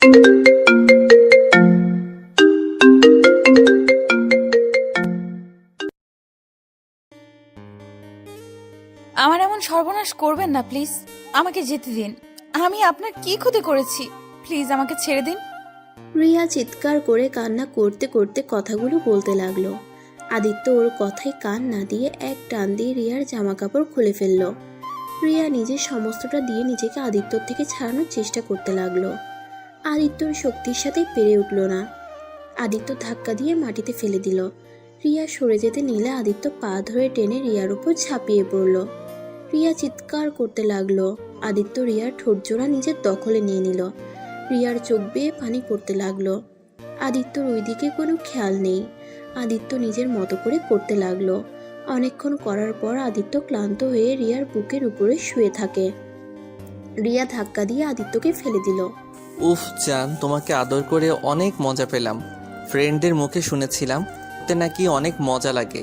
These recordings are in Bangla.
আমার এমন সর্বনাশ করবেন না প্লিজ। আমাকে যেতে দিন। আমি আপনার কি ক্ষতি করেছি? প্লিজ আমাকে ছেড়ে দিন। রিয়া চিৎকার করে কান্না করতে করতে কথাগুলো বলতে লাগলো। আদিত্য ওর কথায় কান না দিয়ে এক টান দিয়ে রিয়ার জামা কাপড় খুলে ফেলল। রিয়া নিজের সমস্তটা দিয়ে নিজেকে আদিত্যর থেকে ছাড়ানোর চেষ্টা করতে লাগলো। আদিত্যর শক্তির সাথে পেরে উঠল না। আদিত্য ধাক্কা দিয়ে মাটিতে ফেলে দিল। রিয়া সরে যেতে নিলে আদিত্য পা ধরে টেনে রিয়ার উপর ঝাঁপিয়ে পড়ল। রিয়া চিৎকার করতে লাগলো। আদিত্য রিয়ার ঠোঁটজোড়া নিজের দখলে নিয়ে নিল। রিয়ার চোখ বেয়ে পানি পড়তে লাগলো। আদিত্যর ওইদিকে কোনো খেয়াল নেই। আদিত্য নিজের মতো করে করতে লাগলো। অনেকক্ষণ করার পর আদিত্য ক্লান্ত হয়ে রিয়ার বুকের উপরে শুয়ে থাকে। রিয়া ধাক্কা দিয়ে আদিত্যকে ফেলে দিল। উফ জান, তোমাকে আদর করে অনেক মজা পেলাম। ফ্রেন্ডদের মুখে শুনেছিলাম এতে নাকি অনেক মজা লাগে।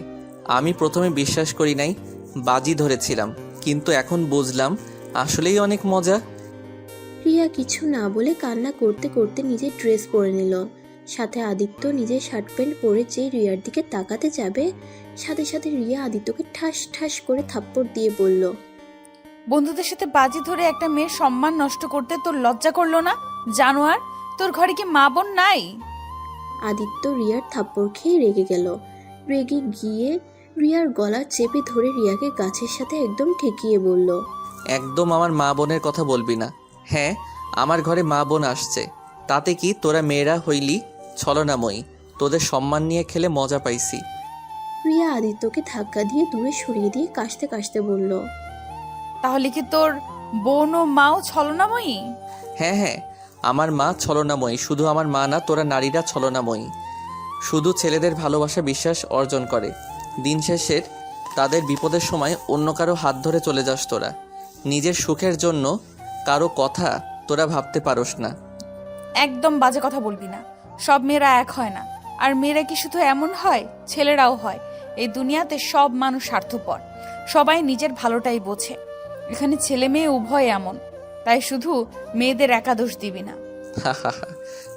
আমি প্রথমে বিশ্বাস করি নাই, বাজি ধরেছিলাম, কিন্তু এখন বুঝলাম আসলেই অনেক মজা। রিয়া কিছু না বলে কান্না করতে করতে নিজের ড্রেস পরে নিল। সাথে আদিত্য নিজের শার্ট প্যান্ট পরে যেই রিয়ার দিকে তাকাতে যাবে, সাথে সাথে রিয়া আদিত্যকে ঠাস ঠাস করে থাপ্পড় দিয়ে বলল, বন্ধুদের সাথে বাজি ধরে একটা মেয়ের সম্মান নষ্ট করতে তোর লজ্জা করলো না? জানোয়ার, তোর ঘরে কি মা বোন নাই? আদিত্য রিয়ার থাপ্পড় খেয়ে রেগে গেল। রেগে গিয়ে রিয়ার গলা চেপে ধরে রিয়াকে গাছের সাথে একদম ঠেকিয়ে বলল, একদম আমার মা বোনের কথা বলবি না। হ্যাঁ, আমার ঘরে মা বোন আসছে, তাতে কি? তোরা মেয়েরা হইলি ছলনাময়ী, তোদের সম্মান নিয়ে খেলে মজা পাইছি। রিয়া আদিত্যকে ধাক্কা দিয়ে দূরে সরিয়ে দিয়ে কাশতে কাশতে বলল, তাহলে কি তোর বোন ও মাও ছলনাময়ী? হ্যাঁ হ্যাঁ, আমার মা ছলনাময়ী। শুধু আমার মা না, তোরা নারীরা ছলনাময়ী। শুধু ছেলেদের ভালোবাসা বিশ্বাস অর্জন করে, দিন শেষের তাদের বিপদের সময় অন্য কারো হাত ধরে চলে যাস তোরা। নিজের সুখের জন্য কারো কথা তোরা ভাবতে পারোস না। একদম বাজে কথা বলবি না। সব মেয়েরা এক হয় না। আর মেয়েরা কি শুধু এমন হয়, ছেলেরাও হয়। এই দুনিয়াতে সব মানুষ স্বার্থপর, সবাই নিজের ভালোটাই বোঝে। এখানে ছেলে মেয়ে উভয় এমন, তাই শুধু মেয়েদের একা দোষ দিবি না।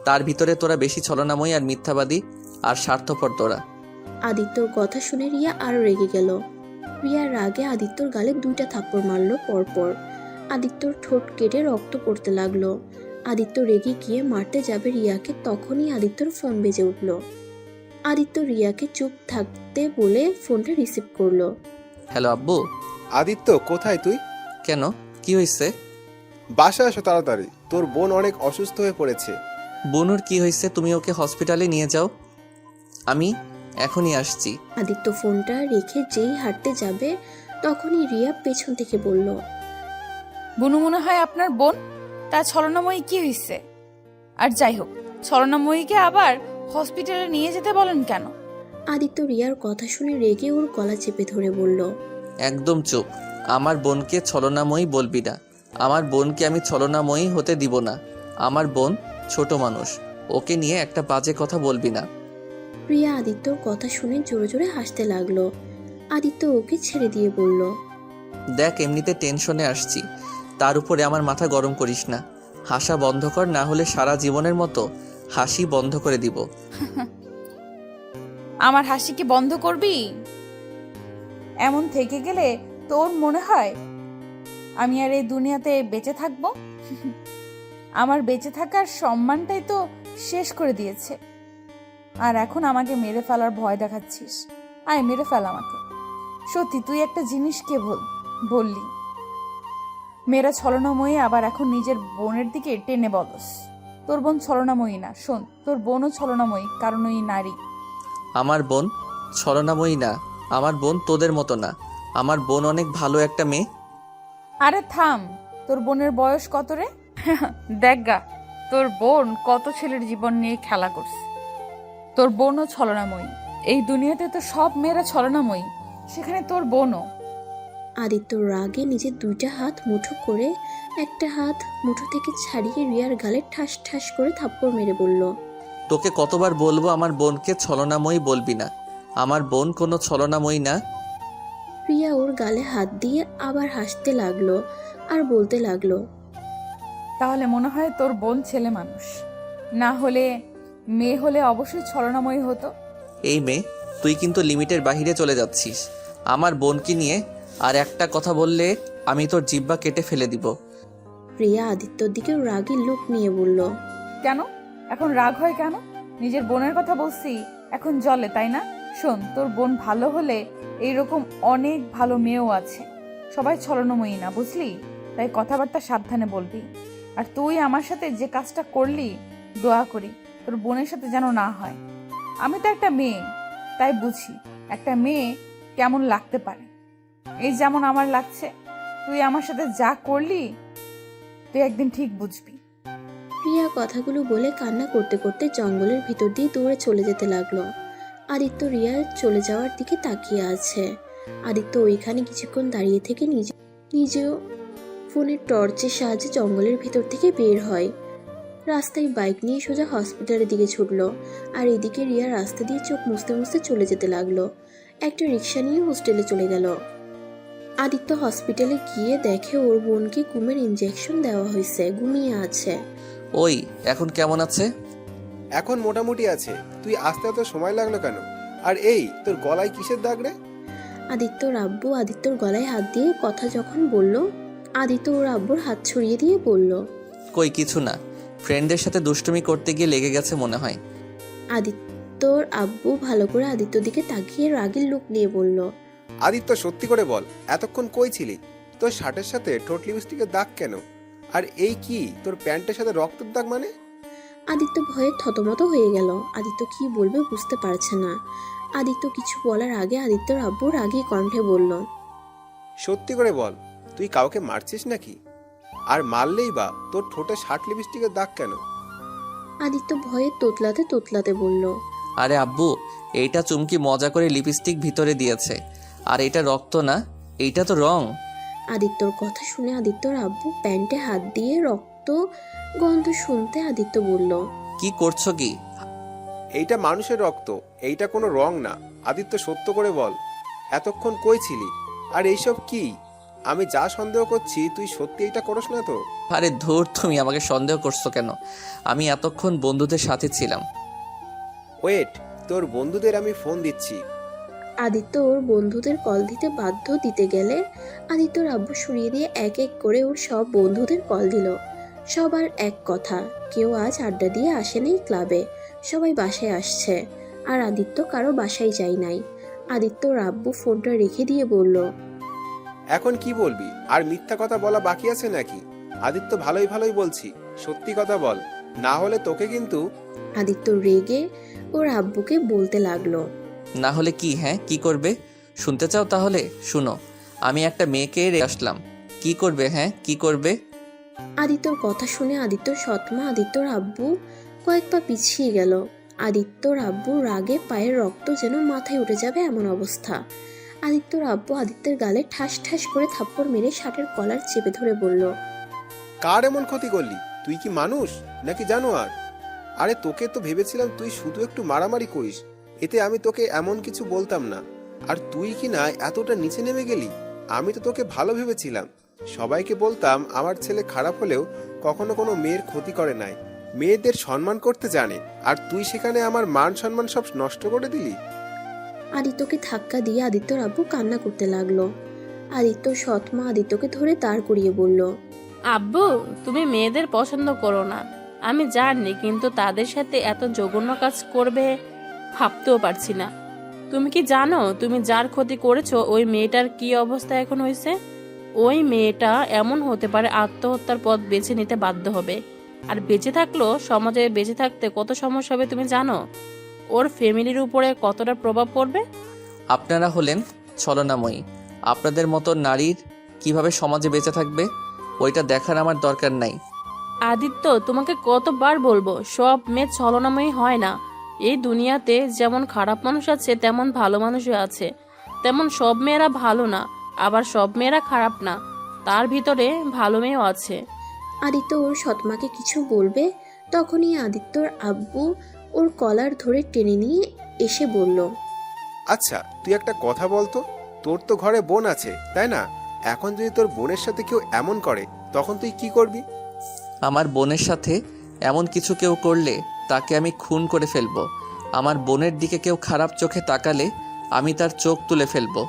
তার ভিতরে তোরা বেশি ছলনাময়ী আর মিথ্যাবাদী আর স্বার্থপর তোরা। আদিত্যর কথা শুনে রিয়া আরো রেগে গেল। রিয়ার রাগে আদিত্যর গালে 2টা থাপ্পড় মারল পরপর। আদিত্যর ঠোঁট কেটে রক্ত পড়তে লাগলো। আদিত্য রেগে গিয়ে মারতে যাবে রিয়াকে, তখনই আদিত্যর ফোন বেজে উঠল। আদিত্য রিয়াকে চুপ থাকতে বলে ফোনটা রিসিভ করলো। হ্যালো আব্বু। আদিত্য, কোথায় তুই? কেন, কি হয়েছে? বাসায় আসো তাড়াতাড়ি, তোর বোন অনেক অসুস্থ হয়ে পড়েছে। বোনুর কি হয়েছে? তুমি ওকে হসপিটালে নিয়ে যাও, আমি এখনই আসছি। আদিত্য ফোনটা রেখে যেই হাঁটতে যাবে, তখনই রিয়া পেছন থেকে বলল, বুনু মনে হয় আপনার বোন। তা ছলনাময়ী কি হয়েছে? আর যাই হোক, ছলনাময়ীকে আবার হসপিটালে নিয়ে যেতে বলেন কেন? আদিত্য রিয়ার কথা শুনে রেগে ওর গলা চেপে ধরে বলল, একদম চুপ। আমার বোনকে ছলনাময়ী বলবি না। আমার বোনকে আমি ছলনাময়ী হতে দিব না। আমার বোন ছোট মানুষ, ওকে নিয়ে একটা বাজে কথা বলবি না। রিয়া আদিত্যর কথা শুনে জোরে জোরে হাসতে লাগলো। আদিত্য ওকে ছেড়ে দিয়ে বলল, দেখ, এমনিতে টেনশনে আসছি, তার উপরে আমার মাথা গরম করিস না। হাসা বন্ধ কর, না হলে সারা জীবনের মতো হাসি বন্ধ করে দিব। আমার হাসি কি বন্ধ করবি? এমন থেকে গেলে তোর মনে হয় আমি আর এই দুনিয়াতে বেঁচে থাকব? আমার বেঁচে থাকার সম্মানটাই তো শেষ করে দিয়েছে। আর এখন আমাকে মেরে ফেলার ভয় দেখাচ্ছিস? আয় মেরে ফেল আমাকে। সত্যি তুই একটা জিনিস কে বললি, মেয়েরা ছলনাময়ী, আবার এখন নিজের বোনের দিকে টেনে বলস। তোর বোন ছলনাময়ী না। শোন, তোর বোনও ছলনাময়ী, কারণ ওই নারী। আমার বোন ছলনাময়ী না, আমার বোন তোদের মতো না। আমার বোন অনেক ভালো একটা মেয়ে। আরে থাম, তোর বোনের বয়স কত রে? দেখ গা, তোর বোন কত ছেলের জীবন নিয়ে খেলা করছে। তোর বোনও ছলনাময়ী। এই দুনিয়াতে তো সব মেয়েরা ছলনাময়ী, সেখানে তোর বোনও। আদিত্য রাগে নিজের 2টা হাত মুঠো করে একটা হাত মুঠো থেকে ছাড়িয়ে রিয়ার গালে ঠাস ঠাস করে থাপ্পড় মেরে বলল, তোকে কতবার বলবো আমার বোনকে ছলনাময়ী বলবি না। আমার বোন কোনো ছলনাময়ী না। রিয়া ওর গালে হাত দিয়ে আবার হাসতে লাগলো আর বলতে লাগলো, তাহলে মনে হয় তোর বোন ছেলে মানুষ। না হলে মেয়ে হলে অবশ্যই ছলনাময়ী হতো। এই মেয়ে, তুই কিন্তু লিমিটের বাহিরে চলে যাচ্ছিস। আমার বোনকে নিয়ে আর একটা কথা বললে আমি তোর জিহ্বা কেটে ফেলে দিব। রিয়া আদিত্যর দিকে রাগী লুক নিয়ে বলল, কেন এখন রাগ হয় কেন? নিজের বোনের কথা বলছি, এখন জলে, তাই না? শোন, তোর বোন ভালো হলে এইরকম অনেক ভালো মেয়েও আছে। সবাই ছলনাময়ী না, বুঝলি? তাই কথাবার্তা সাবধানে বলবি। আর তুই আমার সাথে যে কাজটা করলি, দোয়া করি তোর বোনের সাথে যেন না হয়। আমি তো একটা মেয়ে, তাই বুঝি একটা মেয়ে কেমন লাগতে পারে। এই যেমন আমার লাগছে, তুই আমার সাথে যা করলি তুই একদিন ঠিক বুঝবি। রিয়া কথাগুলো বলে কান্না করতে করতে জঙ্গলের ভিতর দিয়ে দৌড়ে চলে যেতে লাগলো। আদিত্য রিয়ার চলে যাওয়ার দিকে তাকিয়ে আছে। আদিত্য ওইখানে কিছুক্ষণ দাঁড়িয়ে থেকে নিজেও ফোনের টর্চের সাহায্যে জঙ্গলের ভিতর থেকে বের হয়। রাস্তায় বাইক নিয়ে সোজা হসপিটালের দিকে ছুটলো। আর এদিকে রিয়া রাস্তা দিয়ে চোখ মুছতে মুছতে চলে যেতে লাগলো। একটা রিক্সা নিয়ে হোস্টেলে চলে গেল। আদিত্য হসপিটালে গিয়ে দেখে ওর বোনকে ঘুমের ইনজেকশন দেওয়া হয়েছে, ঘুমিয়ে আছে। ওই এখন কেমন আছে? এখন মোটামুটি আছে। তুই আসতে এত সময় লাগলো কেন? আর এই তোর গলায় কিসের দাগ রে? আদিত্যর আব্বু আদিত্যর গলায় হাত দিয়ে কথা যখন বলল, আদিত্য ওর আব্বুর হাত ছড়িয়ে দিয়ে বলল, কই কিছু না, ফ্রেন্ডদের সাথে দুষ্টুমি করতে গিয়ে লেগে গেছে মনে হয়। আদিত্যর আব্বু ভালো করে আদিত্যর দিকে তাকিয়ে রাগীর লুক নিয়ে বলল, আদিত্য, সত্যি করে বল, এতক্ষণ কই ছিলি? তোর শার্টের সাথে ঠোঁট লিপস্টিকের দাগ কেন? আর এই কি তোর প্যান্টের সাথে রক্তের দাগ মানে? আদিত্য ভয়ে থতমত হয়ে গেল। আদিত্য কি বলবে বুঝতে পারছে না। আদিত্য কিছু বলার আগে আদিত্যর আব্বু রাগী কণ্ঠে বলল, সত্যি করে বল, তুই কাউকে মারছিস নাকি? আর মারলেই বা তোর ঠোঁটে শার্ট লিপস্টিকের দাগ কেন? আদিত্য ভয়ে তোতলাতে তোতলাতে বলল, আরে আব্বু, এইটা চুমকি মজা করে লিপস্টিক ভিতরে দিয়েছে। আর এটা রক্ত না, এইটা তো রং। আদিত্যর কথা শুনে আদিত্যর আব্বু প্যান্টে হাত দিয়ে রক্ত গন্ধ শুনতে আদিত্য বলল, কি করছো কি? এইটা মানুষের রক্ত, এইটা কোনো রং না। আদিত্য, সত্য করে বল, এতক্ষণ কই ছিলি? আর এইসব কি? আমি যা সন্দেহ করছি তুই সত্যি এইটা করস না তো? আরে ধুর, তুমি আমাকে সন্দেহ করছো কেন? আমি এতক্ষণ বন্ধুদের সাথে ছিলাম। ওয়েট, তোর বন্ধুদের আমি ফোন দিচ্ছি। আদিত্য ওর বন্ধুদের কল দিতে বাধ্য দিতে গেলে আদিত্যর আব্বু সরিয়ে দিয়ে এক এক করে ওর সব বন্ধুদের কল দিল। সবার এক কথা, কেউ আজ আড্ডা দিয়ে আসেনি ক্লাবে, সবাই বাসায় আসছে। আর আদিত্য কারো বাসায় যায় নাই। আদিত্যর আব্বু ফোনটা রেখে দিয়ে বলল, এখন কি বলবি? আর মিথ্যা কথা বলা বাকি আছে নাকি? আদিত্য, ভালোই ভালোই বলছি, সত্যি কথা বল, না হলে তোকে কিন্তু। আদিত্য রেগে ওর আব্বুকে বলতে লাগলো, না হলে কি? হ্যাঁ, কি করবে? শুনতে চাও? তাহলে শুনো, আমি একটা মেয়েকে রেখে আসলাম। কি করবে? হ্যাঁ, কি করবে? আদিত্যর কথা শুনে আদিত্যর সৎমা আদিত্যর আব্বু কয়েক পা পিছিয়ে গেল। আদিত্যর আব্বু রাগে পায়ের রক্ত যেন মাথায় উঠে যাবে এমন অবস্থা। আদিত্যর আব্বু আদিত্যের গালে ঠাস ঠাস করে থাপ্পড় মেরে শার্টের কলার চেপে ধরে বলল, কার এমন ক্ষতি করলি? তুই কি মানুষ নাকি জানোয়ার? আরে তোকে তো ভেবেছিলাম তুই শুধু একটু মারামারি করিস, এতে আমি তোকে এমন কিছু বলতাম না। আর তুই কি না এতটা নিচে নেমে গেলি? আমি তো তোকে ভালো ভেবেছিলাম। সবাইকে বলতাম আমার ছেলে খারাপ হলেও কখনো কোনো মেয়ের ক্ষতি করে নাই, মেয়েদের সম্মান করতে জানে। আর তুই সেখানে আমার মান সম্মান সব নষ্ট করে দিলি। আদিত্যকে ধাক্কা দিয়ে আদিত্যর আব্বু কান্না করতে লাগলো। আদিত্যর সৎমা আদিত্যকে ধরে দাঁড় করিয়ে বলল, আব্বু, তুমি মেয়েদের পছন্দ করো না আমি জানি, কিন্তু তাদের সাথে এত জঘন্য কাজ করবে ভাবতেও পারছি না। তুমি কি জানো তুমি যার ক্ষতি করেছো ওই মেয়েটার কি অবস্থা এখন হয়েছে? ওই মেয়েটা এমন হতে পারে আত্মহত্যার পথ বেছে নিতে বাধ্য হবে। আর বেঁচে থাকলেও সমাজে বেঁচে থাকতে কত সমস্যা হবে তুমি জানো? ওর ফ্যামিলির উপরে কতটা প্রভাব পড়বে। আপনারা হলেন ছলনাময়ী। আপনাদের মতো নারীর কিভাবে সমাজে বেঁচে থাকবে ওইটা দেখার আমার দরকার নাই। আদিত্য, তোমাকে কতবার বলবো, সব মেয়ে ছলনাময়ী হয় না। এই দুনিয়াতে যেমন খারাপ মানুষ আছে তেমন ভালো মানুষও আছে। তেমন সব মেয়েরা ভালো না, আবার সব মেয়েরা খারাপ না, তার ভিতরে ভালো মেয়েও আছে। আদিত্য ওর সৎমাকে কিছু বলবে, তখনই আদিত্যর আব্বু ওর কলার ধরে টেনে নিয়ে এসে বলল, আচ্ছা, তুই একটা কথা বলতো, তোর তো ঘরে বোন আছে তাই না? এখন যদি তোর বোনের সাথে কেউ এমন করে তখন তুই কি করবি? আমার বোনের সাথে এমন কিছু কেউ করলে তাকে আমি খুন করে ফেলবো। আমার বোনের দিকে কেউ খারাপ চোখে তাকালে আমি তার চোখ তুলে ফেলবো।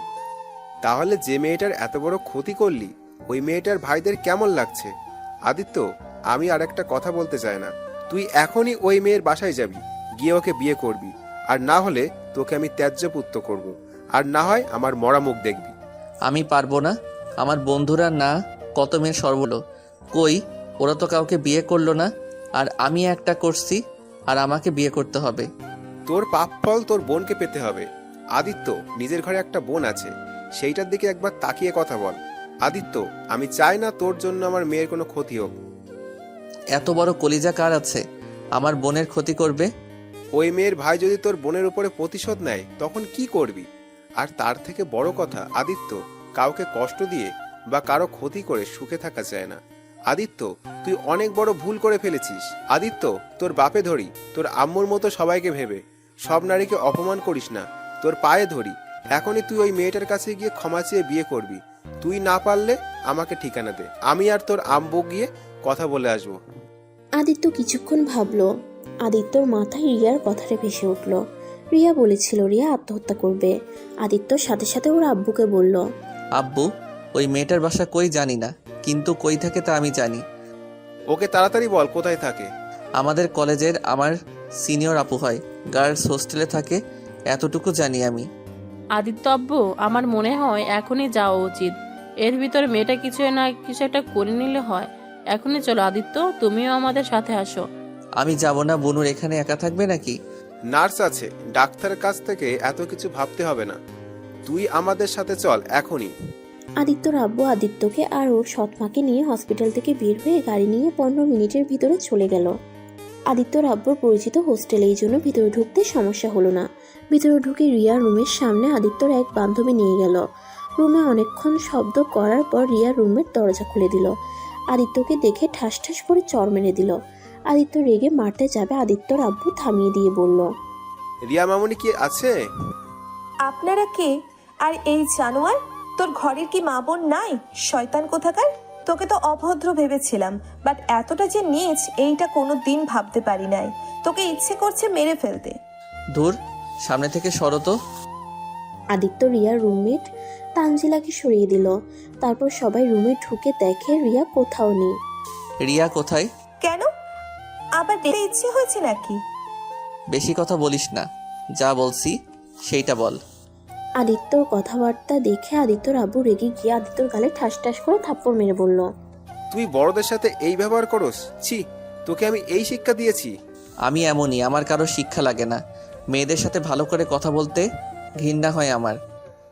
তাহলে যে মেয়েটার এত বড় ক্ষতি করলি, ওই মেয়েটার ভাইদের কেমন লাগছে? আদিত্য, আমি আর একটা কথা বলতে চাই না। তুই এখনই ওই মেয়ের বাসায় যাবি, গিয়ে ওকে বিয়ে করবি। আর না হলে তোকে আমি ত্যায্য পুত্র করব। আর না হয় আমার মরা মুখ দেখবি। আমি পারবো না। আমার বন্ধুরা না কত মেয়ে সর্বলো, কই ওরা তো কাউকে বিয়ে করলো না, আর আমি একটা করছি, আর আমাকে বিয়ে করতে হবে। তোর পাপ ফল তোর বোনকে পেতে হবে। আদিত্য, নিজের ঘরে একটা বোন আছে, সেইটার দিকে একবার তাকিয়ে কথা বল। আদিত্য, আমি চাই না তোর জন্য আমার মেয়ের কোনো ক্ষতি হোক। এত বড় কলিজা কার আছে আমার বোনের ক্ষতি করবে? ওই মেয়ের ভাই যদি তোর বোনের উপরে প্রতিশোধ নেয় তখন কি করবি? আর তার থেকে বড় কথা আদিত্য, কাউকে কষ্ট দিয়ে বা কারো ক্ষতি করে সুখে থাকা যায় না। আদিত্য, তুই অনেক বড় ভুল করে ফেলেছিস। আদিত্য, তোর বাপে ধরি, তোর আম্মুর মতো সবাইকে ভেবে সব নারীকে অপমান করিস না। তোর পায়ে ধরি, এখনই তুই ওই মেয়েটার কাছে গিয়ে ক্ষমা চেয়ে বিয়ে করবি। তুই না পারলে আমাকে ঠিকানা দে, আমি আর তোর আম্মু গিয়ে কথা বলে আসবো। আদিত্য কিছুক্ষণ ভাবলো। আদিত্যর মাথায় রিয়ার কথাটা ভেসে উঠল। রিয়া বলেছিল রিয়া আত্মহত্যা করবে। আদিত্যর সাথে সাথে ওর আব্বুকে বলল, আব্বু, ওই মেয়েটার বাসা কই জানি না, কিন্তু কই থাকে তা আমি জানি। ওকে তাড়াতাড়ি বল কোথায় থাকে। আমাদের কলেজের আমার সিনিয়র আপু হয়, গার্লস হোস্টেলে থাকে, এতটুকু জানি আমি। আদিত্য আব্বু, আমার মনে হয় এখনই যাওয়া উচিত। এর ভিতরে মেয়েটা কিছু না কিছু একটা করে নিলে হয়। এখনই চলো আদিত্য, তুমিও আমাদের সাথে আসো। আমি যাব না। বনুর এখানে একা থাকবে নাকি? নার্স আছে, ডাক্তারের কাছ থেকে এত কিছু ভাবতে হবে না। তুই আমাদের সাথে চল এখনই। আদিত্যর আব্বু আদিত্যকে আর ওর সৎমাকে নিয়ে হসপিটাল থেকে বের হয়ে গাড়ি নিয়ে 15 মিনিটের ভিতরে চলে গেল। আদিত্যর আব্বুর পরিচিত হোস্টেলে, এই জন্য ভিতরে ঢুকতে সমস্যা হলো না। ভিতরে ঢুকে রিয়া রুমের সামনে আদিত্যর এক বান্ধবী নিয়ে গেল। রুমে অনেকক্ষণ শব্দ করার পর রিয়া রুমের দরজা খুলে দিল। আদিত্যকে দেখে ঠাস ঠাস করে চড় মেরে দিল। আদিত্য রেগে মারতে যাবে, আদিত্যর আব্বু থামিয়ে দিয়ে বলল, রিয়া মামুনি কি আছে? আপনারা কে? আর এই জানোয়ার, তোর ঘরের কি মা বোন নাই? শয়তান কোথাকার! তোকে তো অভদ্র ভেবেছিলাম, বাট এতটা যে নীচ এইটা কোনো দিন ভাবতে পারি নাই। তোকে ইচ্ছে করছে মেরে ফেলতে। ধুর, সামনে থেকে সরো তো। আদিত্য রিয়ার রুমমেট তানজিলাকে সরিয়ে দিল। তারপর সবাই রুমে ঢুকে দেখে রিয়া কোথাও নেই। রিয়া কোথায়? কেন, আবার দেখতে ইচ্ছে হয়েছে নাকি? বেশি কথা বলিস না, যা বলছি সেইটা বল। আদিত্যর কথাবার্তা দেখে আদিত্যর আব্বু রেগে গিয়ে আদিত্যর গালে ঠাস ঠাস করে থাপ্পড় মেরে বলল, তুই বড়দের সাথে এই ব্যবহার করস? ছি, তোকে আমি এই শিক্ষা দিয়েছি? আমি এমনই, আমার কারো শিক্ষা লাগে না। মেয়েদের সাথে ভালো করে কথা বলতে ঘৃণা হয় আমার।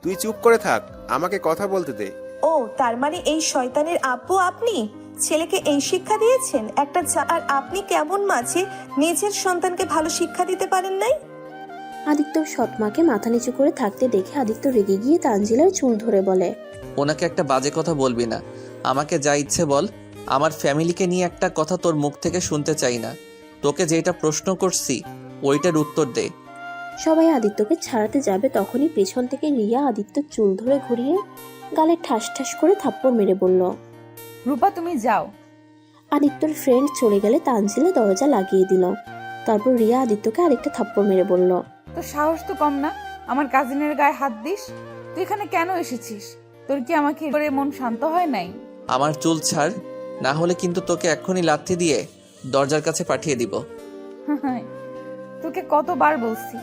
তুই চুপ করে থাক, আমাকে কথা বলতে দে। ও, তার মানে এই শয়তানের আব্বু আপনি? ছেলেকে এই শিক্ষা দিয়েছেন? একটা আর আপনি কেমন মাঝে নিজের সন্তানকে ভালো শিক্ষা দিতে পারেন নাই? আদিত্যর সৎমাকে মাথা নিচু করে থাকতে দেখে আদিত্য রেগে গিয়ে তানজিলার চুল ধরে বলে, ওনাকে একটা বাজে কথা বলবি না, আমাকে যা ইচ্ছে বল। আমার ফ্যামিলিকে নিয়ে একটা কথা তোর মুখ থেকে শুনতে চাই না। তোকে যেটা প্রশ্ন করছি ওইটার উত্তর দে। সবাই আদিত্যকে ছাড়াতে যাবে, তখনই পেছন থেকে রিয়া আদিত্যর চুল ধরে ঘুরিয়ে গালে ঠাস ঠাস করে থাপ্পড় মেরে বলল, রূপা তুমি যাও। আদিত্যর ফ্রেন্ড চলে গেলে তানজিলা দরজা লাগিয়ে দিল। তারপর রিয়া আদিত্যকে আরেকটা থাপ্পড় মেরে বলল, তো সাহস তো কম না, আমার কাজিনের গায়ে হাত দিস। তুই এখানে কেন এসেছিস? তোর কি আমাকে করে মন শান্ত হয় নাই? আমার চুল ছাড়, না হলে কিন্তু তোকে এক্ষুনি লাথি দিয়ে দরজার কাছে পাঠিয়ে দিব। তোকে কতবার বলছি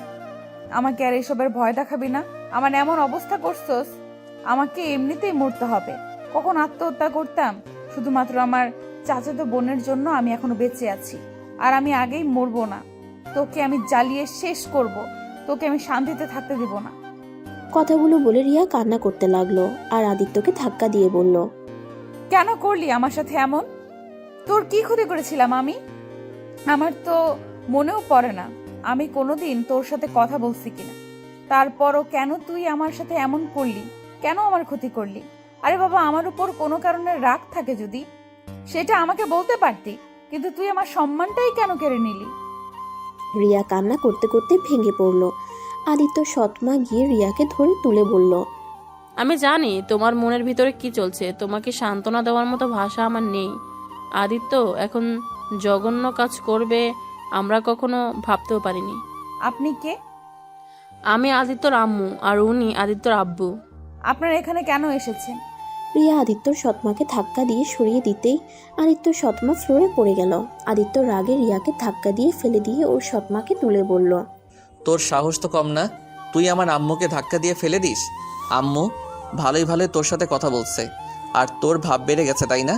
আমাকে আর এসবের ভয় দেখাবি না। আমার এমন অবস্থা করছস, আমাকে এমনিতেই মরতে হবে। কখন আত্মহত্যা করতাম, শুধুমাত্র আমার চাচাতো বোনের জন্য আমি এখনো বেঁচে আছি, আর আমি আগেই মরবো না। তোকে আমি জ্বালিয়ে শেষ করব, তোকে আমি শান্তিতে থাকতে দেব না। কথাগুলো বলে রিয়া কান্না করতে লাগলো আর আদিত্যকে ধাক্কা দিয়ে বলল, কেন করলি আমার সাথে এমন? তোর কি ক্ষতি করেছিলাম আমি? আমার তো মনেও পড়ে না আমি কোনোদিন তোর সাথে কথা বলছি কিনা। তারপরও কেন তুই আমার সাথে এমন করলি? কেন আমার ক্ষতি করলি? আরে বাবা, আমার উপর কোনো কারণে রাগ থাকে যদি, সেটা আমাকে বলতে পারতি, কিন্তু তুই আমার সম্মানটাই কেন কেড়ে নিলি? রিয়া কান্না করতে করতে ভেঙে পড়ল। আদিত্য সৎমা গিয়ে রিয়াকে ধরে তুলে বলল, আমি জানি তোমার মনের ভিতরে কি চলছে। তোমাকে সান্ত্বনা দেওয়ার মতো ভাষা আমার নেই। আদিত্য, এখন জঘন্য কাজ করবে আমরা কখনো ভাবতেও পারিনি। আপনি কে? আমি আদিত্যর আম্মু আর উনি আদিত্যর আব্বু। আপনারা এখানে কেন এসেছেন? রিয়া আদিত্যর সৎমাকে ধাক্কা দিয়ে সরিয়ে দিতেই আদিত্যর সৎমা ফ্লোরে পড়ে গেল। আদিত্য রাগে রিয়াকে ধাক্কা দিয়ে ফেলে দিয়ে ওর সৎমাকে তুলে বলল, তোর সাহস তো কম না, তুই আমার আম্মুকে ধাক্কা দিয়ে ফেলে দিস? আম্মু ভালোই ভালোই তোর সাথে কথা বলছে, আর তোর ভাব বেড়ে গেছে তাই না?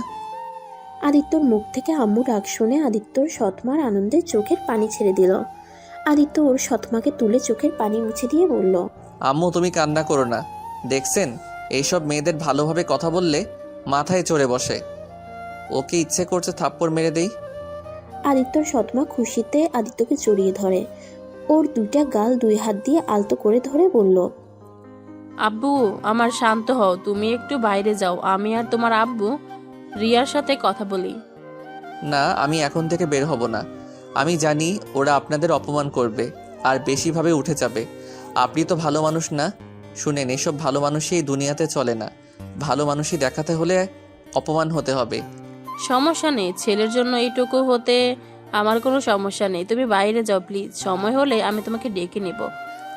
আদিত্যর মুখ থেকে আম্মু ডাক শুনে আদিত্যর সৎমার আনন্দে চোখের পানি ছেড়ে দিল। আদিত্য ওর সৎমাকে তুলে চোখের পানি মুছে দিয়ে বলল, আম্মু তুমি কান্না করো না, দেখছেন এইসব মেয়েদের ভালোভাবে কথা বললে মাথায় চড়ে বসে। ওকে ইচ্ছে করছে থাপ্পড় মেরে দেই। আদিত্যর সৎমা খুশিতে আদিত্যকে জড়িয়ে ধরে ওর দুইটা গাল দুই হাত দিয়ে আলতো করে ধরে বলল, আব্বু আমার শান্ত হও, তুমি একটু বাইরে যাও, আমি আর তোমার আব্বু রিয়ার সাথে কথা বলি। না, আমি এখন থেকে বের হব না। আমি জানি ওরা আপনাদের অপমান করবে আর বেশিভাবে উঠে যাবে। আপনি তো ভালো মানুষ না। শুনেন, এসব ভালো মানুষই এই দুনিয়াতে চলে না। ভালো মানুষই দেখাতে হলে অপমান হতে হবে। সমস্যা নেই, ছেলের জন্য এইটুকু হতে আমার কোনো সমস্যা নেই। তুমি বাইরে যাও প্লিজ, সময় হলে আমি তোমাকে ডেকে নেব।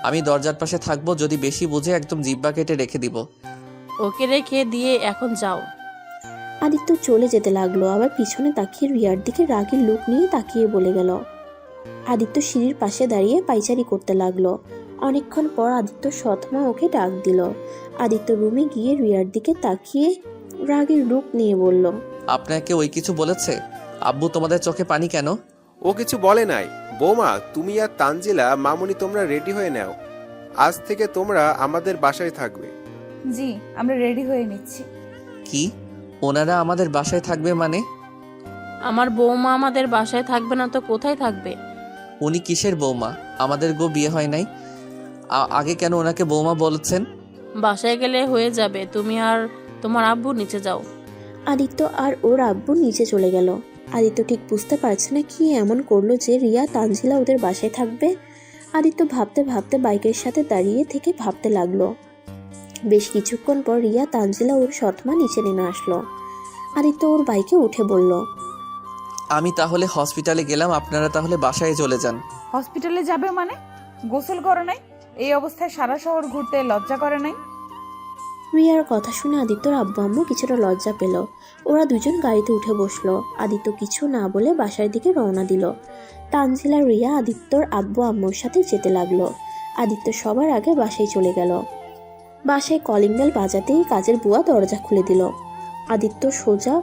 আমি দরজার পাশে থাকবো, যদি বেশি বুঝে একদম জিব্বা কেটে রেখে দিব। ওকে রেখে দিয়ে এখন যাও। আদিত্য চলে যেতে লাগলো, আবার পিছনে তাকিয়ে রিয়ার দিকে রাগের লুক নিয়ে তাকিয়ে বলে গেল। আদিত্য সিঁড়ির পাশে দাঁড়িয়ে পায়চারি করতে লাগলো। অনেকক্ষণ পর আদিত্য সৎমা ওকে ডাক দিল। আদিত্য রুমে গিয়ে রিয়ার দিকে তাকিয়ে রাগের লুক নিয়ে বলল, আপনাকে ওই কিছু বলেছে? আব্বু তোমাদের চোখে পানি কেন? ও কিছু বলে নাই। বৌমা, তুমি আর তানজিলা মামুনি তোমরা রেডি হয়ে নাও। আজ থেকে তোমরা আমাদের বাসায় থাকবে। জি, আমরা রেডি হয়ে নিচ্ছি। কি ওনারা আমাদের বাসায় থাকবে মানে? আমার বৌমা আমাদের বাসায় থাকবে না তো কোথায় থাকবে? উনি কিসের বৌমা? আমাদের গো বিয়ে হয় নাই। আগে কেন ওনাকে বৌমা বলছেন? বাসায় গেলে হয়ে যাবে, তুমি আর তোমার আব্বু নিচে যাও। আদিত্য আর ওর আব্বু নিচে চলে গেল। আদিত্য ঠিক বুঝতে পারছে না কি এমন করলো যে রিয়া তানজিলা ওদের বাসায় থাকবে। আদিত্য ভাবতে ভাবতে বাইকের সাথে দাঁড়িয়ে থেকে ভাবতে লাগলো। বেশ কিছুক্ষণ পর রিয়া তানজিলা ওর সৎমা নিচে নেমে আসলো। আদিত্য ওর বাইকে উঠে বলল, আমি তাহলে হসপিটালে গেলাম, আপনারা তাহলে বাসায় চলে যান। হসপিটালে যাবে মানে? গোসল করে নাই? এই অবস্থায় সারা শহর ঘুরতে লজ্জা করে নাই? রিয়ার কথা শুনে আদিত্যর আব্বু আম্মু কিছুটা লজ্জা পেল। ওরা দুজন গাড়িতে উঠে বসলো। আদিত্য কিছু না বলে বাসার দিকে রওনা দিল। তানজিলা রিয়া আদিত্যর আব্বু আম্মুর সাথে যেতে লাগলো। আদিত্য সবার আগে বাসায় চলে গেল। বাসায় কলিং বেল বাজাতেই কাজের বুয়া দরজা খুলে দিল। আদিত্য সোজা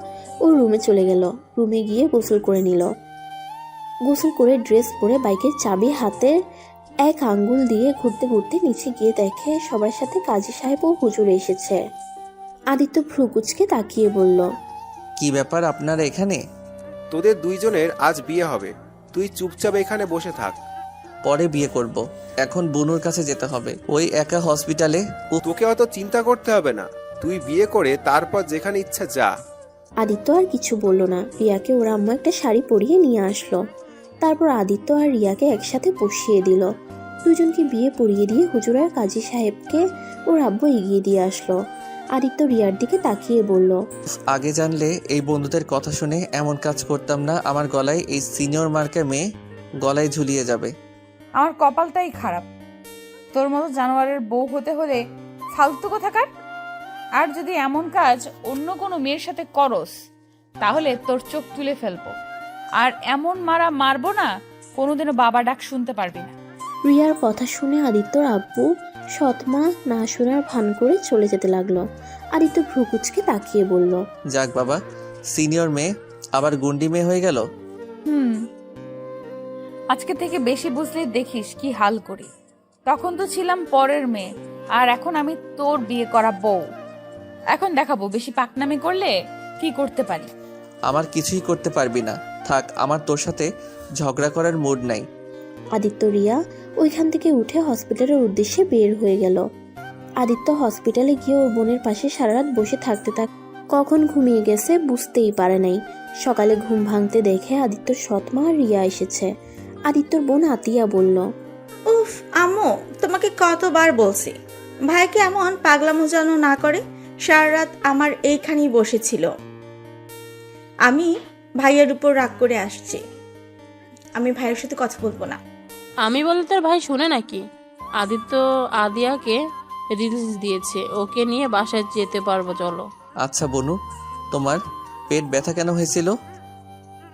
ওর রুমে চলে গেল। রুমে গিয়ে গোসল করে নিল। গোসল করে ড্রেস পরে বাইকের চাবি হাতে এক আঙ্গুল দিয়ে ঘুরতে ঘুরতে নিচে গিয়ে দেখে সবার সাথে কাজী সাহেব ও হুজুর এসেছে। আদিত্য ভ্রুকুচকে তাকিয়ে বলল, কি ব্যাপার আপনারা এখানে? তোদের দুইজনের আজ বিয়ে হবে। তুই চুপচাপ এখানে বসে থাক। পরে বিয়ে করব, এখন বুনুর কাছে যেতে হবে। ওই একা হসপিটালে। তোকে অত চিন্তা করতে হবে না। তুই বিয়ে করে তারপর যেখানে ইচ্ছা যা। আদিত্য আর কিছু বলল না। রিয়াকে ওর আম্মু একটা শাড়ি পরিয়ে নিয়ে আসলো। তারপর আদিত্য আর রিয়াকে একসাথে বসিয়ে দিল। দুজনকে বিয়ে পরিয়ে দিয়ে হুজুর আর কাজী সাহেবকে ওর আব্বু এগিয়ে দিয়ে আসলো। আদিত্য রিয়ার দিকে তাকিয়ে বলল, আগে জানলে এই বন্ধুদের কথা শুনে এমন কাজ করতাম না। আমার গলায় এই সিনিয়র মার্কের মেয়ে গলায় ঝুলিয়ে যাবে। আমার কপালটাই খারাপ। তোর মতো জানোয়ারের বউ হতে হলে ফালতু কোথাকার। আর যদি এমন কাজ অন্য কোনো মেয়ের সাথে করস তাহলে তোর চোখ তুলে ফেলবো। আর এমন মারা মারবো না, কোনোদিনও বাবা ডাক শুনতে পারবি না। রিয়ার কথা শুনে আদিত্যর আব্বু সৎমা না শোনার ভান করে চলে যেতে লাগলো। আদিত্য ভ্রুকুচকে তাকিয়ে বলল, যাক বাবা, সিনিয়র মেয়ে আবার গুন্ডি মেয়ে হয়ে গেল। আজকে থেকে বেশি বুঝলে দেখিস কি হাল করি। তখন তো ছিলাম পরের মেয়ে, আর এখন আমি তোর বিয়ে করা বউ। এখন দেখাবো বেশি পাকনামি করলে কি করতে পারি। আমার কিছুই করতে পারবি না। থাক, আমার তোর সাথে ঝগড়া করার মুড নাই। আদিত্য রিয়া ওইখান থেকে উঠে হসপিটালের উদ্দেশ্যে বের হয়ে গেল। আদিত্য হসপিটালে গিয়ে ওর বোনের পাশে সারা রাত বসে থাকতে কখন ঘুমিয়ে গেছে বুঝতেই পারে নাই। সকালে ঘুম ভাঙতে দেখে আদিত্যর সৎমা আর রিয়া এসেছে। আদিত্যর বোন আতিয়া বলল, উফ আম্মু, তোমাকে কতবার বলছি ভাইকে এমন পাগলামো যেন না করে। সারা রাত আমার এইখানেই বসেছিল। আমি ভাইয়ার উপর রাগ করে আসছে। আমি ভাইয়ের সাথে কথা বলবো না। আমি বলে তোর ভাই শুনে নাকি? আদিত্য আদিয়াকে রিলিজ দিয়েছে, ওকে নিয়ে বাসায় যেতে পারবো, চলো। আচ্ছা বনু, তোমার পেট ব্যথা কেন হয়েছিল?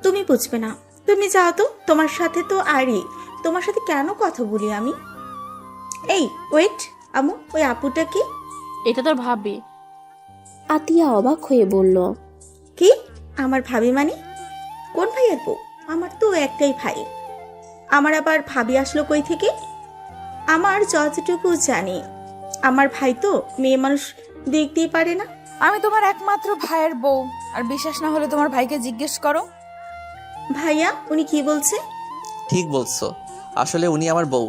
তুমি বুঝবে না, তুমি যাও তো। তোমার সাথে তো আরই, তোমার সাথে কেন কথা বলি আমি? এই ওয়েট, আমু, ওই আপুটা কি? এটা তোর ভাবি। আতিয়া অবাক হয়ে বলল, কি? আমার ভাবি মানে? কোন ভাইয়ের বউ? আমার তো একটাই ভাই। আমার আবার ভাবি আসলো কই থেকে? আমার যতটুকু জানি, আমার ভাই তো মেয়ে মানুষ দেখতেই পারে না। আমি তোমার একমাত্র ভাইয়ের বউ, আর বিশ্বাস না হলে তোমার ভাইকে জিজ্ঞেস করো। ভাইয়া, উনি কি বলছে? ঠিক বলছো, আসলে উনি আমার বউ।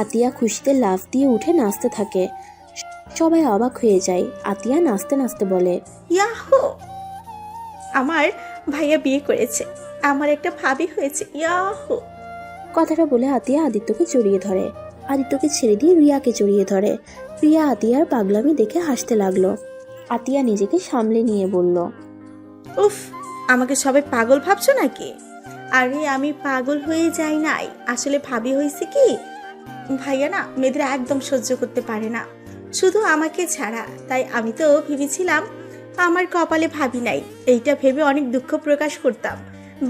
আতিয়া খুশিতে লাফ দিয়ে উঠে নাচতে থাকে। সবাই অবাক হয়ে যায়। আতিয়া নাচতে নাচতে বলে, ইয়াহু, আমার ভাইয়া বিয়ে করেছে, আমার একটা ভাবি হয়েছে, ইয়াহু। কথাটা বলে আতিয়া আদিত্যকে জড়িয়ে ধরে। আদিত্যকে ছেড়ে দিয়ে রিয়াকে জড়িয়ে ধরে। রিয়া আতিয়ার পাগলামি দেখে হাসতে লাগলো। আতিয়া নিজেকে সামলে নিয়ে বলল, উফ, আমাকে সবাই পাগল ভাবছো নাকি? আরে আমি পাগল হয়ে যাই নাই, আসলে ভাবি হয়েছে কি, ভাইয়া না মেয়েদের একদম সহ্য করতে পারে না, শুধু আমাকে ছাড়া। তাই আমি তো ভেবেছিলাম আমার কপালে ভাবি নাই, এইটা ভেবে অনেক দুঃখ প্রকাশ করতাম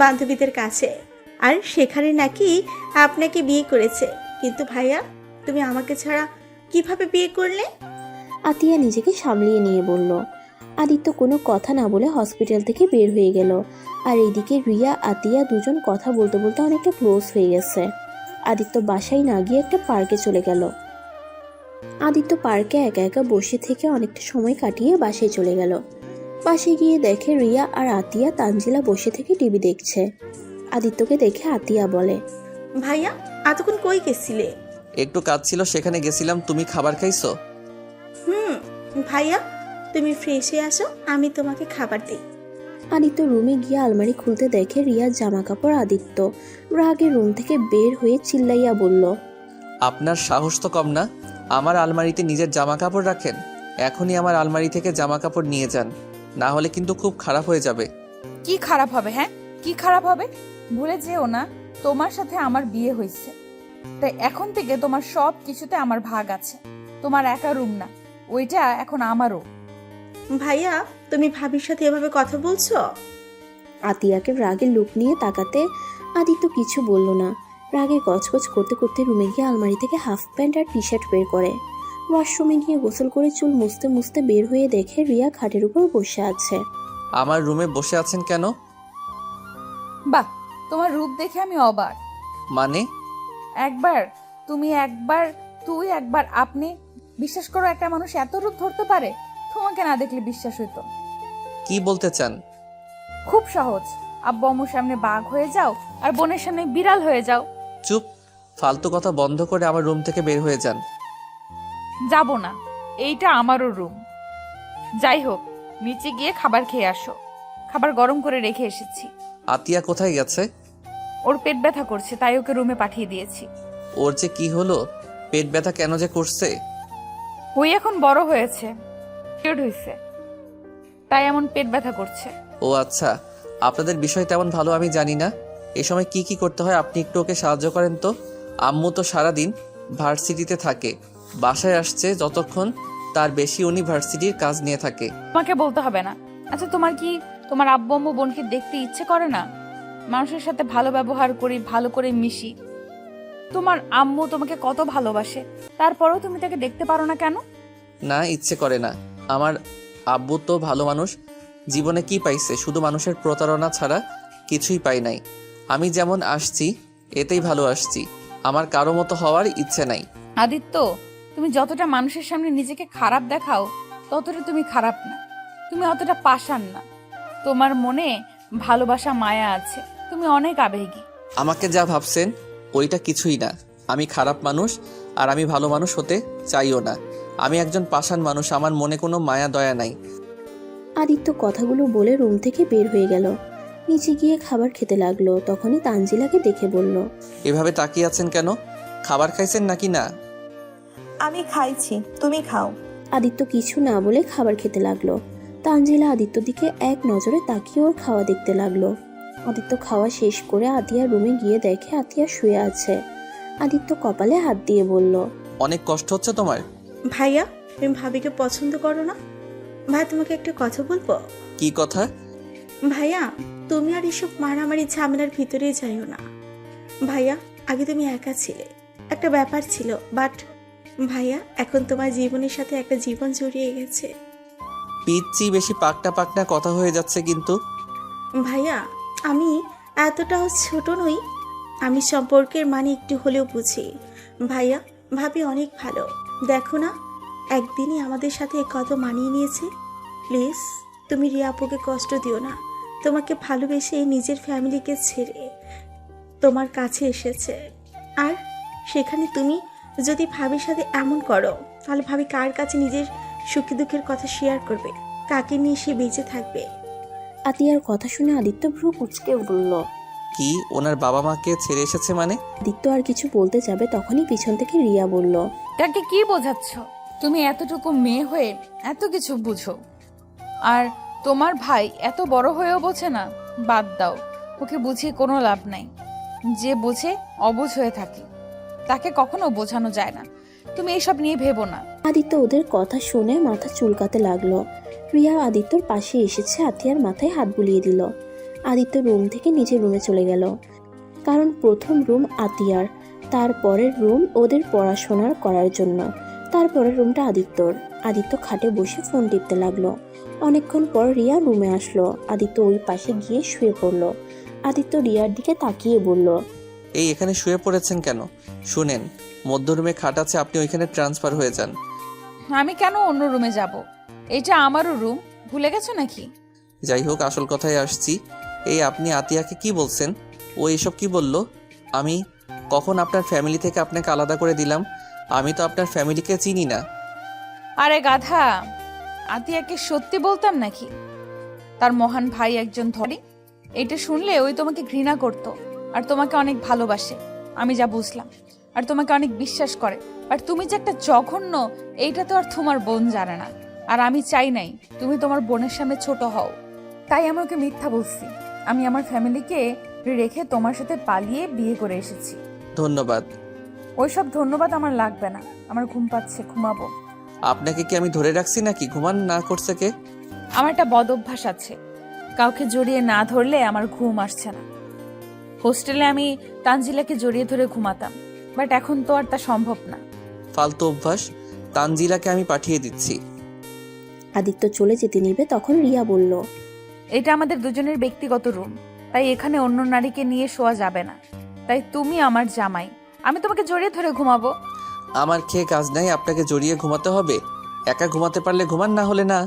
বান্ধবীদের কাছে। আর সেখানে নাকি আপনাকে বিয়ে করেছে। কিন্তু ভাইয়া, তুমি আমাকে ছাড়া কিভাবে বিয়ে করলে? আতিয়া নিজেকে সামলিয়ে নিয়ে বলল। আদিত্য কোনো কথা না বলে হসপিটাল থেকে বের হয়ে গেল। আর এইদিকে রিয়া আতিয়া দুজন কথা বলতে বলতে অনেকটা ক্লোজ হয়ে গেছে। আদিত্য বাসায় না গিয়ে একটা পার্কে চলে গেল। আদিত্য পার্কে একা একা বসে থেকে অনেকটা সময় কাটিয়ে বাসায় চলে গেল। বাসায় গিয়ে দেখে রিয়া আর আতিয়া তানজিলা বসে থেকে টিভি দেখছে। আদিত্যকে দেখে আতিয়া বলে, ভাইয়া, এতক্ষণ কই গেছিলে? একটু কাজ ছিল, সেখানে গেছিলাম। তুমি খাবার খাইছো? ভাইয়া, তুমি ফ্রেশ হয়ে আসো, আমি তোমাকে খাবার দিই। আদিত্য রুমে গিয়ে আলমারি খুলতে দেখে রিয়ার জামা কাপড়। আদিত্য রাগে রুম থেকে বের হয়ে চিল্লাইয়া বলল, আপনার সাহস তো কম না, আমার আলমারিতে নিজের জামা কাপড় রাখেন। এখনই আমার আলমারি থেকে জামা কাপড় নিয়ে যান, না হলে কিন্তু খুব খারাপ হয়ে যাবে। কি খারাপ হবে? হ্যাঁ, কি খারাপ হবে? ভুলে যেও না, তোমার সাথে আমার বিয়ে হয়েছে, তাই এখন থেকে তোমার সব কিছুতে আমার ভাগ আছে। তোমার একা রুম না, ওইটা এখন আমারও। ভাইয়া, তুমি ভাবির সাথে এভাবে কথা বলছো? আতিয়াকে রাগে লুক নিয়ে তাকাতে আদিত্য কিছু বলল না। রাগে গজগজ করতে করতে রুমে গিয়ে আলমারি থেকে হাফ প্যান্ট আর টি শার্ট বের করে। ওয়াশরুমে গিয়ে গোসল করে চুল মুছতে মুছতে বের হয়ে দেখে রিয়া খাটের উপর বসে আছে। আমার রুমে বসে আছেন কেন? বাহ, তোমার রূপ দেখে আমি অবাক। মানে? একবার তুমি, একবার তুই, একবার আপনি। বিশ্বাস করো, একটা মানুষ এত রূপ ধরতে পারে? তোমাকে না দেখলে বিশ্বাস হইতো। কি বলতে চান? খুব সহজ, আব্বু আম্মুর সামনে বাঘ হয়ে যাও, আর বোনের সামনে বিড়াল হয়ে যাও। চুপ, ফালতু কথা বন্ধ করে আমার রুম থেকে বের হয়ে যান। যাব না, এইটা আমারও রুম। যাই হোক, নিচে গিয়ে খাবার খেয়ে আসো, খাবার গরম করে রেখে এসেছি। আতিয়া কোথায় গেছে? ওর পেট ব্যথা করছে, তাই ওকে রুমে পাঠিয়ে দিয়েছি। ওর যে কি হলো, পেট ব্যথা কেন যে করছে? ওই এখন বড় হয়েছে, পিরিয়ড হয়েছে, তাই এমন পেট ব্যথা করছে। ও আচ্ছা, আপনাদের বিষয় তেমন ভালো আমি জানি না। এই সময় কি কি করতে হয় আপনি একটু ওকে সাহায্য করেন তো। আম্মু তো সারাদিন ভার্সিটিতে থাকে, বাসায় আসছে যতক্ষণ তার বেশি উনি ভার্সিটির কাজ নিয়ে থাকে। তোমাকে বলতে হবে না। আচ্ছা, তোমার কি তোমার আব্বু আম্মু বোনকে দেখতে ইচ্ছে করে না? মানুষের সাথে ভালো ব্যবহার করি, ভালো করে মিশি। তোমার আম্মু তোমাকে কত ভালোবাসে, তারপরেও তুমি তাকে দেখতে পারো না কেন? না, ইচ্ছে করে না। আমার আব্বু তো ভালো মানুষ, জীবনে কি পাইছে? শুধু মানুষের প্রতারণা ছাড়া কিছুই পাই নাই। আমি যেমন আসছি এতেই ভালো আসছি, আমার কারো মতো হওয়ার ইচ্ছে নাই। আদিত্য, তুমি যতটা মানুষের সামনে নিজেকে খারাপ দেখাও, ততটা তুমি খারাপ না। তুমি অতটা পাষাণ না। তোমার মনে ভালোবাসা, মায়া আছে। তুমি অনেক আবেগী। আমাকে যা ভাবছেন ওইটা কিছুই না। আমি খারাপ মানুষ, আর আমি ভালো মানুষ হতে চাইও না। আমি একজন পাষাণ মানুষ, আমার মনে কোনো মায়া দয়া নাই। আদিত্য কথাগুলো বলে রুম থেকে বের হয়ে গেল। নিচে গিয়ে খাবার খেতে লাগলো। তখনই তানজিলাকে দেখে বলল, এভাবে তাকিয়ে আছেন কেন? খাবার খাইছেন নাকি না? আমি খাইছি, তুমি খাও। আদিত্য কিছু না বলে খাবার খেতে লাগলো। তানজিলা আদিত্যর দিকে এক নজরে তাকিয়ে ওর খাওয়া দেখতে লাগলো। আদিত্য খাওয়া শেষ করে আতিয়ার রুমে গিয়ে দেখে আতিয়া শুয়ে আছে। আদিত্য কপালে হাত দিয়ে বলল, অনেক কষ্ট হচ্ছে তোমার? ভাইয়া, তুমি ভাবিকে পছন্দ করো না? ভাই, তোমাকে একটা কথা বলবো? কি কথা? ভাইয়া, তুমি আর এসব মারামারি ঝামেলার ভিতরে যাইও না। ভাইয়া, আগে তুমি একা ছিলে, একটা ব্যাপার ছিল, বাট ভাইয়া এখন তোমার জীবনের সাথে একটা জীবন জড়িয়ে গেছে। পিচ্ছি বেশি পাকনা পাকনা কথা হয়ে যাচ্ছে কিন্তু। ভাইয়া, আমি এতটাও ছোট নই, আমি সম্পর্কের মানে একটু হলেও বুঝি। ভাইয়া, ভাবি অনেক ভালো, দেখো না একদিনই আমাদের সাথে কত মানিয়ে নিয়েছে। প্লিজ তুমি রিয়া আপুকে কষ্ট দিও না। তোমাকে ভালোবেসে নিজের ফ্যামিলিকে ছেড়ে তোমার কাছে এসেছে, আর সেখানে তুমি যদি ভাবির সাথে এমন করো তাহলে ভাবি কার কাছে নিজের সুখী দুঃখের কথা শেয়ার করবে? কাকে নিয়ে সে বেঁচে থাকবে? আতিয়ার কথা শুনে আদিত্য ভ্রু কুঁচকে বলল। কি ওনার বাবা মাকে ছেড়ে এসেছে মানে? আদিত্য আর কিছু বলতে যাবে তখনই পিছন থেকে রিয়া বলল, কাকে কি বোঝাচ্ছ? তুমি এতটুকু মেয়ে হয়ে এত কিছু বুঝো, আর তোমার ভাই এত বড় হয়েও বোঝে না? বাদ দাও, ওকে বুঝিয়ে কোনো লাভ নাই। যে বোঝে অবুঝ হয়ে থাকে, তাকে কখনো বোঝানো যায় না। তুমি এইসব নিয়ে ভেবো না। আদিত্য ওদের কথা শুনে মাথা চুলকাতে লাগলো। রিয়া আদিত্যর পাশে এসেছে, আতিয়ার মাথায় হাত বুলিয়ে দিল। আদিত্য রুম থেকে নিজের রুমে চলে গেল, কারণ প্রথম রুম আতিয়ার, তারপরের রুম ওদের পড়াশোনার করার জন্য, তারপরের রুমটা আদিত্যর। আদিত্য খাটে বসে ফোন টিপতে লাগলো। অনেকক্ষণ পর রিয়া রুমে আসলো। আদিত্য ওই পাশে গিয়ে শুয়ে পড়লো। আদিত্য রিয়ার দিকে তাকিয়ে বলল, এই এখানে শুয়ে পড়েছেন কেন? শুনেন, মধ্য রুমে খাট আছে, আপনি ওইখানে ট্রান্সফার হয়ে যান। আমি কেন অন্য রুমে যাব? এটা আমারও রুম, ভুলে গেছো নাকি? যাই হোক, আসল কথায় আসছি। এই আপনি আতিয়াকে কি বলছেন? ও এসব কি বলল? আমি কখন আপনার ফ্যামিলি থেকে আপনাকে আলাদা করে দিলাম? আমি তো আপনার ফ্যামিলিকে চিনি না। আরে গাধা, আতিয়াকে সত্যি বলতাম নাকি? তার মহান ভাই একজন ধরে। এটা শুনলে ওই তোমাকে ঘৃণা করত, আর তোমাকে অনেক ভালোবাসে, আমি যা বুঝলাম, আর তোমাকে অনেক বিশ্বাস করে। আর তুমি যে একটা জঘন্য, এইটা তো আর তোমার বোন জানে না। আর আমি চাই নাই তুমি তোমার বোনের সামনে ছোট হও, তাই আমি ওকে মিথ্যা বলছি। আমি আমার ফ্যামিলিকে রেখে তোমার সাথে পালিয়ে বিয়ে করে এসেছি। ধন্যবাদ। ওইসব ধন্যবাদ আমার লাগবে না, আমার ঘুম পাচ্ছে, ঘুমাবো। আপনাকে কি আমি ধরে রাখছি নাকি? ঘুমান না করছে কে? আমার একটা বদ অভ্যাস আছে, কাউকে জড়িয়ে না ধরলে আমার ঘুম আসছে না। হোস্টেলে আমি তানজিলাকে জড়িয়ে ধরে ঘুমাতাম, বাট এখন তো আর তা সম্ভব না। ফালতু অভ্যাস। তানজিলাকে আমি পাঠিয়ে দিচ্ছি। আদিত্য চলে যেতে নিবে তখন রিয়া বলল, এটা আমাদের দুজনের ব্যক্তিগত রুম, তাই এখানে অন্য নারীকে নিয়ে শোয়া যাবে না। তাই তুমি আমার জামাই, আমি তোমাকে জড়িয়ে ধরে ঘুমাবো। আমার খেয়ে কাজ নাই, আপনাকে জড়িয়ে ঘুমাতে হবে? একা ঘুমাতে পারলে ঘুমান, না হলে না।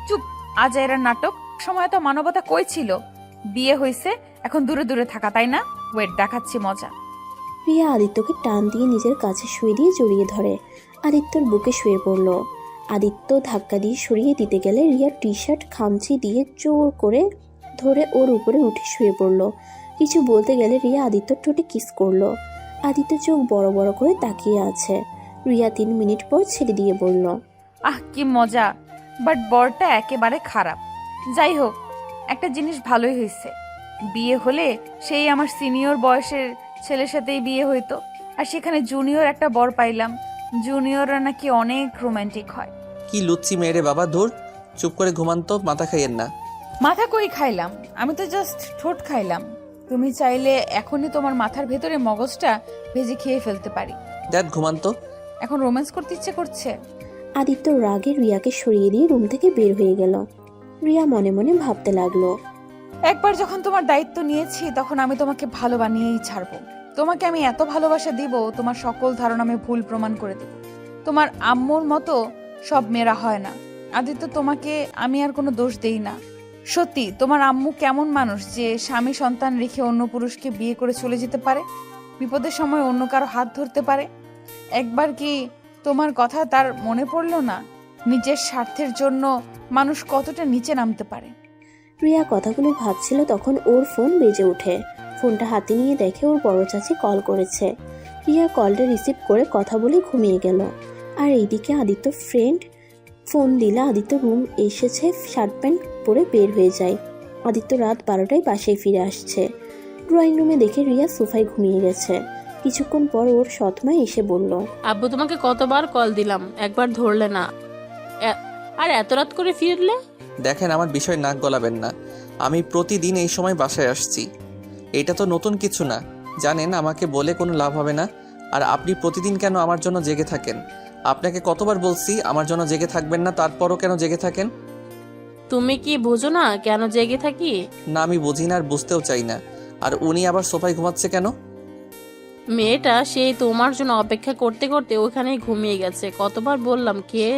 চুপ, আজ এরা নাটক। সময় তো মানবতা কই ছিল? বিয়ে হয়েছে, এখন দূরে দূরে থাকা, তাই না? ওয়েট, দেখাচ্ছি মজা। রিয়া আদিত্যকে টান দিয়ে নিজের কাছে শুয়ে দিয়ে জড়িয়ে ধরে আদিত্যর বুকে শুয়ে পড়ল। আদিত্য ধাক্কা দিয়ে সরিয়ে দিতে গেলে রিয়ার টি শার্ট খামচি দিয়ে জোর করে ধরে ওর উপরে উঠে শুয়ে পড়ল। কিছু বলতে গেলে রিয়া আদিত্যর ঠোঁটে কিস করলো। আদিত্য চোখ বড় বড় করে তাকিয়ে আছে। রিয়া 3 মিনিট পর ছেড়ে দিয়ে বলল, আহ কি মজা, বাট বরটা একেবারে খারাপ। যাই হোক, একটা জিনিস ভালোই হয়েছে, বিয়ে হলে সেই আমার সিনিয়র বয়সের ছেলের সাথেই বিয়ে হইতো, আর সেখানে জুনিয়র একটা বর পাইলাম। জুনিয়ররা নাকি অনেক রোমান্টিক হয়। কি লুচ্ছি মেয়েরে বাবা, ধুর। চুপ করে ঘুমান তো, মাথা খাইয়েন না। মাথা কই খাইলাম, আমি তো জাস্ট ঠোঁট খাইলাম। তুমি চাইলে এখনই তোমার মাথার ভেতরে মগজটা ভেজে খেয়ে ফেলতে পারি। দ্যাট, ঘুমান তো। এখন রোম্যান্স করতে ইচ্ছে করছে। আদিত্য রাগে রিয়াকে সরিয়ে দিয়ে রুম থেকে বের হয়ে গেল। রিয়া মনে মনে ভাবতে লাগলো, একবার যখন তোমার দায়িত্ব নিয়েছি তখন আমি তোমাকে ভালো বানিয়েই ছাড়বো। তোমাকে আমি এত ভালোবাসা দিব, তোমার সকল ধারণা আমি ভুল প্রমাণ করে দেব। তোমার আম্মুর মতো সব মেয়েরা হয় না। আদিত্য, তোমাকে আমি আর কোনো দোষ দেই না। সত্যি, তোমার আম্মু কেমন মানুষ যে স্বামী সন্তান রেখে অন্য পুরুষকে বিয়ে করে চলে যেতে পারে, বিপদের সময় অন্য কারো হাত ধরতে পারে? একবার কি তোমার কথা তার মনে পড়লো না? নিজের স্বার্থের জন্য মানুষ কতটা নিচে নামতে পারে। রিয়া কথাগুলো ভাবছিল তখন ওর ফোন বেজে ওঠে। ফোনটা হাতে নিয়ে দেখে ওর বড় চাচি কল করেছে। রিয়া কলটা রিসিভ করে কথা বলে ঘুমিয়ে গেল। আর এইদিকে আদিত্য ফ্রেন্ড ফোন দিলে আদিত্য রুম এসেছে, শার্ট প্যান্ট পরে বের হয়ে যায়। আদিত্য রাত 12টায় বাসায় ফিরে আসছে। ড্রয়িং রুমে দেখে রিয়া সোফায় ঘুমিয়ে গেছে। কিছুক্ষণ পর ওর সৎমা এসে বলল, আব্বু তোমাকে কতবার কল দিলাম, একবার ধরলে না। আর এত রাত করে ফিরলে? দেখেন, আমার বিষয় নাক গলাবেন না। আমি প্রতিদিন এই সময় বাসায় আসছি। এটা তো নতুন কিছু না। জানেন, আমাকে বলে কোনো লাভ হবে না। আর আপনি প্রতিদিন কেন আমার জন্য জেগে থাকেন? আপনাকে কতবার বলছি আমার জন্য জেগে থাকবেন না, তারপরও কেন জেগে থাকেন? তুমি কি বুঝো না কেন জেগে থাকি? না, আমি বুঝি না আর বুঝতেও চাই না। আর উনি আবার সোফায় ঘুমাচ্ছে কেন? মেয়েটা সেই তোমার জন্য অপেক্ষা করতে করতে ওখানেই ঘুমিয়ে গেছে। কতবার বললাম খেয়ে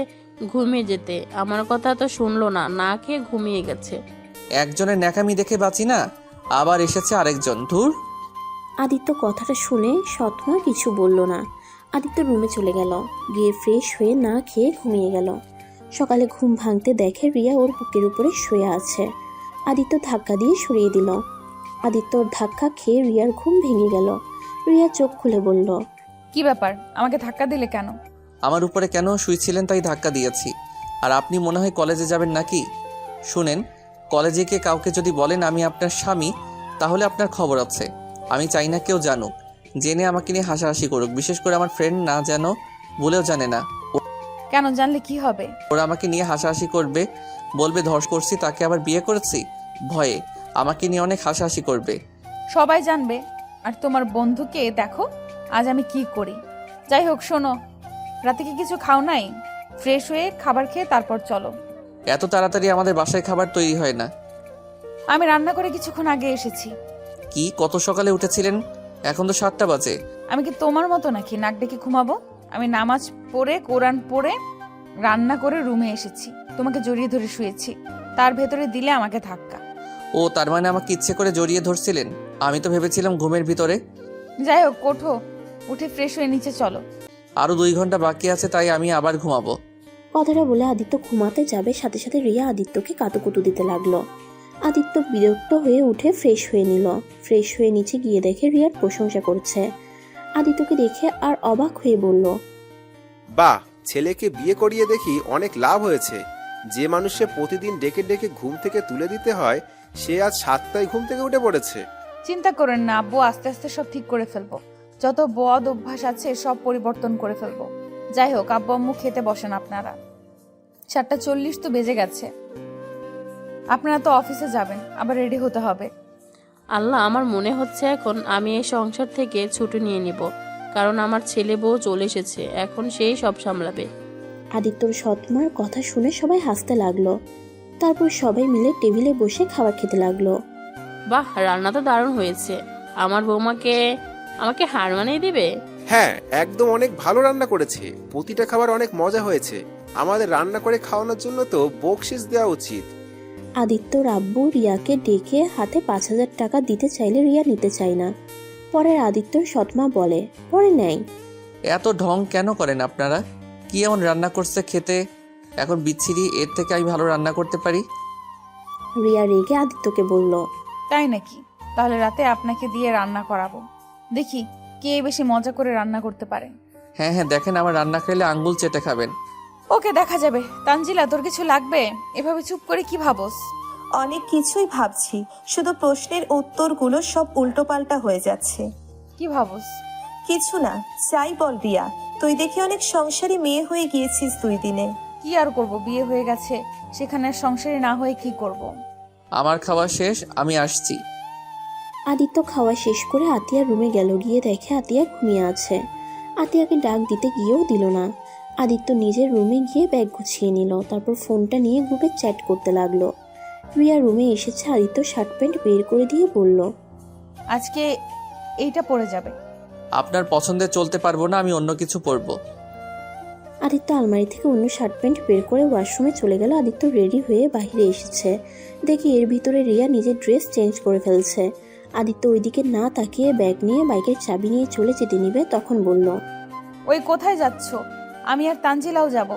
ঘুমিয়ে যেতে, আমার কথা তো শুনলো না, না খেয়ে ঘুমিয়ে গেছে। একজনের ন্যাকামি দেখে বাঁচি না, আবার এসেছে আরেকজন। ধুর। আদিত্য কথাটা শুনে সৎমা কিছু বলল না। আদিত্য রুমে চলে গেল, গিয়ে ফ্রেশ হয়ে না খেয়ে ঘুমিয়ে গেল। সকালে ঘুম ভাঙতে দেখে রিয়া ওর বুকের উপরে শুয়ে আছে। আদিত্য ধাক্কা দিয়ে সরিয়ে দিল। আদিত্যর ধাক্কা খেয়ে রিয়ার ঘুম ভেঙে গেল। রিয়া চোখ খুলে বলল, কি ব্যাপার, আমাকে ধাক্কা দিলে কেন? আমার উপরে কেন শুয়েছিলেন তাই ধাক্কা দিয়েছি। আর আপনি মনে হয় কলেজে যাবেন নাকি? শুনেন, কলেজে গিয়ে কাউকে যদি বলেন আমি আপনার স্বামী, তাহলে আপনার খবর আছে। আমি চাই না কেউ জানুক, জেনে আমাকে নিয়ে হাসাহাসি করুক। বিশেষ করে আমার ফ্রেন্ড না যেন, বলেও জানে না। কেন, জানলে কি হবে? ওরা আমাকে নিয়ে হাসাহাসি করবে, বলবে ধর্ষ করছি, তাকে আবার বিয়ে করেছি। ভয়ে আমাকে নিয়ে অনেক হাসাহাসি করবে। সবাই জানবে। আর তোমার বন্ধুকে দেখো আজ আমি কি করি। যাই হোক, শোনো, রাতে কি কিছু খাও নাই? ফ্রেশ হয়ে খাবার খেয়ে তারপর চলো। এত তাড়াতাড়ি আমাদের বাসায় খাবার তৈরি হয় না। আমি রান্না করে কিছুক্ষণ আগে এসেছি। কি, কত সকালে উঠেছিলেন? এখন তো 7টা বাজে। আমি কি তোমার মতো নাকি নাক ডেকে ঘুমাবো? আমি নামাজ পড়ে, কোরআন পড়ে, রান্না করে রুমে এসেছি। তোমাকে জড়িয়ে ধরে শুয়েছি, তার ভেতরে দিলে আমাকে ধাক্কা। ও, তার মানে আমাকে ইচ্ছে করে জড়িয়ে ধরছিলেন? আমি তো ভেবেছিলাম ঘুমের ভিতরে। যাই হোক, ওঠো, উঠে ফ্রেশ হয়ে নিচে চলো। আরো 2 ঘন্টা বাকি আছে, তাই আমি আবার ঘুমাবো। কথাটা বলে আদিত্য ঘুমাতে যাবে, সাথে সাথে রিয়া আদিত্যকে কাতুকুতু দিতে লাগলো। আদিত্য বিরক্ত হয়ে উঠে ফ্রেশ হয়ে নিল। ফ্রেশ হয়ে নিচে গিয়ে দেখে রিয়ার প্রশংসা করছে। আদিত্যকে দেখে আর অবাক হয়ে বলল, বাহ, ছেলেকে বিয়ে করিয়ে দেখি অনেক লাভ হয়েছে। যে মানুষে প্রতিদিন ডেকে ডেকে ঘুম থেকে তুলে দিতে হয়, সে আজ 7টায় ঘুম থেকে উঠে পড়েছে। চিন্তা করেন না আব্বু, আস্তে আস্তে সব ঠিক করে ফেলবো। যত বদ অভ্যাস আছে সব পরিবর্তন করে ফেলবো। যাই হোক, আব্বু আম্মু খেতে বসেন আপনারা। 7:40 তো বেজে গেছে। আপনারা তো অফিসে যাবেন, আবার রেডি হতে হবে। আল্লাহ, আমার মনে হচ্ছে এখন আমি এই সংসার থেকে ছুটি নিয়ে নিব, কারণ আমার ছেলে বউ চলে এসেছে, এখন সেই সব সামলাবে। আদিত্যর সৎমার কথা শুনে সবাই হাসতে লাগলো। তারপর সবাই মিলে টেবিলে বসে খাবার খেতে লাগলো। বাহ, রান্না তো দারুণ হয়েছে। আমার বৌমাকে আমাকে হার মানিয়ে দিবে। হ্যাঁ, একদম অনেক ভালো রান্না করেছে। প্রতিটা খাবার অনেক মজা হয়েছে। আমাদের রান্না করে খাওয়ানোর জন্য তো বকশিস দেওয়া উচিত। আদিত্যর আব্বু রিয়াকে ডেকে হাতে 5,000 টাকা দিতে চাইলে রিয়া নিতে চায় না। পরে আদিত্যর সৎমা বলে, পরে নেয়। এত ঢং কেন করেন আপনারা? কি এমন রান্না করছে খেতে এখন বিচ্ছিরি? এর থেকে আমি ভালো রান্না করতে পারি। রিয়া রেগে আদিত্যকে বলল, তাই নাকি? তাহলে রাতে আপনাকে দিয়ে রান্না করাবো, দেখি কে বেশি মজা করে রান্না করতে পারে। হ্যাঁ হ্যাঁ, দেখেন আমার রান্না খেলে আঙ্গুল চেটে খাবেন। ওকে, দেখা যাবে। তানজিলা, তোর কিছু লাগবে? এভাবে চুপ করে কি ভাবস? অনেক কিছুই ভাবছি, শুধু প্রশ্নের উত্তরগুলো সব উল্টোপাল্টা হয়ে যাচ্ছে। কি ভাবস? কিছু না, চাই বল রিয়া। তুই দেখি অনেক সংসারী মেয়ে হয়ে গিয়েছিস 2 দিনে। কি আর করব, বিয়ে হয়ে গেছে, সেখানে আর সংসারে না হয়ে কি করব? আমার খাওয়া শেষ, আমি আসছি। আদিত্য খাওয়া শেষ করে আতিয়ার রুমে গেল। গিয়ে দেখে আতিয়া ঘুমিয়ে আছে। আতিয়াকে ডাক দিতে গিয়েও দিল না। আদিত্য নিজের রুমে গিয়ে ব্যাগ গুছিয়ে নিল। তারপর ফোনটা নিয়ে গ্রুপে চ্যাট করতে লাগলো। রিয়া রুমে এসেছে। আদিত্য শার্ট প্যান্ট বের করে দিয়ে বলল, আজকে এইটা পড়ে যাবে। আপনার পছন্দে চলতে পারবো না, আমি অন্য কিছু পরবো। আদিত্য আলমারি থেকে অন্য শার্ট প্যান্ট বের করে ওয়াশরুমে চলে গেল। আদিত্য রেডি হয়ে বাইরে এসেছে, দেখি এর ভিতরে রিয়া নিজের ড্রেস চেঞ্জ করে ফেলছে। আদিত্য ওইদিকে না তাকিয়ে ব্যাগ নিয়ে বাইকের চাবি নিয়ে চলে যেতে নিবে, তখন বলল, ওই কোথায় যাচ্ছ? আমি আর তানজিলাও যাব।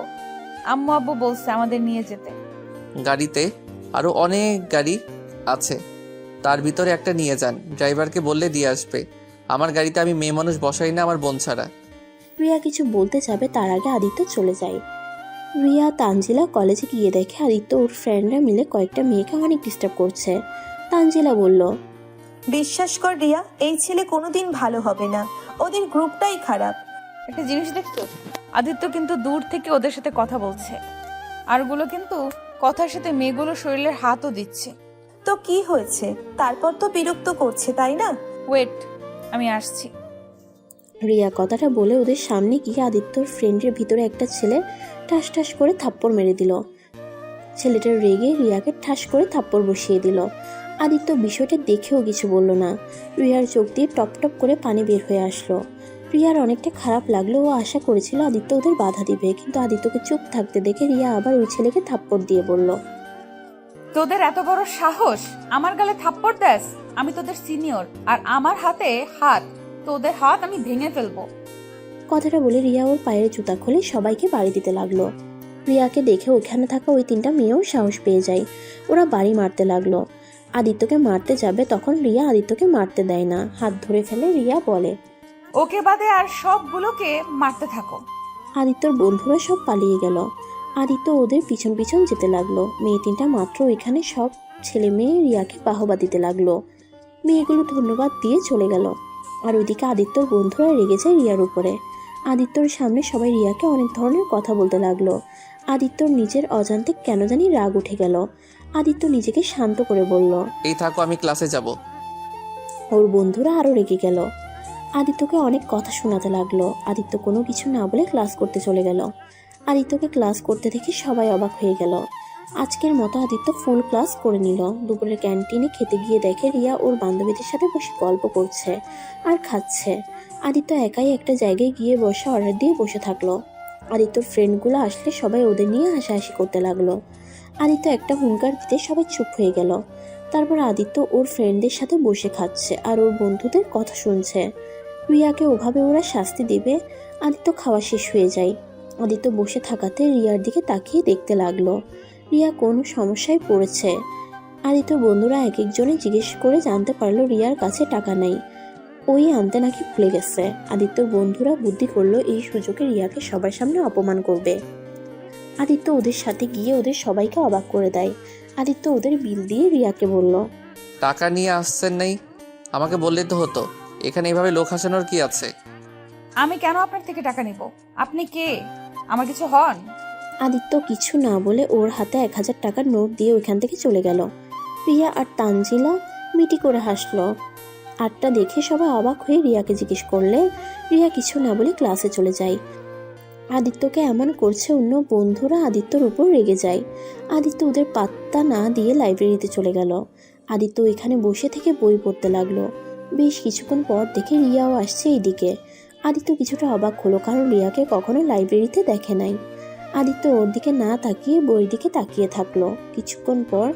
আম্মু আব্বু বলছে আমাদের নিয়ে যেতে। গাড়িতে আরো অনেক গাড়ি আছে, তার ভিতরে একটা নিয়ে যান। ড্রাইভারকে বললে দিয়ে আসবে। আমার গাড়িতে আমি মেয়ে মানুষ বসাই না, আমার বোন ছাড়া। রিয়া কিছু বলতে যাবে, তার আগে আদিত্য চলে যায়। রিয়া তানজিলা কলেজে গিয়ে দেখে আদিত্য ওর ফ্রেন্ডরা মিলে কয়েকটা মেয়েকে অনেক ডিস্টার্ব করছে। তানজিলা বলল, বিশ্বাস কর রিয়া, এই ছেলে কোনোদিন ভালো হবে না, ওদের গ্রুপটাই খারাপ। একটা জিনিস দেখছো, আদিত্য কিন্তু দূর থেকে ওদের সাথে কথা বলছে, আর ওগুলো কিন্তু কথার সাথে মেয়েগুলো শরীরের হাতও দিচ্ছে। তো কি হয়েছে? তারপর তো বিরক্ত করছে, তাই না? ওয়েট, আমি আসছি। রিয়া কথাটা বলে ওদের সামনে গিয়ে আদিত্যর ফ্রেন্ডের ভিতরে একটা ছেলে ঠাস ঠাস করে থাপ্পড় মেরে দিল। ছেলেটার রেগে রিয়াকে ঠাস করে থাপ্পড় বসিয়ে দিল। আদিত্য বিষয়টা দেখেও কিছু বলল না। রিয়ার চোখ দিয়ে টপ টপ করে পানি বের হয়ে আসলো। রিয়ার অনেকটা খারাপ লাগলো। ও আশা করেছিল আদিত্য ওদের বাধা দিবে, কিন্তু আদিত্যকে চুপ থাকতে দেখে রিয়া আবার ওই ছেলেকে থাপ্পড় দিয়ে বলল, তোদের এত বড় সাহস আমার গালে থাপ্পড় দেস? আমি তোদের সিনিয়র, আর আমার হাতে হাত, তোদের হাত আমি ভেঙে ফেলবো। কথাটা বলে রিয়া ওর পায়ের জুতা খুলে সবাইকে বাড়ি দিতে লাগলো। রিয়াকে দেখে ওখানে থাকা ওই 3টা মেয়েও সাহস পেয়ে যায়। ওরা বাড়ি মারতে লাগলো। আদিত্যকে মারতে যাবে, তখন রিয়া আদিত্যকে মারতে দেয় না। হাত ধরে ফেলে রিয়া বলে, ওকে বাদে আর সবগুলোকে মারতে থাকো। আদিত্যর বন্ধুরা সব পালিয়ে গেল। আদিত্য ওদের পিছন পিছন যেতে লাগলো। মেয়ে 3টা মাত্র এখানে সব ছেলে মেয়ে রিয়াকে বাহবা দিতে লাগলো। মেয়েগুলো ধন্যবাদ দিয়ে চলে গেল। আর ওইদিকে আদিত্যর বন্ধুরা রেগে যায় রিয়ার উপরে। আদিত্যর সামনে সবাই রিয়াকে অনেক ধরনের কথা বলতে লাগলো। আদিত্যর নিজের অজান্তে কেন জানি রাগ উঠে গেল। আদিত্য নিজেকে শান্ত করে বলল, এই থাকো, আমি ক্লাসে যাব। ওর বন্ধুরা আরো রেগে গেল। আদিত্যকে অনেক কথা শোনাতে লাগলো। আদিত্য কোনো কিছু না বলে ক্লাস করতে চলে গেল। আদিত্যকে ক্লাস করতে দেখে সবাই অবাক হয়ে গেল। আজকের মতো আদিত্য ফুল ক্লাস করে নিল। দুপুরের ক্যান্টিনে খেতে গিয়ে দেখে রিয়া ওর বান্ধবীদের সাথে বসে গল্প করছে আর খাচ্ছে। আদিত্য একাই একটা জায়গায় গিয়ে বসে অর্ডার দিয়ে বসে থাকলো। আদিত্যর ফ্রেন্ডগুলো আসলে সবাই ওদের নিয়ে হাসাহাসি করতে লাগলো। আদিত্য একটা হুঙ্কার দিতে সবাই চুপ হয়ে গেল। তারপর আদিত্য ওর ফ্রেন্ডদের সাথে বসে খাচ্ছে আর ওর বন্ধুদের কথা শুনছে। রিয়াকে ওভাবে ওরা শাস্তি দেবে। আদিত্য খাওয়া শেষ হয়ে যায়। আদিত্য বসে থাকাতে রিয়ার দিকে তাকিয়ে দেখতে লাগলো। রিয়া কোনো সমস্যায় পড়েছে। আদিত্যর বন্ধুরা এক একজনে জিজ্ঞেস করে জানতে পারলো রিয়ার কাছে টাকা নাই, ওই আনতে নাকি ভুলে গেছে। আদিত্যর বন্ধুরা বুদ্ধি করলো এই সুযোগে রিয়াকে সবার সামনে অপমান করবে। আদিত্য ওদের সাথে গিয়ে ওদের সবাইকে অবাক করে দেয়। আদিত্য ওদের বিল দিয়ে রিয়াকে বলল, টাকা নিয়ে আসছেন নাই, আমাকে বললে তো হতো। এখানে এভাবে লোক হাসানোর কি আছে? আমি কেন আপনার থেকে টাকা নিব? আপনি কে? আমার কিছু হন? আদিত্য কিছু না বলে ওর হাতে 1000 টাকার নোট দিয়ে ওইখান থেকে চলে গেল। রিয়া আর তানজিলা মিটি করে হাসলো। আরটা দেখে সবাই অবাক হয়ে রিয়াকে জিজ্ঞেস করলে রিয়া কিছু না বলে ক্লাসে চলে যায়। আদিত্যকে এমন করছে অন্য বন্ধুরা আদিত্যর উপর রেগে যায়। আদিত্য ওদের পাত্তা না দিয়ে লাইব্রেরিতে চলে গেল। আদিত্য এখানে বসে থেকে বই পড়তে লাগলো। বেশ কিছুক্ষণ পর দেখে রিয়াও আসছে এইদিকে। আদিত্য কিছুটা অবাক হলো, কারণ রিয়াকে কখনো লাইব্রেরিতে দেখে নাই। আদিত্য ওর দিকে না তাকিয়ে বইয়ের দিকে তাকিয়ে থাকলো। কিছুক্ষণ পর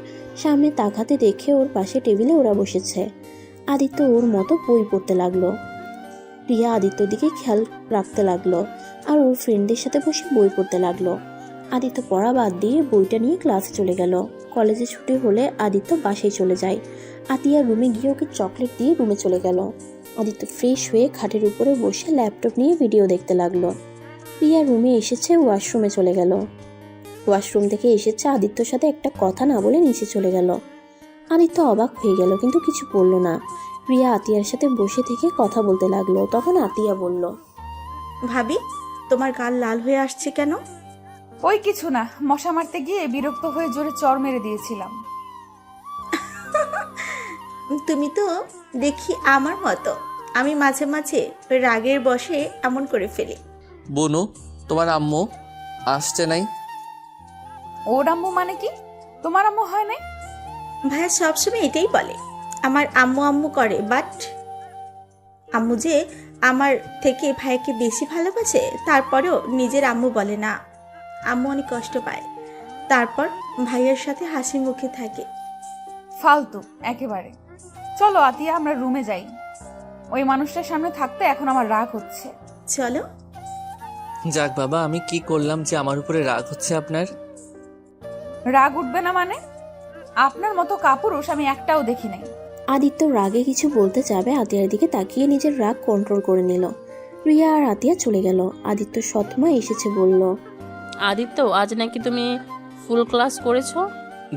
সামনে তাকাতে দেখে ওর পাশে টেবিলে ওরা বসেছে। আদিত্য ওর মতো বই পড়তে লাগলো। রিয়া আদিত্যর দিকে খেয়াল রাখতে লাগলো আর ওর ফ্রেন্ডদের সাথে বসে বই পড়তে লাগলো। আদিত্য পড়া বাদ দিয়ে বইটা নিয়ে ক্লাসে চলে গেল। কলেজে ছুটি হলে আদিত্য বাসায় চলে যায়। আতিয়ার রুমে গিয়ে ওকে চকলেট দিয়ে রুমে চলে গেল। আদিত্য ফ্রেশ হয়ে খাটের উপরে বসে ল্যাপটপ নিয়ে ভিডিও দেখতে লাগলো। রিয়া রুমে এসেছে, ওয়াশরুমে চলে গেল। ওয়াশরুম থেকে এসেছে, আদিত্যর সাথে একটা কথা না বলে নিচে চলে গেল। আদিত্য অবাক হয়ে গেল, কিন্তু কিছু বলল না। রিয়া আতিয়ার সাথে বসে থেকে কথা বলতে লাগলো। তখন আতিয়া বলল, ভাবি, তোমার গাল লাল হয়ে আসছে কেন? ওই কিছু না, মশা মারতে গিয়ে বিরক্ত হয়ে জোরে চড় মেরে দিয়েছিলাম। তুমি তো দেখি আমার মতো। আমি মাঝে মাঝে রাগের বশে এমন করে ফেলি। বনু, তোমার আম্মু আসছে নাই? ওর আম্মু মানে কি? তোমার আম্মু হয় নাই? ভাইয়া সবসময় এটাই বলে, আমার আম্মু আম্মু করে, বাট আম্মু যে আমার থেকে ভাইয়াকে বেশি ভালোবাসে, তারপরেও নিজের আম্মু বলে না। আম্মু অনেক কষ্ট পায়, তারপর ভাইয়ার সাথে হাসি মুখে থাকে। ফালতু একেবারে। চলো আতিয়া, আমরা রুমে যাই। ওই মানুষটার সামনে থাকতে এখন আমার রাগ হচ্ছে। চলো। যাক বাবা, আমি কি করলাম যে আমার উপরে রাগ হচ্ছে আপনার? রাগ উঠবে না মানে? আপনার মতো কাপুরুষ আমি একটাও দেখি নাই। আদিত্য রাগে কিছু বলতে যাবে, আতিয়ার দিকে তাকিয়ে নিজের রাগ কন্ট্রোল করে নিল। রিয়া আর আতিয়া চলে গেল। আদিত্য সৎমা এসেছে বলল, আদিত্য, আজ নাকি তুমি ফুল ক্লাস করেছো?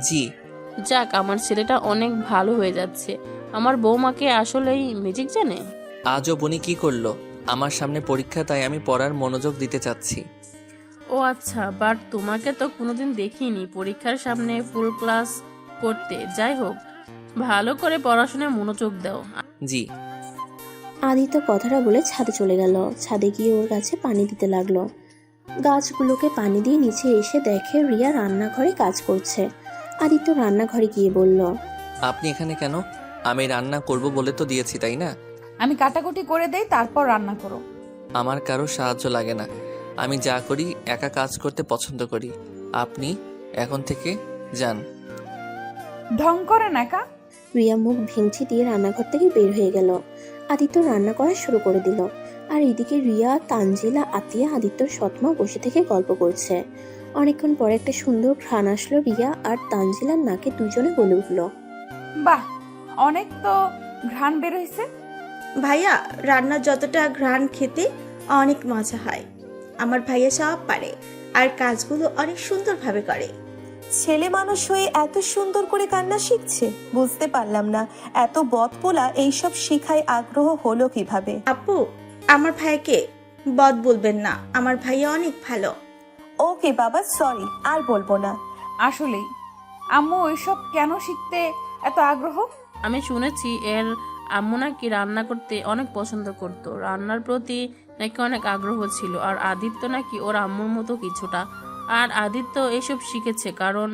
জি। যাক, আমার ছেলেটা অনেক ভালো হয়ে যাচ্ছে। আমার বৌমাকে আসলেই ম্যাজিক জানে। আজও বনি কি করলো? আমার সামনে পরীক্ষা, তাই আমি পড়ার মনোযোগ দিতে চাচ্ছি। ও আচ্ছা, বাট তোমাকে তো কোনোদিন দেখিনি পরীক্ষার সামনে ফুল ক্লাস করতে। যাই হোক, ভালো করে পড়াশোনায় মনোযোগ দাও। জি। আদিত্য কথাটা বলে ছাদে চলে গেল। ছাদে গিয়ে ওর গাছে পানি দিতে লাগলো। গাছগুলোকে পানি দিয়ে নিচে এসে দেখে রিয়া রান্নাঘরে কাজ করছে। আদিত্য রান্নাঘরে গিয়ে বলল, আপনি এখানে কেন? আমি রান্না করব বলে তো দিয়েছি, তাই না? আমি কাটাকুটি করে দেই, তারপর রান্না করো। আমার কারো সাহায্য লাগে না। আমি যা করি একা কাজ করতে পছন্দ করি। আপনি এখন থেকে যান। ঢং করেন একা। রিয়া মুখ ভেঙচি দিয়ে রান্নাঘর থেকে বের হয়ে গেল। আদিত্য রান্না করা শুরু করে দিল। আর এদিকে রিয়া, তানজিলা, আতিয়া, আদিত্যর সৎমা বসে থেকে গল্প করছে। অনেকক্ষণ পরে একটা সুন্দর ঘ্রাণ আসলো রিয়া আর তানজিলার নাকে। দুজনে বলে উঠল, বাহ, অনেক তো ঘ্রাণ বের হয়েছে। ভাইয়া, রান্নার যতটা ঘ্রাণ খেতে অনেক মজা হয়। আমার ভাইয়া সব পারে আর কাজগুলো অনেক সুন্দরভাবে করে। ছেলে মানুষ হয়ে এত সুন্দর করে কান্না শিখছে, বুঝতে পারলাম না এত বদপোলা এইসব শিখায় আগ্রহ হলো কিভাবে। আপু, আমার ভাইয়াকে বদ বলবেন না, আমার ভাইয়া অনেক ভালো। ওকে বাবা, সরি, আর বলবো না। আসলেই আম্মু ওইসব কেন শিখতে এত আগ্রহ? আমি শুনেছি এর আম্মু নাকি রান্না করতে অনেক পছন্দ করত, রান্নার প্রতি নাকি অনেক আগ্রহ ছিল। আর আদিত্য নাকি ওর আম্মুর মতো কিছুটা। আর আদিত্য এসব শিখেছে কারণ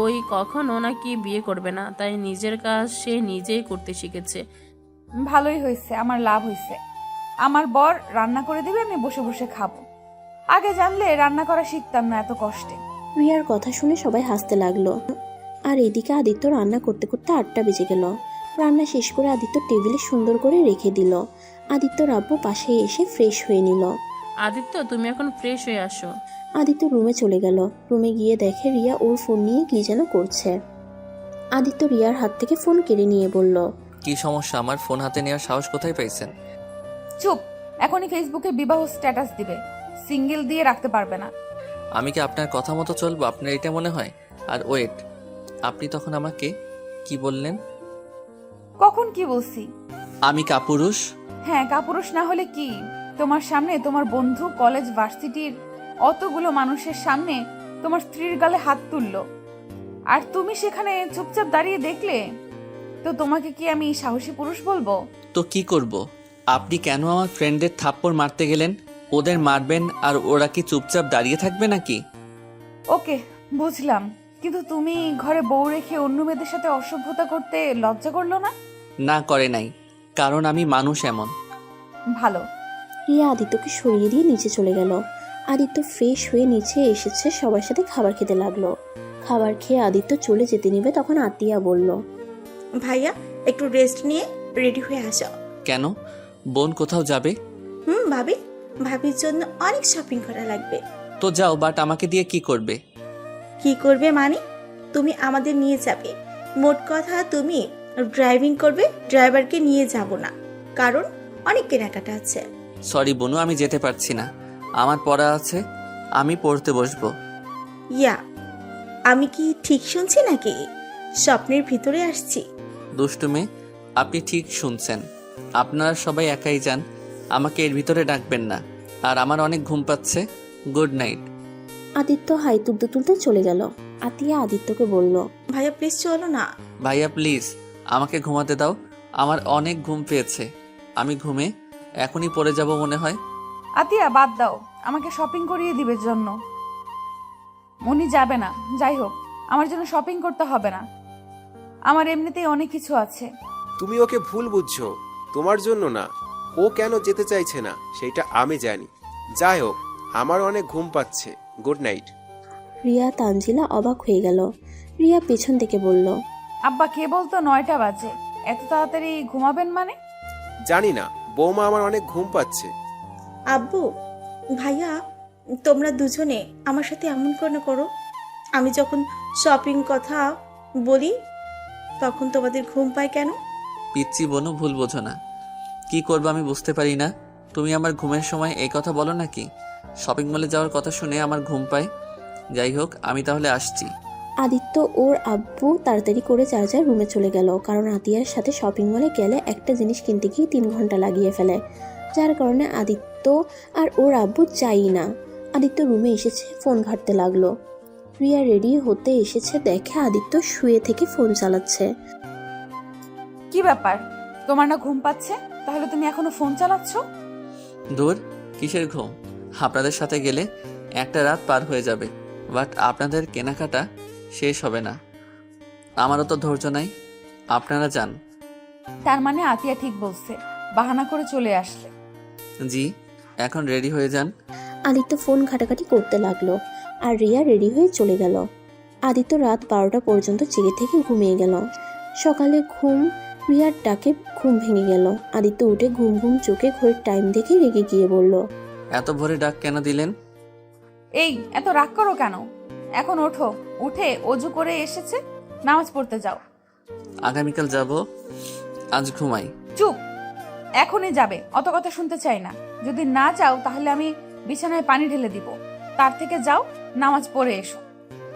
ওই কখনো নাকি বিয়ে করবে না, তাই নিজের কাজ সে নিজেই করতে শিখেছে। ভালোই হয়েছে, আমার লাভ হয়েছে। আমার বর রান্না করে দিবে, আমি বসে বসে খাবো। আগে জানলে রান্না করা শিখতাম না এত কষ্টে। রিয়ার কথা শুনে সবাই হাসতে লাগলো। আর এদিকে আদিত্য রান্না করতে করতে 8টা বেজে গেল। রান্না শেষ করে আদিত্য টেবিলে সুন্দর করে রেখে দিল। আদিত্যর আব্বু পাশে এসে ফ্রেশ হয়ে নিল। আদিত্য, তুমি এখন ফ্রেশ হয়ে আসো। আদিত্য রুমে চলে গেল। রুমে গিয়ে দেখে রিয়া ওর ফোন নিয়ে কি যেন করছে। আদিত্য রিয়ার হাত থেকে ফোন কেড়ে নিয়ে বলল, কি সমস্যা? আমার ফোন হাতে নেওয়ার সাহস কোথায় পাইছেন? চুপ, এখনই ফেসবুকে বিবাহ স্ট্যাটাস দিবে, সিঙ্গেল দিয়ে রাখতে পারবে না। আমি কি আপনার কথা মতো চলবো? আপনার এটা মনে হয়? আর ওয়েট, আপনি তখন আমাকে কি বললেন? কখন কি বলছি? আমি কাপুরুষ? হ্যাঁ, কাপুরুষ না হলে কি? তোমার সামনে তোমার বন্ধু কলেজ ভার্সিটির অতগুলো মানুষের সামনে তোমার স্ত্রীর গালে হাত তুললো, আর তুমি সেখানে চুপচাপ দাঁড়িয়ে দেখলে? তো তোমাকে কি আমি সাহসী পুরুষ বলবো? তো কি করব? আপনি কেন আমার ফ্রেন্ডদের থাপ্পড় মারতে গেলেন? ওদের মারবেন আর ওরা কি চুপচাপ দাঁড়িয়ে থাকবে নাকি? ওকে, বুঝলাম, কিন্তু তুমি ঘরে বউ রেখে অন্য মেয়েদের সাথে অসভ্যতা করতে লজ্জা করলো না? না, করে নাই, কারণ আমি মানুষ এমন। ভালো। রিয়া আদিত্যকে সরিয়ে দিয়ে নিচে চলে গেল। আদিত্য ফ্রেশ হয়ে নিচে এসেছে, সবার সাথে খাবার খেতে লাগলো। খাবার খেয়ে আদিত্য চলে যেতে নেবে, তখন আতিয়া বলল, ভাইয়া, একটু রেস্ট নিয়ে রেডি হয়ে আসো। কেন? বোন কোথাও যাবে? ভাবি, ভাবির জন্য অনেক শপিং করা লাগবে। তো যাও, বাট আমাকে দিয়ে কি করবে? কি করবে মানে? তুমি আমাদের নিয়ে যাবে। মোট কথা, তুমি ড্রাইভিং করবে, ড্রাইভারকে নিয়ে যাব না, কারণ অনেক কেনাকাটা আছে। সরি বনু, আমি যেতে পারছি না, আমার পড়া আছে, আমি পড়তে বসবো। ইয়া, আমি কি ঠিক শুনছি নাকি স্বপ্নের ভিতরে আসছি? দুষ্টু মেয়ে, আপনি ঠিক শুনছেন। আপনারা সবাই একাই যান, আমাকে এর ভিতরে ডাকবেন না। আর আমার অনেক ঘুম পাচ্ছে। Good night. আদিত্য হাই তুলতে তুলতে চলে গেল। আতিয়া আদিত্যকে বলল, ভাইয়া প্লিজ চলো না। ভাইয়া প্লিজ, আমাকে ঘুমাতে দাও, আমার অনেক ঘুম পেয়েছে। আমি ঘুমে এখনই পড়ে যাব মনে হয়। আতিয়া, বাদ দাও, আমাকে শপিং করিয়ে দিবে জন্য। মনি যাবে না। যাই হোক, আমার জন্য শপিং করতে হবে না, আমার এমনিতেই অনেক কিছু আছে। তুমি ওকে ভুল বুঝছো, তোমার জন্য না। ও কেন যেতে চাইছে না সেটা আমি জানি। যাই হোক, আমার অনেক ঘুম পাচ্ছে। Good night. রিয়া তানজিলা অবাক হয়ে গেল। রিয়া পেছন থেকে বলল, আব্বা কে বলতো 9টা বাজে, এত তাড়াতাড়ি ঘুমাবেন মানে? জানি না, বৌমা, আমার অনেক ঘুম পাচ্ছে। আব্বু, ভাইয়া, তোমরা দুজনে আমার সাথে এমন করে করো। আমি যখন শপিং কথা বলি তখন তোমাদের ঘুম পায় কেন? পিচ্ছি বনু, ভুল বোঝো না। কি করবো আমি বুঝতে পারি না। তুমি আমার ঘুমের সময় এই কথা বলো নাকি? শপিং মলে যাওয়ার কথা শুনে আমার ঘুম পায়। যাই হোক, আমি তাহলে আসছি। আদিত্য ওর আব্বু তাড়াতাড়ি করে যার যার রুমে চলে গেল, কারণ আতিয়ার সাথে শপিং মলে গেলে একটা জিনিস কিনতে গিয়ে 3 ঘন্টা লাগিয়ে ফেলে, যার কারণে আদিত্য আর ওর আব্বু চাই না। আদিত্য রুমে এসেছে, ফোন ঘাঁটতে লাগলো। রিয়া রেডি হতে এসেছে, দেখে আদিত্য শুয়ে থেকে ফোন চালাচ্ছে। কি ব্যাপার, তোমার না ঘুম পাচ্ছে? তাহলে তুমি এখনো ফোন চালাচ্ছ? দূর, কিসের ঘুম? আপনাদের সাথে গেলে একটা রাত পার হয়ে যাবে, বাট আপনাদের কেনাকাটা শেষ হবে না। আমারও তো ধৈর্য নাই। আপনারা যান। তার মানে আতিয়া ঠিক বলছে, বাহানা করে চলে আসলে। জি, এখন রেডি হয়ে যান। আদিত্য ফোন ঘাটাঘাটি করতে লাগলো, আর রিয়া রেডি হয়ে চলে গেল। আদিত্য রাত 12টা পর্যন্ত জেগে থেকে ঘুমিয়ে গেল। সকালে রিয়ার ডাকে ঘুম ভেঙে গেল। আদিত্য উঠে ঘুম ঘুম চোখে ঘড়ির টাইম দেখে রেগে গিয়ে বলল, এত ভোরে ডাক কেন দিলেন? এই এত রাগ করো কেন? এখন ওঠো, উঠে অজু করে এসেছে, নামাজ পড়তে যাও। আগামীকাল যাব, আজ ঘুমাই। চুপ, এখনই যাবে? অত কথা শুনতে চাই না। যদি না যাও তাহলে আমি বিছানায় পানি ঢেলে দিব। তার থেকে যাও, নামাজ পড়ে এসো,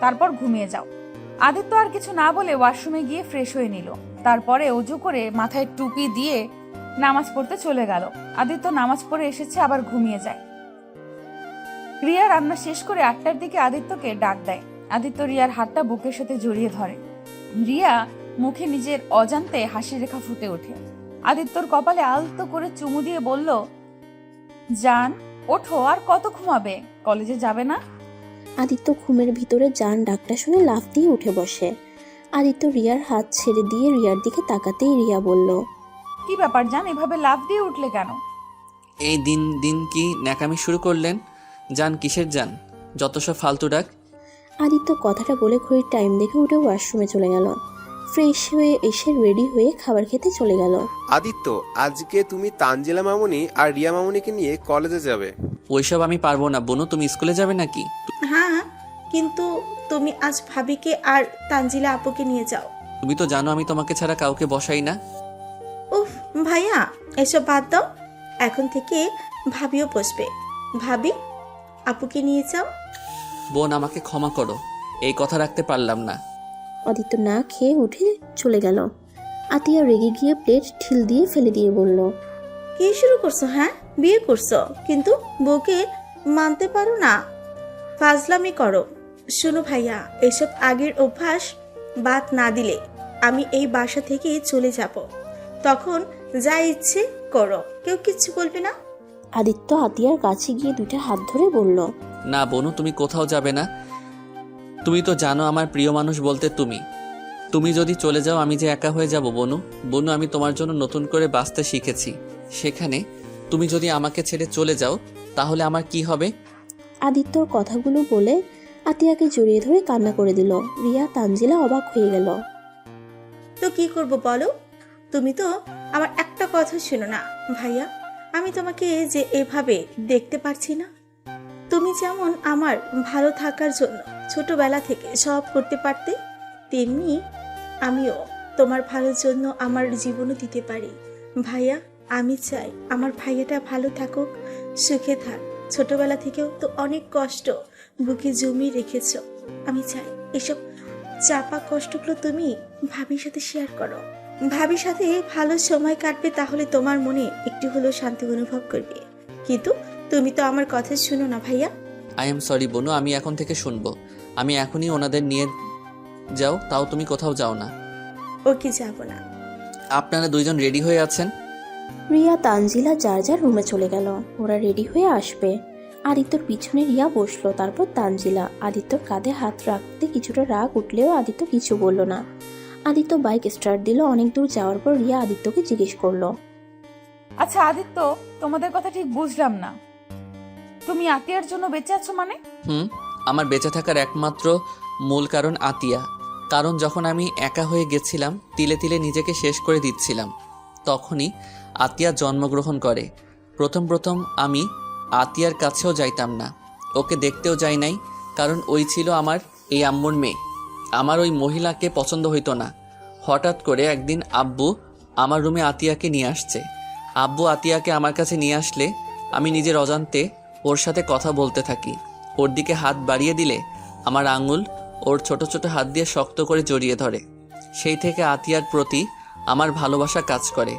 তারপর ঘুমিয়ে যাও। আদিত্য আর কিছু না বলে ওয়াশরুমে গিয়ে ফ্রেশ হয়ে নিল। তারপরে অজু করে মাথায় টুপি দিয়ে নামাজ পড়তে চলে গেল। আদিত্য নামাজ পড়ে এসেছে, আবার ঘুমিয়ে যায়। রিয়া রান্না শেষ করে 8টার দিকে আদিত্যকে ডাক দেয়। আদিত্য রিয়ার হাতটা বুকের সাথে জড়িয়ে ধরে। রিয়া মুখে নিজের অজান্তে হাসি রেখা ফুটে ওঠে। আদিত্যর কপালে আলতো করে চুমু দিয়ে বলল, জান ওঠো, আর কত ঘুমাবে? কলেজে যাবে না? আদিত্য ঘুমের ভিতরে জান ডাকটা শুনে লাফ দিয়ে উঠে বসে। আদিত্য রিয়ার হাত ছেড়ে দিয়ে রিয়ার দিকে তাকাতেই রিয়া বলল, কি ব্যাপার জান, এভাবে লাফ দিয়ে উঠলে কেন? এই দিন দিন কি ন্যাকামি শুরু করলেন? যান কিসের যান? যত সব ফালতু ডাক। আদিত্য কথাটা বলে ঘড়ির টাইম দেখে উঠে ওয়াশরুমে চলে গেল। ফ্রেশ হয়ে এসে রেডি হয়ে খাবার খেতে চলে গেল। আদিত্য, আজকে তুমি তানজিলা মামুনি আর রিয়া মামুনিকে নিয়ে কলেজে যাবে। ওইসব আমি পারবো না। বনু, তুমি স্কুলে যাবে নাকি? হ্যাঁ, কিন্তু তুমি আজ ভাবিকে আর তানজিলা আপুকে নিয়ে যাও। তুমি তো জানো আমি তোমাকে ছাড়া কাউকে বসাই না। উফ ভাইয়া, এসব বাদ দাও। এখন থেকে ভাবিও বসবে। ভাবি, আপুকে নিয়ে যাও। বোন, আমাকে ক্ষমা করো, এই কথা রাখতে পারলাম না। আদিত্য না খেয়ে উঠে চলে গেল। আতিয়া রেগে গিয়ে প্লেট ঢিল দিয়ে ফেলে দিয়ে বলল, কি শুরু করছো? হ্যাঁ, বিয়ে করছো কিন্তু বউকে মানতে পারো না, ফাজলামি করো। শোনো ভাইয়া, এসব আগের অভ্যাস বাদ না দিলে আমি এই বাসা থেকে চলে যাব। তখন যা ইচ্ছে করো, কেউ কিচ্ছু বলবে না। আদিত্য আতিয়ার কাছে গিয়ে 2টা হাত ধরে বলল, না বনু, তুমি কোথাও যাবে না। তুমি তো জানো আমার প্রিয় মানুষ বলতে তুমি। তুমি যদি চলে যাও আমি যে একা হয়ে যাব বনু। বনু, আমি তোমার জন্য নতুন করে বাঁচতে শিখেছি। সেখানে তুমি যদি আমাকে ছেড়ে চলে যাও তাহলে আমার কি হবে? আদিত্যর কথাগুলো বলে আতিয়াকে জড়িয়ে ধরে কান্না করে দিল। রিয়া তানজিলা অবাক হয়ে গেল। তো কি করব বলো? তুমি তো আমার একটা কথা শোনো না ভাইয়া। আমি তোমাকে যে এভাবে দেখতে পারছি না, তুমি যেমন আমার ভালো থাকার জন্য ছোটবেলা থেকে সব করতে পারতে, তেমনি আমিও তোমার ভালোর জন্য আমার জীবনও দিতে পারি। ভাইয়া, আমি চাই আমার ভাইয়াটা ভালো থাকুক, সুখে থাক। ছোটবেলা থেকেও তো অনেক কষ্ট বুকে জমিয়ে রেখেছো। আমি চাই এসব চাপা কষ্টগুলো তুমি ভাবির সাথে শেয়ার করো। ভাবির সাথে ভালো সময় কাটবে, তাহলে তোমার মনে একটু হলেও শান্তি অনুভব করবে। কিন্তু তুমি তো আমার কথা শুনো না ভাইয়া। আই এম সরি বনু, আমি এখন থেকে শুনবো। আমি এখনই ওনাদের নিয়ে যাও, তাও তুমি কোথাও যাও না। ওকে, যাব না। আপনারা দুইজন রেডি হয়ে আছেন? রিয়া তানজিলা যার যার রুমে চলে গেল। ওরা রেডি হয়ে আসবে। আদিত্যর পিছনে রিয়া বসলো, তারপর তানজিলা। আদিত্যর কাঁধে হাত রাখতে কিছুটা রাগ উঠলেও আদিত্য কিছু বলল না। আদিত্য বাইক স্টার্ট দিল। অনেক দূর যাওয়ার পর রিয়া আদিত্যকে জিজ্ঞেস করলো, আচ্ছা আদিত্য, তোমাদের কথা ঠিক বুঝলাম না। তুমি আতিয়ার জন্য বেঁচে আছো মানে? আমার বেঁচে থাকার একমাত্র মূল কারণ আতিয়া। কারণ যখন আমি একা হয়ে গেছিলাম, তিলে তিলে নিজেকে শেষ করে দিচ্ছিলাম, তখনই আতিয়া জন্মগ্রহণ করে। প্রথম আমি আতিয়ার কাছেও যাইতাম না, ওকে দেখতেও যাই নাই, কারণ ওই ছিল আমার এই আম্মুর মেয়ে। আমার ওই মহিলাকে পছন্দ হইতো না। হঠাৎ করে একদিন আব্বু আমার রুমে আতিয়াকে নিয়ে আসছে। আব্বু আতিয়াকে আমার কাছে নিয়ে আসলে আমি নিজের অজান্তে ওর সাথে কথা বলতে থাকি। ওর দিকে হাত বাড়িয়ে দিলে আমার আঙুল ওর ছোট ছোট হাত দিয়ে শক্ত করে জড়িয়ে ধরে। সেই থেকে আতিয়ার প্রতি আমার ভালোবাসা কাজ করে।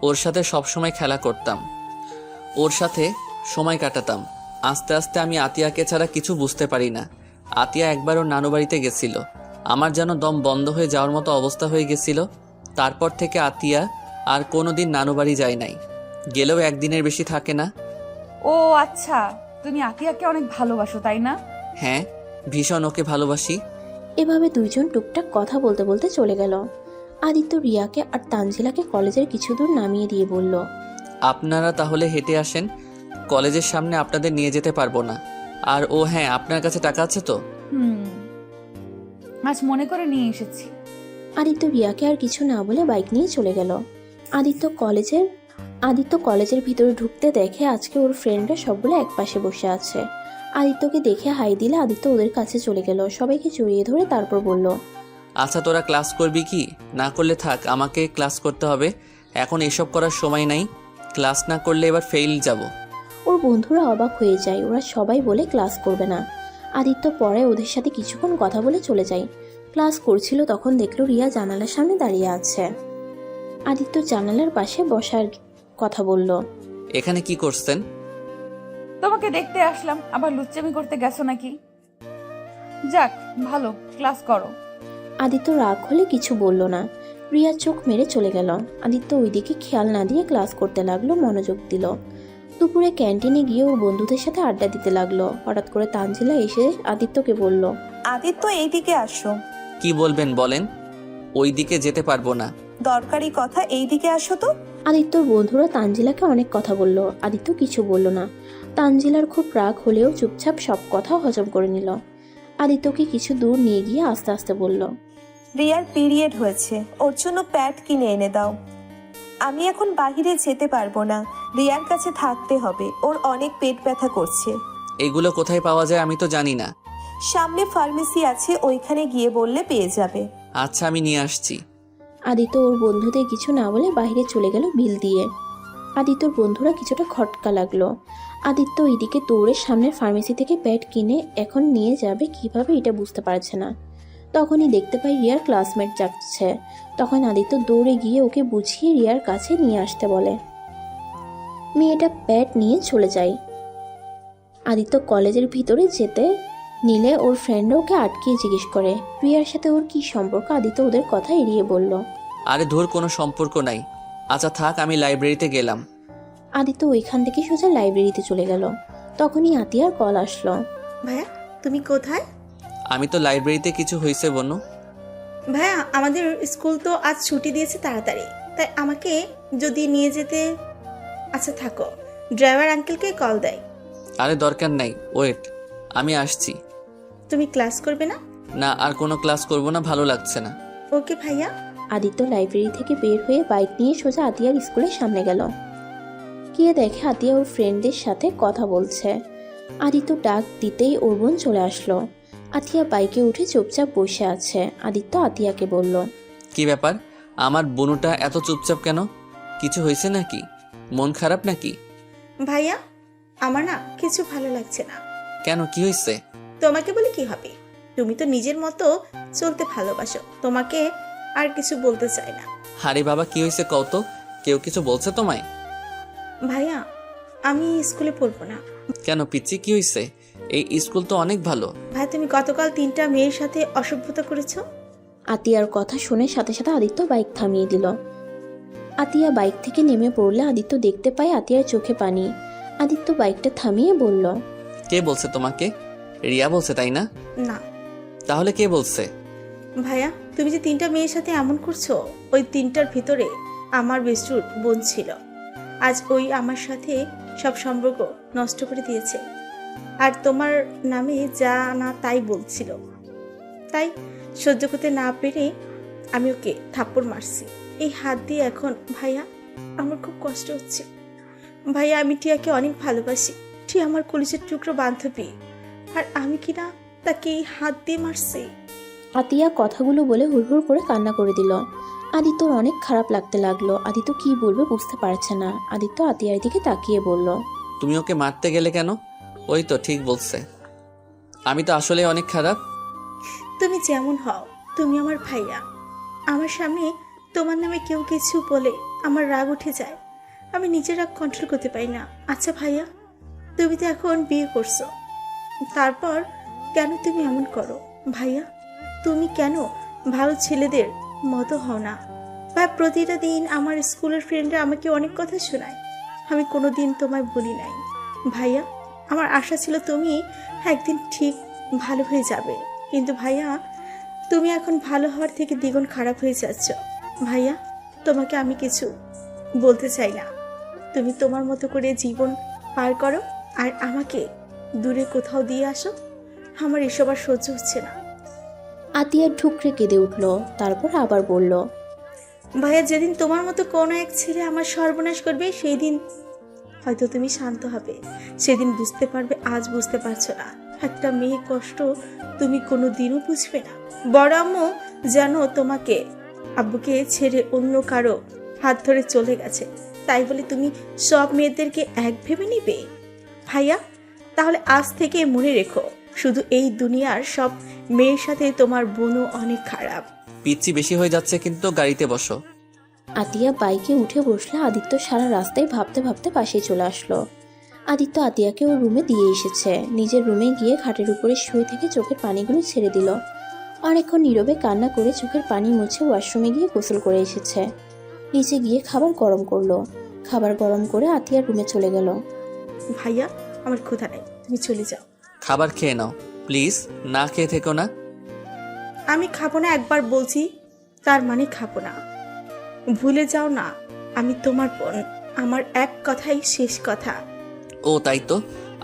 ওর সাথে সবসময় খেলা করতাম, ওর সাথে সময় কাটাতাম। আস্তে আস্তে আমি আতিয়াকে ছাড়া কিছু বুঝতে পারি না। আতিয়া একবার ওর নানু বাড়িতে গেছিল, আমার যেন দম বন্ধ হয়ে যাওয়ার মতো অবস্থা হয়ে গেছিল। তারপর থেকে আতিয়া আর কোনোদিন নানু বাড়ি যায় নাই, গেলেও একদিনের বেশি থাকে না। ও আচ্ছা, তুমি আতিয়াকে অনেক ভালোবাসো তাই না? হ্যাঁ, ভীষণ ওকে ভালোবাসি। এভাবে দুইজন টুকটাক কথা বলতে বলতে চলে গেল। আদিত্য রিয়াকে আর তানজিলাকে কলেজের কিছু দূর নামিয়ে দিয়ে বলল, আপনারা তাহলে হেঁটে আসেন, কলেজের সামনে আপনাদের নিয়ে যেতে পারবো না। আর ও হ্যাঁ, আপনার কাছে টাকা আছে তো? আজ মনে করে নিয়ে এসেছি। আদিত্য রিয়াকে আর কিছু না বলে বাইক নিয়ে চলে গেল। আদিত্য কলেজের ভিতরে ঢুকতে দেখে আজকে ওর ফ্রেন্ডরা সবগুলো একপাশে বসে আছে। আদিত্যকে দেখে হাই দিলে আদিত্য ওদের কাছে চলে গেল, সবাইকে জড়িয়ে ধরে তারপর বলল, আচ্ছা তোরা ক্লাস করবি কি? না করলে থাক, আমাকে ক্লাস করতে হবে, এখন এসব করার সময় নাই। ক্লাস না করলে এবার ফেল যাব। ওর বন্ধুরা অবাক হয়ে যায়, ওরা সবাই বলে ক্লাস করবে না। আদিত্য পরে ওদের সাথে কিছুক্ষণ কথা বলে চলে যায়। ক্লাস করছিল তখন দেখলো রিয়া জানালার সামনে দাঁড়িয়ে আছে। আদিত্য জানালার পাশে বসার কথা বলল, এখানে কি করছেন? তোমাকে দেখতে আসলাম, আবার লুচ্চামি করতে গেছো নাকি? যাক ভালো, ক্লাস করো। আদিত্য রাগ হলে কিছু বলল না। রিয়া চোখ মেরে চলে গেল। আদিত্য ওইদিকে খেয়াল না দিয়ে ক্লাস করতে লাগলো, মনোযোগ দিল। দুপুরে ক্যান্টিনে গিয়ে ওর বন্ধুদের সাথে আড্ডা দিতে লাগলো। হঠাৎ করে তানজিলা এসে আদিত্যকে বলল, আদিত্য এইদিকে আসো। কি বলবেন বলেন, ওই দিকে যেতে পারবো না। দরকারি কথা, এইদিকে আসো তো। আদিত্যর বন্ধুরা তানজিলাকে অনেক কথা বলল, আদিত্য কিছু বলল না। তানজিলার খুব রাগ হলেও চুপচাপ সব কথা হজম করে নিল। আদিত্যকে কিছু দূর নিয়ে গিয়ে আস্তে আস্তে বলল, রিয়ার পিরিয়ড হয়েছে, ওর জন্য প্যাড কিনে এনে দাও। আমি এখন বাহিরে যেতে পারবো না, রিয়ার কাছে থাকতে হবে, ওর অনেক পেট ব্যথা করছে। এগুলো কোথায় পাওয়া যায় আমি তো জানি না। সামনে ফার্মেসি আছে, ওইখানে গিয়ে বললে পেয়ে যাবে। আচ্ছা আমি নিয়ে আসছি। আদিত্য ওর বন্ধুদের কিছু না বলে বাইরে চলে গেল বিল দিয়ে। আদিত্যর বন্ধুরা কিছুটা খটকা লাগলো। আদিত্য এইদিকে দৌড়ে সামনের ফার্মেসি থেকে প্যাড কিনে এখন নিয়ে যাবে কিভাবে এটা বুঝতে পারছে না। তখনই দেখতে পাই রিয়ার ক্লাসমেট যাচ্ছে। তখন আদিত্য দৌড়ে গিয়ে ওকে বুঝিয়ে রিয়ার কাছে নিয়ে আসতে বলে। মেয়েটা প্যাড নিয়ে চলে যায়। আদিত্য কলেজের ভিতরে যেতে নিলে ওর ফ্রেন্ডরা ওকে আটকিয়ে জিজ্ঞেস করে রিয়ার সাথে ওর কি সম্পর্ক। আদিত্য ওদের কথা এড়িয়ে বলল, আরে ধর, কোনো সম্পর্ক নাই। আচ্ছা থাক, আমি লাইব্রেরিতে গেলাম। আদিত্য ওইখান থেকে সোজা লাইব্রেরিতে চলে গেল। তখনই আতিয়ার কল আসলো। ভাইয়া তুমি কোথায়? আমি তো লাইব্রেরিতে। কিছু হয়েছে বনু? ভাইয়া আমাদের স্কুল তো আজ ছুটি দিয়েছে তাড়াতাড়ি, তাই আমাকে যদি নিয়ে যেতে। আচ্ছা থাকো, ড্রাইভার আঙ্কেলকে কল দেয়। আরে দরকার নাই, ওয়েট, আমি আসছি। তুমি ক্লাস করবে না? না, আর কোনো ক্লাস করব না, ভালো লাগছে না। ওকে ভাইয়া। আদিত্য লাইব্রেরি থেকে বের হয়ে বাইক নিয়ে সোজা আতিয়ার স্কুলের সামনে গেল। গিয়ে দেখে আতিয়া ওর ফ্রেন্ডদের সাথে কথা বলছে। আদিত্য ডাক দিতেই ওর বোন চলে আসলো। আতিয়া বাইকে উঠে চুপচাপ বসে আছে। আদিত্য আতিয়াকে বলল, কি ব্যাপার, আমার বনুটা এত চুপচাপ কেন? কিছু হয়েছে নাকি? মন খারাপ নাকি? ভাইয়া আমার না কিছু ভালো লাগছে না। কেন, কি হয়েছে? তোমাকে বলে কি হবে, তুমি তো নিজের মতো চলতে ভালোবাসো, তোমাকে আর কিছু বলতে চাই না। আরে বাবা, কি হয়েছে কও তো? কেউ কিছু বলছে তোমায়? ভাইয়া আমি স্কুলে পড়বো না। কেন পিচ্ছি, কি হয়েছে? এই স্কুল তো অনেক ভালো। ভাই তুমি গতকাল 3টা মেয়ের সাথে অসভ্যতা করেছো। আতিয়ার কথা শুনে সাথে সাথে আদিত্য বাইক থামিয়ে দিল। আতিয়া বাইক থেকে নেমে পড়লে আদিত্য দেখতে পায় আতিয়ার চোখে পানি। আদিত্য বাইকটা থামিয়ে বলল, কে বলছে তোমাকে? রিয়া বলছে তাই না? না তাহলে কে বলছে? ভাইয়া তুমি যে 3টা মেয়ের সাথে এমন করছো, ওই 3টার ভিতরে আমার বেস্টুর বোন ছিল। আজ ওই আমার সাথে সব সম্পর্ক নষ্ট করে দিয়েছে, আর তোমার নামে যা না তাই বলছিল। তাই সহ্য করতে না পেরে আমি ওকে থাপ্পড় মারছি এই হাত দিয়ে। এখন ভাইয়া আমার খুব কষ্ট হচ্ছে। ভাইয়া আমি টিয়াকে অনেক ভালোবাসি, টিয়া আমার কলিজার টুকরো বান্ধবী, আর আমি কিনা তাকে এই হাত দিয়ে মারছি। আতিয়া কথাগুলো বলে হুড়হুড় করে কান্না করে দিল। আদিত্যর অনেক খারাপ লাগতে লাগলো। আদিত্য কি বলবে বুঝতে পারছে না। আদিত্য আতিয়ার দিকে তাকিয়ে বলল, তুমি ওকে মারতে গেলে কেন? ওই তো ঠিক বলছে। আমি তো আসলে অনেক খারাপ। তুমি যেমন হও, তুমি আমার ভাইয়া। আমার সামনে তোমার নামে কেউ কিছু বলে আমার রাগ উঠে যায়, আমি নিজের রাগ কন্ট্রোল করতে পারি না। আচ্ছা ভাইয়া, তুমি তো এখন বিয়ে করছো, তারপর কেন তুমি এমন করো? ভাইয়া, তুমি কেন ভালো ছেলেদের মতো হও না? ভাই, প্রতিটা দিন আমার স্কুলের ফ্রেন্ডরা আমাকে অনেক কথা শোনায়, আমি কোনোদিন তোমায় বলি নাই। ভাইয়া, আমার আশা ছিল তুমি একদিন ঠিক ভালো হয়ে যাবে, কিন্তু ভাইয়া তুমি এখন ভালো হওয়ার থেকে দ্বিগুণ খারাপ হয়ে যাচ্ছ। ভাইয়া, তোমাকে আমি কিছু বলতে চাই না, তুমি তোমার মতো করে জীবন পার করো আর আমাকে দূরে কোথাও দিয়ে আসো। আমার এসব আর সহ্য হচ্ছে না। আতিয়া ঠুকরে কেঁদে উঠল, তারপর আবার বলল, ভাইয়া, যেদিন তোমার মতো কোনো এক ছেলে আমার সর্বনাশ করবে সেই দিন হয়তো তুমি শান্ত হবে, সেদিন বুঝতে পারবে আজ বুঝতে পারছো না। একটা মেয়ে কষ্ট তুমি কোনো দিনও বুঝবে না। বড় আম্মু যেন তোমাকে আব্বুকে ছেড়ে অন্য কারো হাত ধরে চলে গেছে, তাই বলে তুমি সব মেয়েদেরকে এক ভেবে নিবে? ভাইয়া, তাহলে আজ থেকে মনে রেখো, শুধু এই দুনিয়ার সব মেয়ের সাথে তোমার বোনও অনেক খারাপ। পিচ্ছি বেশি হয়ে যাচ্ছে, কিন্তু গাড়িতে বসো। আতিয়া বাইকে উঠে বসলে আদিত্য সারা রাস্তায় ভাবতে ভাবতে পাশে চলে আসলো। আদিত্য আতিয়াকে ওর রুমে দিয়ে এসেছে। নিজের রুমে গিয়ে খাটের উপরে শুয়ে থেকে চোখের পানিগুলো ছেড়ে দিল। অনেকক্ষণ নীরবে কান্না করে চোখের পানি মুছে ওয়াশরুমে গিয়ে গোসল করে এসেছে। নিচে গিয়ে খাবার গরম করলো। খাবার গরম করে আতিয়ার রুমে চলে গেল। ভাইয়া, আমার ক্ষুধা নেই, তুমি চলে যাও। খাবার খেয়ে নাও প্লিজ, না খেয়ে থেকো না। আমি খাবো না, একবার বলছি, তার মানে খাবো না। ভুলে যাও না, আমি তোমার বোন, আমার এক কথাই শেষ কথা। ও তাই তো,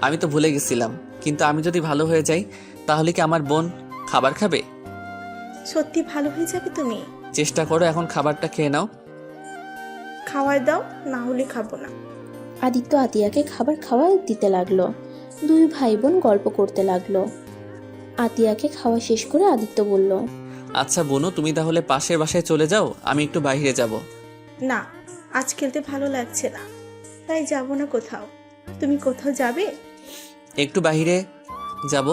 আমি তো ভুলে গেছিলাম। কিন্তু আমি যদি ভালো হয়ে যাই তাহলে কি আমার বোন খাবার খাবে? সত্যি ভালো হয়ে যাবে তুমি? চেষ্টা করো, এখন খাবারটা খেয়ে নাও। খাওয়াই দাও, না হলে খাবো না। আদিত্য আতিয়াকে খাবার খাওয়াই দিতে লাগলো। দুই ভাই বোন গল্প করতে লাগলো। আতিয়াকে খাওয়া শেষ করে আদিত্য বলল, আচ্ছা বোনু, তুমি তাহলে পাশের বাসায় চলে যাও, আমি একটু বাইরে যাব। না, আজ খেলতে ভালো লাগছে না, তাই যাবো না কোথাও। তুমি কোথাও যাবে? একটু বাইরে যাব।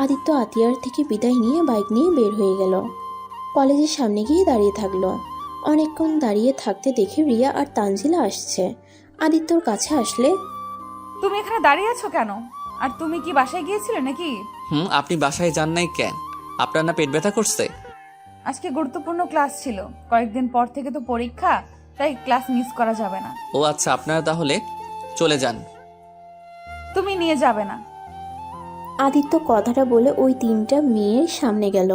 আদিত্য আতিয়ার থেকে বিদায় নিয়ে বাইক নিয়ে বের হয়ে গেল। কলেজের সামনে গিয়ে দাঁড়িয়ে থাকলো। অনেকক্ষণ দাঁড়িয়ে থাকতে দেখে রিয়া আর তানজিলা আসছে। আদিত্যর কাছে আসলে, তুমি এখানে দাঁড়িয়ে আছো কেন? আর তুমি কি বাসায় গিয়েছিলে নাকি? আপনি বাসায় যান নাই কেন? আপনার না পেট ব্যথা করছে? আজকে গুরুত্বপূর্ণ ক্লাস ছিল, কয়েকদিন পর থেকে তো পরীক্ষা, তাই ক্লাস মিস করা যাবে না। ও আচ্ছা, আপনারা তাহলে চলে যান। তুমি নিয়ে যাবে না? আদিত্য কথাটা বলে ওই তিনটা মেয়ের সামনে গেল।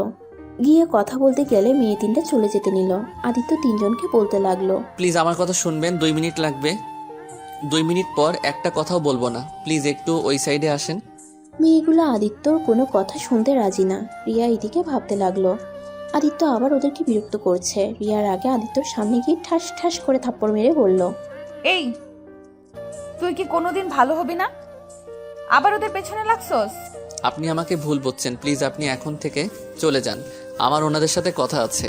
গিয়ে কথা বলতে গেলে মেয়ে তিনটা চলে যেতে নিল। আদিত্য তিনজনকে বলতে লাগলো, প্লিজ আমার কথা শুনবেন, 2 মিনিট লাগবে। 2 মিনিট পর একটা কথাও বলবো না, প্লিজ একটু ওই সাইডে আসেন। মেয়েগুলো আদিত্যর কোনো কথা শুনতে রাজি না। রিয়া এদিকে ভাবতে লাগলো, আদিত্য আবার ওদেরকে বিরক্ত করছে। রিয়ার আগে আদিত্যর সামনে গিয়ে ঠাস ঠাস করে থাপ্পড় মেরে বলল, এই, তুই কি কোনোদিন ভালো হবি না? আবার ওদের পেছনে লাগছস? আপনি আমাকে ভুল বুঝছেন, প্লিজ আপনি এখন থেকে চলে যান, আমার ওনাদের সাথে কথা আছে।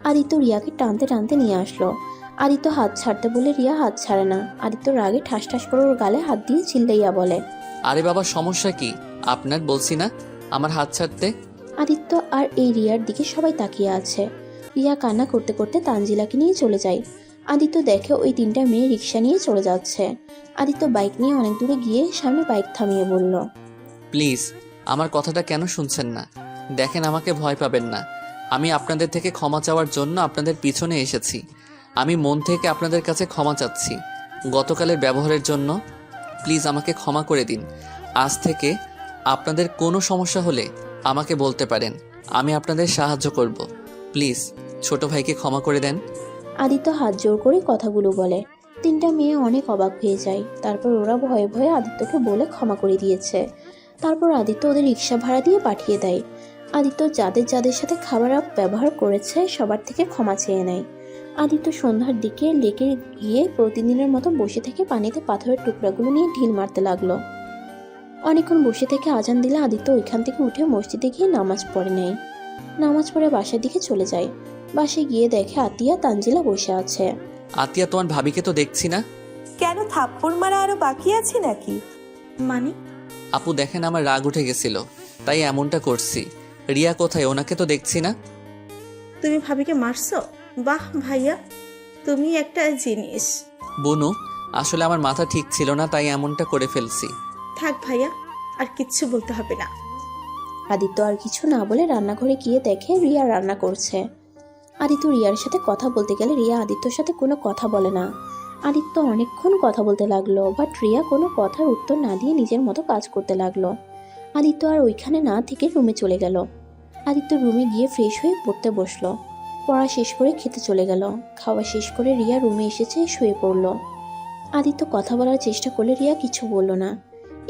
আদিত্য রিয়াকে টানতে টানতে নিয়ে আসলো। আদিত্য হাত ছাড়তে বলে রিয়া হাত ছাড়ে না। আদিত্য রাগে ঠাস ঠাস করে ওর গালে হাত দিয়ে চিল্লাইয়া বলে, আরে বাবা, সমস্যা কি আপনার? বলছি না আমার হাত ছাড়তে। আদিত্য আর এই রিয়ার দিকে সবাই তাকিয়ে আছে। রিয়া কান্না করতে করতে তানজিলাকে নিয়ে চলে যায়। আদিত্য দেখে ওই তিনটা মেয়ে রিক্সা নিয়ে চলে যাচ্ছে। আদিত্য বাইক নিয়ে অনেক দূরে গিয়ে সামনে বাইক থামিয়ে বলল, প্লিজ আমার কথাটা কেন শুনছেন না? দেখেন, আমাকে ভয় পাবেন না। আমি আপনাদের থেকে ক্ষমা চাওয়ার জন্য আপনাদের পিছনে এসেছি। আমি মন থেকে আপনাদের কাছে ক্ষমা চাচ্ছি গতকালের ব্যবহারের জন্য। প্লিজ আমাকে ক্ষমা করে দিন। আজ থেকে আপনাদের কোনো সমস্যা হলে আমাকে বলতে পারেন, আমি আপনাদের সাহায্য করব। প্লিজ ছোট ভাইকে ক্ষমা করে দেন। আদিত্য হাত জোর করে কথাগুলো বলে। তিনটা মেয়ে অনেক অবাক হয়ে যায়। তারপর ওরা ভয়ে ভয়ে আদিত্যকে বলে ক্ষমা করে দিয়েছে। তারপর আদিত্য ওদের রিক্সা ভাড়া দিয়ে পাঠিয়ে দেয়। আদিত্য যাদের যাদের সাথে খারাপ ব্যবহার করেছে সবার থেকে ক্ষমা চেয়ে নেয়। আদিত্য সন্ধ্যার দিকে লেকে গিয়ে প্রতিদিনের মতো বসে থেকে পানিতে পাথরের টুকরাগুলো নিয়ে ঢিল মারতে লাগলো। অনেকক্ষণ বসে থেকে আজান দিলে আদিত্য ওইখান থেকে উঠে মসজিদে গিয়ে নামাজ পড়ে নেয়। নামাজ পড়ে বাসার দিকে চলে যায়। বাসায় গিয়ে দেখে আতিয়া তানজিলা বসে আছে। আতিয়া, তোমার ভাবিকে তো দেখছি না। কেন, থাপ্পড় মারা আরো বাকি আছে নাকি? মানে আপু দেখেন আমার রাগ উঠে গেছিল, তাই এমনটা করছি। রিয়া কোথায়? ওনাকে তো দেখছি না। তুমি ভাবিকে মারছো? বাহ ভাইয়া, তুমি একটা জিনিস। বনু, আসলে আমার মাথা ঠিক ছিল না, তাই এমনটা করে ফেলছি। থাক ভাইয়া, আর কিচ্ছু বলতে হবে না। আদিত্য আর কিছু না বলে রান্নাঘরে গিয়ে দেখে রিয়া রান্না করছে। আদিত্য রিয়ার সাথে কথা বলতে গেলে রিয়া আদিত্যর সাথে কোনো কথা বলে না। আদিত্য অনেকক্ষণ কথা বলতে লাগলো, বাট রিয়া কোনো কথার উত্তর না দিয়ে নিজের মতো কাজ করতে লাগলো। আদিত্য আর ওইখানে না থেকে রুমে চলে গেল। আদিত্য রুমে গিয়ে ফ্রেশ হয়ে পড়তে বসলো। পড়া শেষ করে খেতে চলে গেল। খাওয়া শেষ করে রিয়া রুমে এসেছে, শুয়ে পড়লো। আদিত্য কথা বলার চেষ্টা করলে রিয়া কিছু বলল না।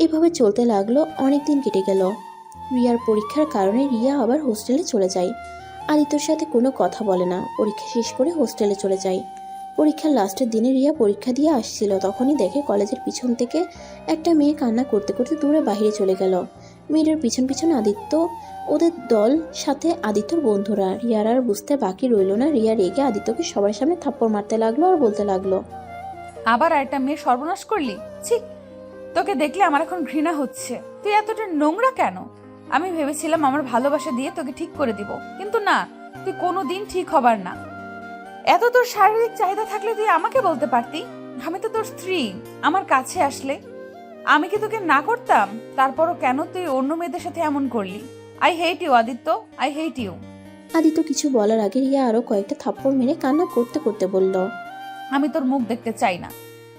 এভাবে চলতে লাগলো, অনেক দিন কেটে গেল। রিয়ার পরীক্ষার কারণে রিয়া আবার হোস্টেলে চলে যায়। আদিত্যর সাথে কোনো কথা বলে না। পরীক্ষা শেষ করে হোস্টেলে চলে যায়। পরীক্ষার লাস্টের দিনে রিয়া পরীক্ষা দিয়ে আসছিল, তখনই দেখে কলেজের পিছন থেকে একটা মেয়ে কান্না করতে করতে দূরে বাইরে চলে গেল। মেয়েটার পিছন পিছন আদিত্য, ওদের দল সাথে আদিত্যর বন্ধুরা। রিয়ার আর বুঝতে বাকি রইল না। রিয়া রেগে আদিত্যকে সবার সামনে থাপ্পড় মারতে লাগলো আর বলতে লাগলো, আবার একটা মেয়ে সর্বনাশ করলি? ছি, তোকে দেখলে আমার এখন ঘৃণা হচ্ছে। তুই এতটা নোংরা কেন? আমি ভেবেছিলাম আমার ভালোবাসা দিয়ে তোকে ঠিক করে দিব, কিন্তু না, তুই কোনোদিন ঠিক হবার না। এত তোর শারীরিক চাহিদা থাকলে তুই আমাকে বলতে পারতি। আমি তো তোর স্ত্রী। আমার কাছে আসলে আমি কি তোকে না করতাম? তারপরও কেন তুই অন্য মেয়েদের সাথে এমন করলি? I hate you Aditya, I hate you. Aditya কিছু বলার আগে রিয়া আরো কয়েকটা থাপ্পড় মেরে কান্না করতে করতে বলল, আমি তোর মুখ দেখতে চাই না।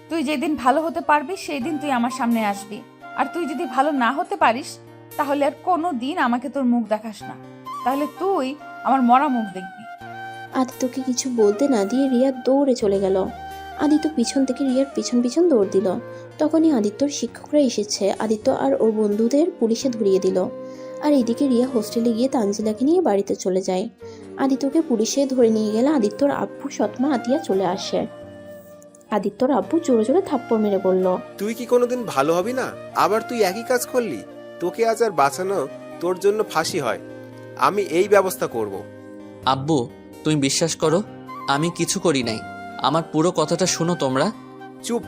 তুই যেদিন ভালো হতে পারবি সেই দিন তুই আমার সামনে আসবি। আর তুই যদি ভালো না হতে পারিস তাহলে আর কোনো দিন আমাকে তোর মুখ দেখাস না। তাহলে তুই আমার মরা মুখ দেখবি। আদিত্যকে কিছু বলতে না দিয়ে রিয়া দৌড়ে চলে গেল। আদিত্য পিছন থেকে রিয়ার পিছন পিছন দৌড় দিল। তখনই আদিত্যর শিক্ষকরা এসেছে। আদিত্য আর ওর বন্ধুদের পুলিশে ধরিয়ে দিল। আর এদিকে রিয়া হোস্টেলে গিয়ে তানজিলাকে নিয়ে বাড়িতে চলে যায়। আদিত্যকে পুলিশে ধরে নিয়ে গেলে আদিত্যর আব্বু সৎমা আতিয়া চলে আসে। আদিত্যর আব্বু জোরে জোরে থাপ্পড় মেরে বলল, তুই কি কোনোদিন ভালো হবি না? আবার তুই একই কাজ করলি। তোকে আজ আর বাঁচানো তোর জন্য ফাঁসি হয়। আমি এই ব্যবস্থা করব। আব্বু, তুমি বিশ্বাস করো, আমি কিছু করি নাই। আমার পুরো কথাটা শুনো তোমরা। চুপ,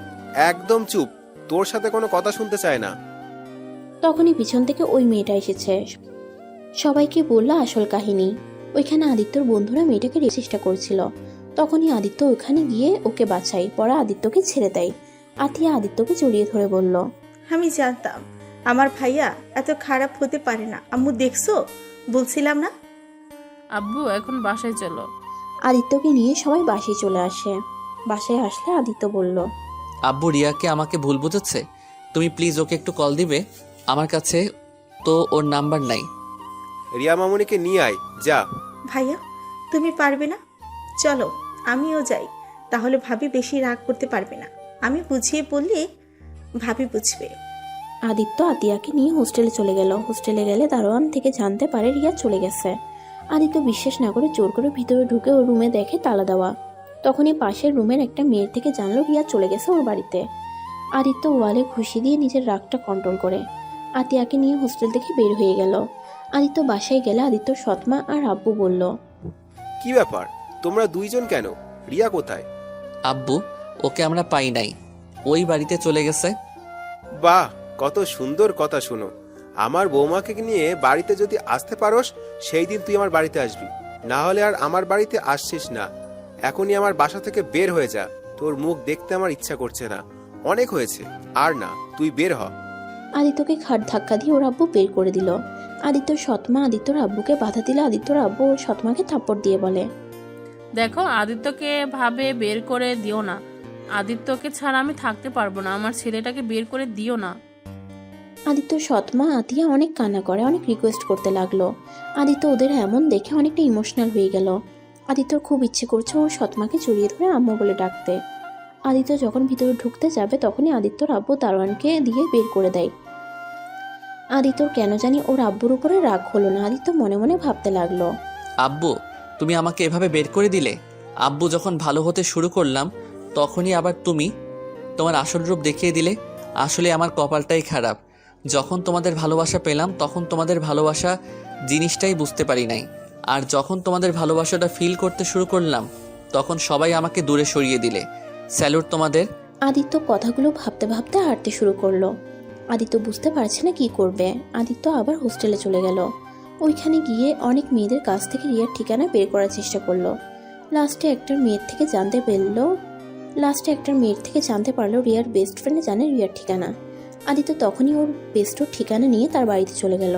একদম চুপ। তোর সাথে কোনো কথা শুনতে চায় না। তখনই পিছন থেকে ওই মেয়েটা এসেছে। সবাইকে বলল আসল কাহিনী। ওইখানে আদিত্যর বন্ধুরা মেয়েটাকে রেখে চেষ্টা করছিল। তখনই আদিত্য ওইখানে গিয়ে ওকে বাঁচায়। পরে আদিত্যকে ছেড়ে দেয়। আতিয়া আদিত্যকে জড়িয়ে ধরে বলল, আমি জানতাম আমার ভাইয়া এত খারাপ হতে পারে না। আম্মু দেখছো, বলছিলাম না? আব্বু এখন বাসায় চলো। আদিত্যকে নিয়ে সবাই বাসায় চলে আসে। বাসায় আসলে আদিত্য বলল, আব্বু রিয়াকে আমাকে ভুল বুঝেছে। তুমি প্লিজ ওকে একটু কল দিবে? আমার কাছে তো ওর নাম্বার নাই। রিয়া মামুনিকে নিয়ে আয়, যা। ভাইয়া তুমি পারবে না? চলো আমিও যাই, তাহলে ভাবি বেশি রাগ করতে পারবে না। আমি বুঝিয়ে বললে ভাবি বুঝবে। আদিত্য আতিয়াকে নিয়ে হোস্টেলে চলে গেল। হোস্টেলে গেলে দারোয়ান থেকে জানতে পারে রিয়া চলে গেছে। আদিত্য বিশ্বাস না করে জোর করে ভিতরে ঢুকে ওর রুমে দেখে তালা দেওয়া। তখনই পাশের রুমের একটা মেয়ের থেকে জানলো রিয়া চলে গেছে ওর বাড়িতে। আদিত্য ওয়ালে ঘুষি দিয়ে নিজের রাগটা কন্ট্রোল করে আতিয়াকে নিয়ে হোস্টেল থেকে বের হয়ে গেল। আদিত্য বাসায় গেলে আদিত্যর সৎমা আর আব্বু বলল, কি ব্যাপার, তোমরা দুইজন কেন? রিয়া কোথায়? আব্বু, ওকে আমরা পাই নাই, ওই বাড়িতে চলে গেছে। বাহ, কত সুন্দর কথা। শুনো, আমার বৌমাকে নিয়ে বাড়িতে যদি আসতে পারোস সেই দিন তুই আমার বাড়িতে আসবি, না হলে আর আমার বাড়িতে আসছিস না। এখনই আমার বাসা থেকে বের হয়ে যা। তোর মুখ দেখতে আমার ইচ্ছা করছে না। অনেক হয়েছে, আর না, তুই বের হ। আদিত্যকে খাট ধাক্কা দিয়ে ওর আব্বু বের করে দিল। আদিত্যর সৎমা আদিত্যর আব্বুকে বাধা দিলে আদিত্যর আব্বু ওর সৎমাকে থাপ্পড় দিয়ে বলে, দেখো, আদিত্যকে ভাবে বের করে দিও না। আদিত্যকে ছাড়া আমি থাকতে পারবো না। আমার ছেলেটাকে বের করে দিও না। আদিত্যর সৎমা আতিয়া অনেক কান্না করে, অনেক রিকোয়েস্ট করতে লাগলো। আদিত্য ওদের এমন দেখে অনেকটা ইমোশনাল হয়ে গেল। আদিত্যর খুব ইচ্ছে করছে ওর সৎমাকে জড়িয়ে ধরে আম্মু বলে ডাকতে। আদিত্য যখন ভিতরে ঢুকতে যাবে তখনই আদিত্যর আব্বু দারোয়ানকে দিয়ে বের করে দেয়। আদিত্যর কেন জানি ওর আব্বুর উপরে রাগ হলো না। আদিত্য মনে মনে ভাবতে লাগলো, আব্বু, তুমি আমাকে এভাবে বের করে দিলে। আব্বু, যখন ভালো হতে শুরু করলাম তখনই আবার তুমি তোমার আসল রূপ দেখিয়ে দিলে। আসলে আমার কপালটাই খারাপ। যখন তোমাদের ভালোবাসা পেলাম তখন তোমাদের ভালোবাসা জিনিসটাই বুঝতে পারি নাই। আর যখন তোমাদের ভালোবাসাটা ফিল করতে শুরু করলাম তখন সবাই আমাকে দূরে সরিয়ে দিলে। স্যালুট তোমাদের। আদিত্য কথাগুলো ভাবতে ভাবতে হাঁটতে শুরু করলো। আদিত্য বুঝতে পারছে না কি করবে। আদিত্য আবার হোস্টেলে চলে গেল। ওইখানে গিয়ে অনেক মেয়েদের কাছ থেকে রিয়ার ঠিকানা বের করার চেষ্টা করলো। লাস্টে একটা মেয়ের থেকে জানতে পারলো রিয়ার বেস্ট ফ্রেন্ড জানে রিয়ার ঠিকানা। আদিত্য তখনই ওর বেস্টর ঠিকানা নিয়ে তার বাড়িতে চলে গেল।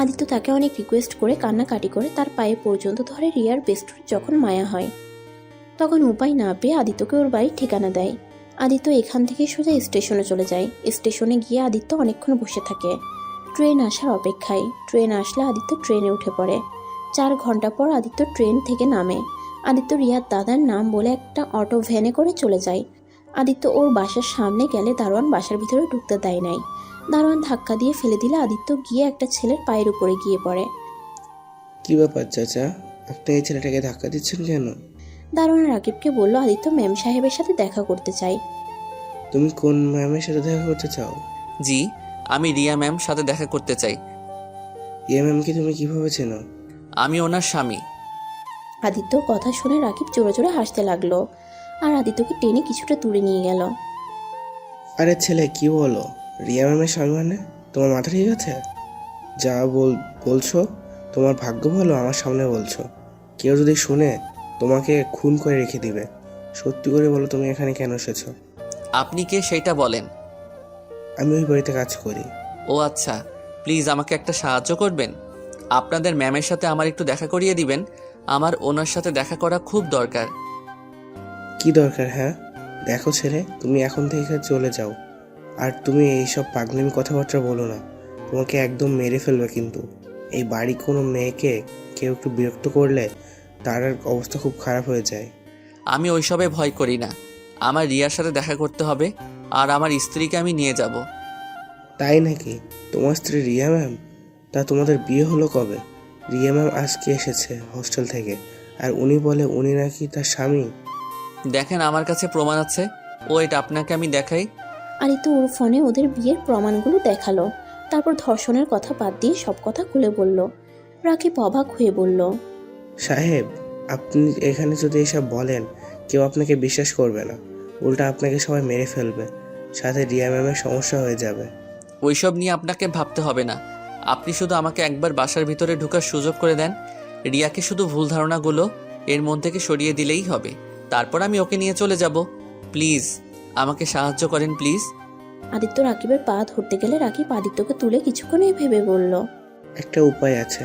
আদিত্য তাকে অনেক রিকোয়েস্ট করে কান্নাকাটি করে তার পায়ে পর্যন্ত ধরে রিয়ার বেস্টর যখন মায়া হয় তখন উপায় না পেয়ে আদিত্যকে ওর বাড়ির ঠিকানা দেয়। আদিত্য এখান থেকে সোজা স্টেশনে চলে যায়। স্টেশনে গিয়ে আদিত্য অনেকক্ষণ বসে থাকে ট্রেন আসার অপেক্ষায়। ট্রেন আসলে আদিত্য ট্রেনে উঠে পড়ে। 4 ঘন্টা পর আদিত্য ট্রেন থেকে নামে। আদিত্য রিয়ার দাদার নাম বলে একটা অটো ভ্যানে করে চলে যায়। আদিত্য ওর বাসার সামনে গেলে দারোয়ান বাসার ভিতরে ঢুকতে দেয় নাই। দারোয়ান ধাক্কা দিয়ে ফেলে দিলে আদিত্য গিয়ে একটা ছেলের পায়ের উপরে গিয়ে পড়ে। কি ব্যাপার চাচা, আপনি এই ছেলেটাকে ধাক্কা দিচ্ছেন কেন? দারোয়ান রাকিবকে বলল আদিত্য ম্যাম সাহেবের সাথে দেখা করতে চাই। তুমি কোন ম্যামের সাথে দেখা করতে চাও? জি, আমি রিয়া ম্যাম সাথে দেখা করতে চাই। ইয়ে ম্যামকে তুমি কিভাবে চেনো? আমি ওনার স্বামী। আদিত্যর কথা শুনে রাকিব জোরে জোরে হাসতে লাগলো আর আদিত্যকে টেনে কিছুটা দূরে নিয়ে গেল। আরে ছেলে, কি বলো? রিয়া ম্যামের স্বামী মানে? তোমার মাথা ঠিক আছে? যা বলছো তোমার ভাগ্য ভালো আমার সামনে বলছো। কেউ যদি শুনে তোমাকে খুন করে রেখে দিবে। সত্যি করে বলো, তুমি এখানে কেন এসেছো? আপনি কে সেটা বলেন। আমি ওই বাড়িতে কাজ করি। ও আচ্ছা, প্লিজ আমাকে একটা সাহায্য করবেন। আপনাদের ম্যামের সাথে আমার একটু দেখা করিয়ে দিবেন। আমার ওনার সাথে দেখা করা খুব দরকার। কি দরকার? হ্যাঁ দেখো ছেলে, তুমি এখন থেকে চলে যাও। আর তুমি এইসব পাগলামি কথাবার্তা বলো না, তোমাকে একদম মেরে ফেলবে কিন্তু। এই বাড়ি কোনো মেয়েকে কেউ একটু বিরক্ত করলে তার অবস্থা খুব খারাপ হয়ে যায়। আমি ওইসবে ভয় করি না। আমার রিয়ার সাথে দেখা করতে হবে আর আমার স্ত্রীকে আমি নিয়ে যাব। তাই নাকি? তোমার স্ত্রী রিয়া ম্যাম? তা তোমাদের বিয়ে হলো কবে? রিয়া ম্যাম আজকে এসেছে হোস্টেল থেকে, আর উনি বলে উনি নাকি তার স্বামী। দেখেন আমার কাছে প্রমাণ আছে। ও এটা আপনাকে আমি দেখাই। আদিত্য ওর ফোনে ওদের বিয়ের প্রমাণগুলো দেখালো। তারপর ধর্ষণের কথা বাদ দিয়ে সব কথা খুলে বলল। রাকিব অবাক হয়ে বলল, সাহেব, আপনি এখানে যদি এসব বলেন কেউ আপনাকে বিশ্বাস করবে না, উল্টা আপনাকে সবাই মেরে ফেলবে, সাথে রিয়া ম্যামের সমস্যা হয়ে যাবে। ওইসব নিয়ে আপনাকে ভাবতে হবে না। আপনি শুধু আমাকে একবার বাসার ভিতরে ঢোকার সুযোগ করে দেন। রিয়াকে শুধু ভুল ধারণাগুলো এর মন থেকে সরিয়ে দিলেই হবে। তারপর আমি ওকে নিয়ে চলে যাব। প্লিজ আমাকে সাহায্য করেন প্লিজ। আদিত্য রাকিবের পা ধরতে গেলে রাকিব আদিত্যকে তুলে কিছুক্ষণ ভেবে বলল, একটা উপায় আছে।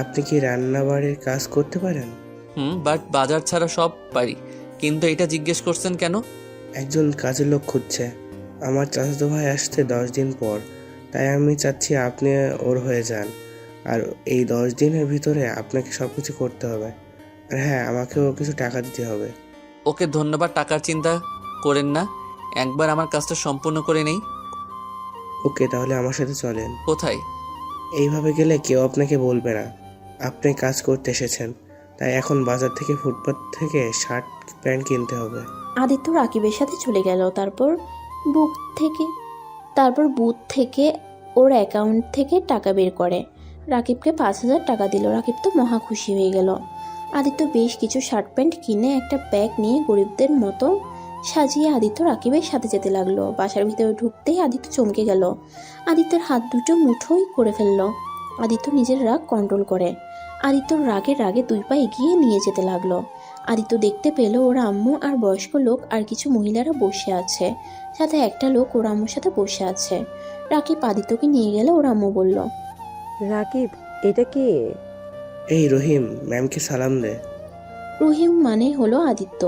আপনি কি রান্নাবাড়ির কাজ করতে পারেন? বাট বাজার ছাড়া সব পারি। কিন্তু এটা জিজ্ঞেস করছেন কেন? একজন কাজের লোক খুঁজছে। আমার চাচাতো ভাই আসতে 10 দিন পর, তাই আমি চাচ্ছি আপনি ওর হয়ে যান। আর এই 10 দিনের ভিতরে আপনাকে সব কিছু করতে হবে। আর হ্যাঁ, আমাকেও কিছু টাকা দিতে হবে। ওকে ধন্যবাদ, টাকার চিন্তা করেন না। একবার আমার কাজটা সম্পূর্ণ করে নেই। ওকে, তাহলে আমার সাথে চলেন। কোথায়? এইভাবে গেলে কেউ আপনাকে বলবে না আপনি কাজ করতে এসেছেন। তাই এখন বাজার থেকে ফুটপাত থেকে শার্ট প্যান্ট কিনতে হবে। আদিত্য রাকিবের সাথে চলে গেল। তারপর বুথ থেকে ওর অ্যাকাউন্ট থেকে টাকা বের করে রাকিবকে 5,000 টাকা দিল। রাকিব তো মহা খুশি হয়ে গেল। আদিত্য বেশ কিছু শার্ট প্যান্ট কিনে একটা ব্যাগ নিয়ে গরিবদের মতো সাজিয়ে আদিত্য রাকিবের সাথে যেতে লাগলো। বাসার ভিতরে ঢুকতেই আদিত্য চমকে গেল। আদিত্যের হাত দুটো মুঠোই করে ফেললো। আদিত্য নিজের রাগ কন্ট্রোল করে। আদিত্যর রাগে 2 পা এগিয়ে নিয়ে যেতে লাগলো। আদিত্য দেখতে পেল ওর আম্মু আর বয়স্ক লোক আর কিছু মহিলারা বসে আছে, সাথে একটা লোক ওর আম্মুর সাথে বসে আছে। রাকিব আদিত্যকে নিয়ে গেলে ওর আম্মু বলল, রাকিব, এটা কে? এই রহিম, ম্যামকে সালাম দে। রহিম মানে হলো আদিত্য।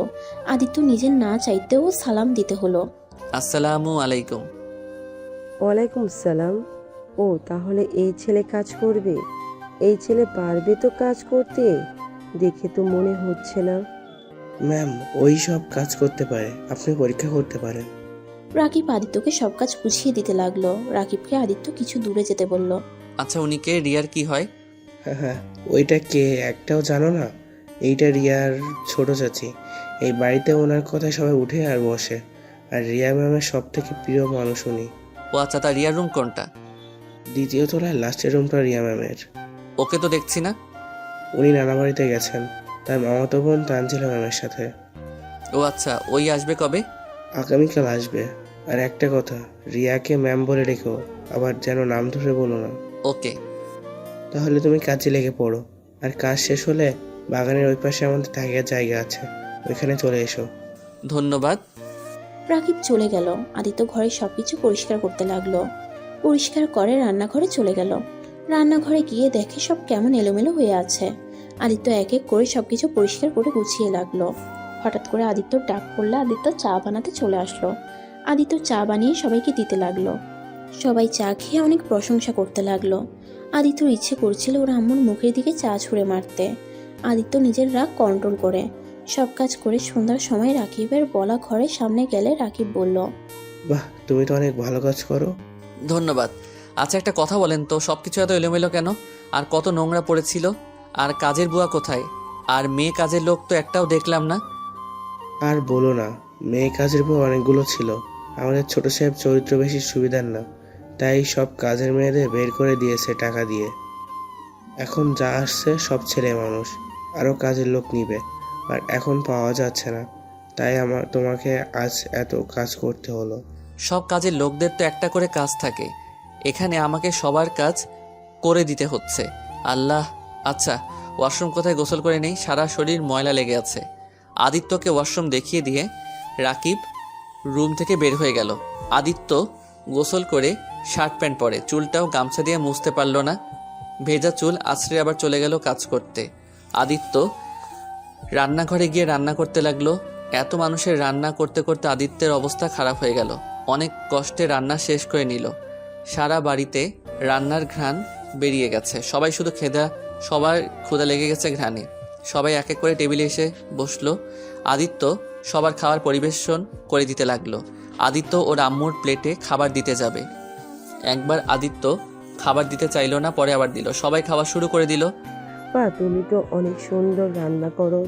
আদিত্য নিজের না চাইতেও সালাম দিতে হলো। আসসালামু আলাইকুম। ওয়ালাইকুম সালাম। ও তাহলে এই ছেলে কাজ করবে? এই ছেলে পারবে তো কাজ করতে? দেখে তো মনে হচ্ছে না। ম্যাম, ওই সব কাজ করতে পারে, আপনি পরীক্ষা করতে পারেন। রাকিব আদিত্যকে সব কাজ বুঝিয়ে দিতে লাগলো। রাকিবকে আদিত্য কিছু দূরে যেতে বলল। আচ্ছা, উনি কে? রিয়ার কি হয়? হ্যাঁ, ওইটা কে একটাও জানো না? এইটা রিয়ার ছোট চাচি। এই বাড়িতে ওনার কথায় সবাই উঠে আর বসে। আর রিয়া ম্যামের সব থেকে প্রিয় মানুষ উনি। ও আচ্ছা, তা রিয়ার রুম কোনটা? 2য় তলায় লাস্টের রুমটা রিয়া ম্যামের। ওকে তো দেখছি না। উনি নানা বাড়িতে গেছেন তার মামাতো বোন তানজিলা ম্যামের সাথে। ও আচ্ছা, ওই আসবে কবে? আগামীকাল আসবে। আর একটা কথা, রিয়াকে ম্যাম বলে রেখো, আবার যেন নাম ধরে বলো না। ওকে। তাহলে তুমি কাজে লেগে পড়ো, আর কাজ শেষ হলে বাগানের ওই পাশে আমাদের থাকার জায়গা আছে, ওইখানে চলে এসো। ধন্যবাদ। রাকিব চলে গেল। আদিত্য ঘরের সবকিছু পরিষ্কার করতে লাগলো। পরিষ্কার করে রান্নাঘরে চলে গেল। রান্নাঘরে গিয়ে দেখে সব কেমন এলোমেলো হয়ে আছে। আদিত্য এক এক করে সবকিছু পরিষ্কার করে গুছিয়ে লাগলো। হঠাৎ করে আদিত্যর ডাক পড়লে আদিত্য চা বানাতে চলে আসলো। আদিত্য চা বানিয়ে সবাইকে দিতে লাগলো। সবাই চা খেয়ে অনেক প্রশংসা করতে লাগলো। আদিত্যর ইচ্ছে করছিল ওর আম্মুর মুখের দিকে চা ছুঁড়ে মারতে। আদিত্য নিজের রাগ কন্ট্রোল করে সব কাজ করে সন্ধ্যার সময় রাকিবের বলা ঘরের সামনে গেলে রাকিব বলল, বাহ, তুমি তো অনেক ভালো কাজ করো। ধন্যবাদ। আচ্ছা, একটা কথা বলেন তো, সব কিছু এত এলোমেলো কেন? আর কত নোংরা পড়েছিল? আর কাজের বুয়া কোথায়? আর মেয়ে কাজের লোক তো একটাও দেখলাম না। আর বলো না, মেয়ে কাজের বউ অনেকগুলো ছিল। আমাদের ছোট সাহেব চরিত্র বেশি সুবিধার না, তাই সব কাজের মেয়েদের বের করে দিয়েছে টাকা দিয়ে। এখন যা আসছে সব ছেলে মানুষ, আরও কাজের লোক নিবে, আর এখন পাওয়া যাচ্ছে না, তাই তোমাকে আজ এত কাজ করতে হলো। সব কাজের লোকদের তো একটা করে কাজ থাকে, এখানে আমাকে সবার কাজ করে দিতে হচ্ছে। আল্লাহ। আচ্ছা, ওয়াশরুম কোথায়? গোসল করে নেই, সারা শরীর ময়লা লেগে আছে। আদিত্যকে ওয়াশরুম দেখিয়ে দিয়ে রাকিব রুম থেকে বের হয়ে গেল। আদিত্য গোসল করে শার্ট প্যান্ট পরে, চুলটাও গামছা দিয়ে মুছতে পারল না। ভেজা চুল আছড়ে আবার চলে গেল কাজ করতে। আদিত্য রান্নাঘরে গিয়ে রান্না করতে লাগলো। এত মানুষের রান্না করতে করতে আদিত্যের অবস্থা খারাপ হয়ে গেল। অনেক কষ্টে রান্না শেষ করে নিল। সারা বাড়িতে রান্নার ঘ্রাণ বেরিয়ে গেছে। সবার ক্ষুধা লেগে গেছে ঘ্রাণে। সবাই এক এক করে টেবিলে এসে বসলো। আদিত্য সবার খাবার পরিবেশন করে দিতে লাগলো। আদিত্য ওর আম্মুর প্লেটে খাবার দিতে যাবে। একবার আদিত্য খাবার দিতে চাইলো না, পরে আবার দিল। সবাই খাওয়া শুরু করে দিল। বা তুমি তো অনেক সুন্দর রান্না করো,